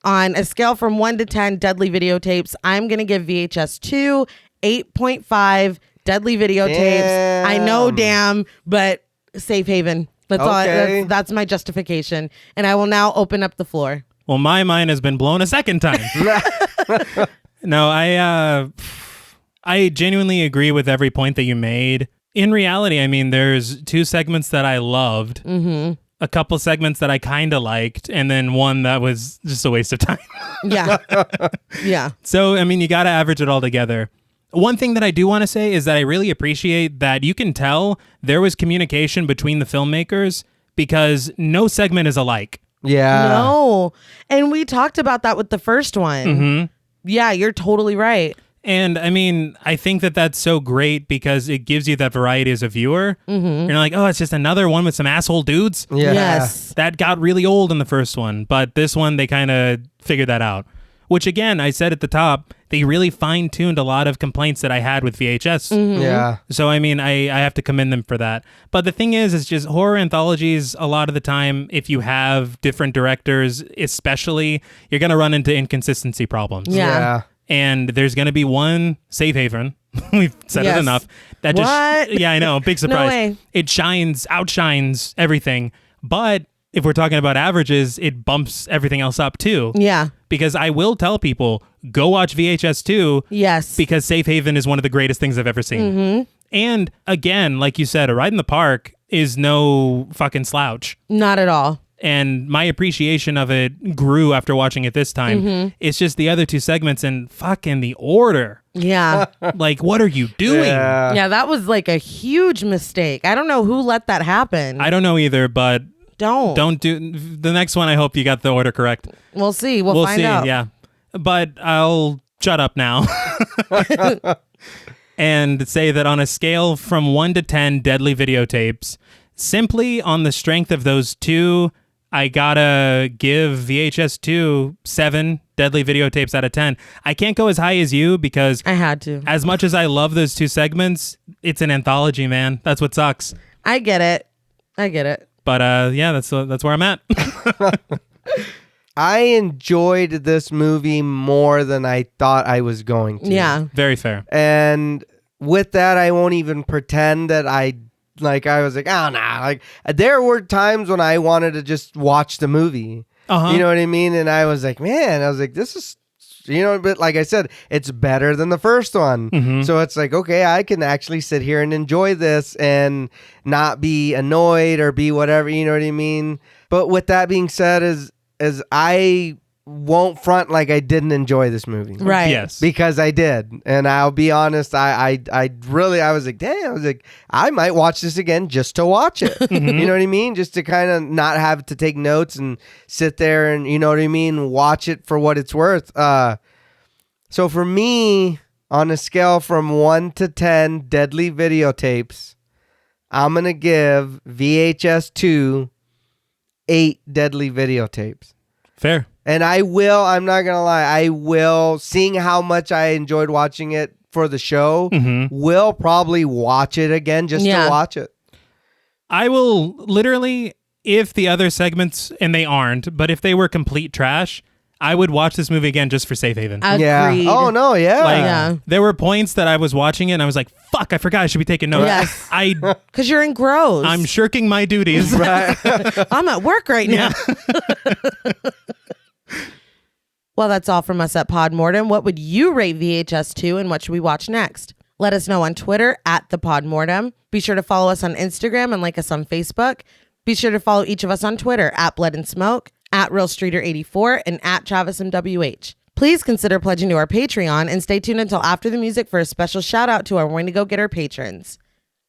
on a scale from 1 to 10 deadly videotapes, I'm going to give VHS 2 8.5 deadly videotapes. I know, damn, but Safe Haven. That's all. That's my justification. And I will now open up the floor.
Well, my mind has been blown a second time. No, I genuinely agree with every point that you made. In reality, I mean, there's 2 segments that I loved, a couple segments that I kind of liked, and then one that was just a waste of time.
Yeah. Yeah.
So, I mean, you got to average it all together. One thing that I do want to say is that I really appreciate that you can tell there was communication between the filmmakers because no segment is alike.
Yeah.
No. And we talked about that with the first one. Yeah, you're totally right.
And I mean, I think that that's so great because it gives you that variety as a viewer. You're like, oh, it's just another one with some asshole dudes.
Yeah.
Yes.
That got really old in the first one, but this one, they kind of figured that out. Which again, I said at the top, they really fine-tuned a lot of complaints that I had with VHS.
Yeah.
So, I mean, I have to commend them for that. But the thing is, it's just horror anthologies, a lot of the time, if you have different directors, especially, you're going to run into inconsistency problems.
Yeah.
And there's going to be one Safe Haven. We've said it enough. That
What?
Yeah, I know. Big surprise.
No way.
It outshines everything. But if we're talking about averages, it bumps everything else up too.
Yeah.
Because I will tell people, go watch VHS 2.
Yes.
Because Safe Haven is one of the greatest things I've ever seen. And again, like you said, A Ride in the Park is no fucking slouch.
Not at all.
And my appreciation of it grew after watching it this time. It's just the other 2 segments and fucking the order.
Yeah.
Like, what are you doing?
Yeah, that was like a huge mistake. I don't know who let that happen.
I don't know either, but don't do the next one. I hope you got the order correct.
We'll see. We'll find
see.
out.
Yeah. But I'll shut up now and say that on a scale from 1 to 10 deadly videotapes, simply on the strength of those 2, I gotta give VHS 2 7 deadly videotapes out of 10. I can't go as high as you because
I had to.
As much as I love those 2 segments, it's an anthology, man. That's what sucks.
I get it.
But yeah, that's where I'm at.
I enjoyed this movie more than I thought I was going to.
Yeah.
Very fair.
And with that, I won't even pretend that I was like, oh, nah. Like, there were times when I wanted to just watch the movie. You know what I mean? And I was like, man, this is, but like I said, it's better than the first one. So it's like, okay, I can actually sit here and enjoy this and not be annoyed or be whatever, you know what I mean? But with that being said, as I won't front like I didn't enjoy this movie.
Right.
Yes.
Because I did. And I'll be honest, I was like, damn, I might watch this again just to watch it. You know what I mean? Just to kind of not have to take notes and sit there and, you know what I mean, watch it for what it's worth. So for me, on a scale from 1 to 10 deadly videotapes, I'm going to give VHS 2 8 deadly videotapes.
Fair.
And I'm not going to lie, seeing how much I enjoyed watching it for the show, will probably watch it again just to watch it.
I will literally, if the other segments, and they aren't, but if they were complete trash, I would watch this movie again just for safe haven.
Agreed.
Yeah. Oh, no, yeah.
There were points that I was watching it and I was like, fuck, I forgot I should be taking notes.
Yes.
Because
you're engrossed.
I'm shirking my duties.
Right.
I'm at work right now. Well, that's all from us at Podmortem. What would you rate VHS 2 and what should we watch next? Let us know on Twitter at the Podmortem. Be sure to follow us on Instagram and like us on Facebook. Be sure to follow each of us on Twitter at Blood and Smoke, at RealStreeter84, and at TravisMWH. Please consider pledging to our Patreon and stay tuned until after the music for a special shout out to our Wendigo Getter patrons.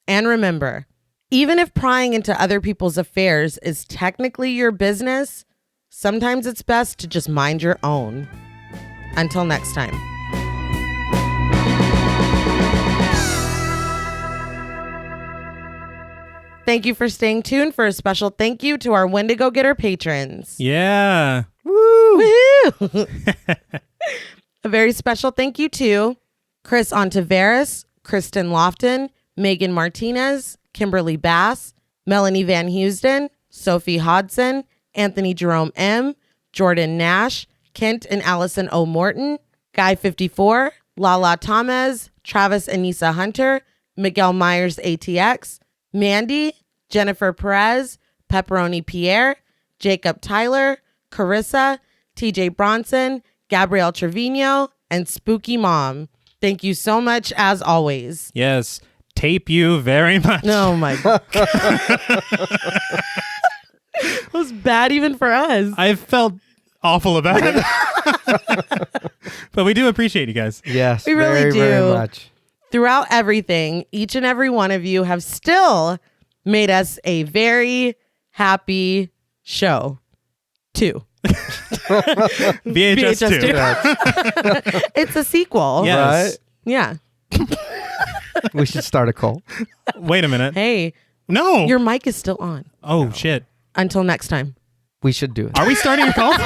And remember, even if prying into other people's affairs is technically your business, sometimes it's best to just mind your own. Until next time. Thank you for staying tuned for a special thank you to our Wendigo Getter patrons.
Yeah.
Woo! A very special thank you to Chris Ontiveros, Kristen Lofton, Megan Martinez, Kimberly Bass, Melanie Van Houston, Sophie Hodson, Anthony Jerome M., Jordan Nash, Kent and Allison O. Morton, Guy 54, Lala Tamez, Travis Anissa Hunter, Miguel Myers ATX, Mandy, Jennifer Perez, Pepperoni Pierre, Jacob Tyler, Carissa, TJ Bronson, Gabrielle Trevino, and Spooky Mom. Thank you so much, as always.
Yes. Tape you very much.
Oh my God. It was bad even for us.
I felt awful about it. But we do appreciate you guys.
Yes,
We really
very,
do.
very much.
Throughout everything, each and every one of you have still made us a very happy show. 2.
VHS 2.
It's a sequel.
Yes.
Right?
Yeah.
We should start a cult.
Wait a minute.
Hey,
No.
your mic is still on.
Oh, shit.
Until next time.
We should do it.
Are we starting a cult?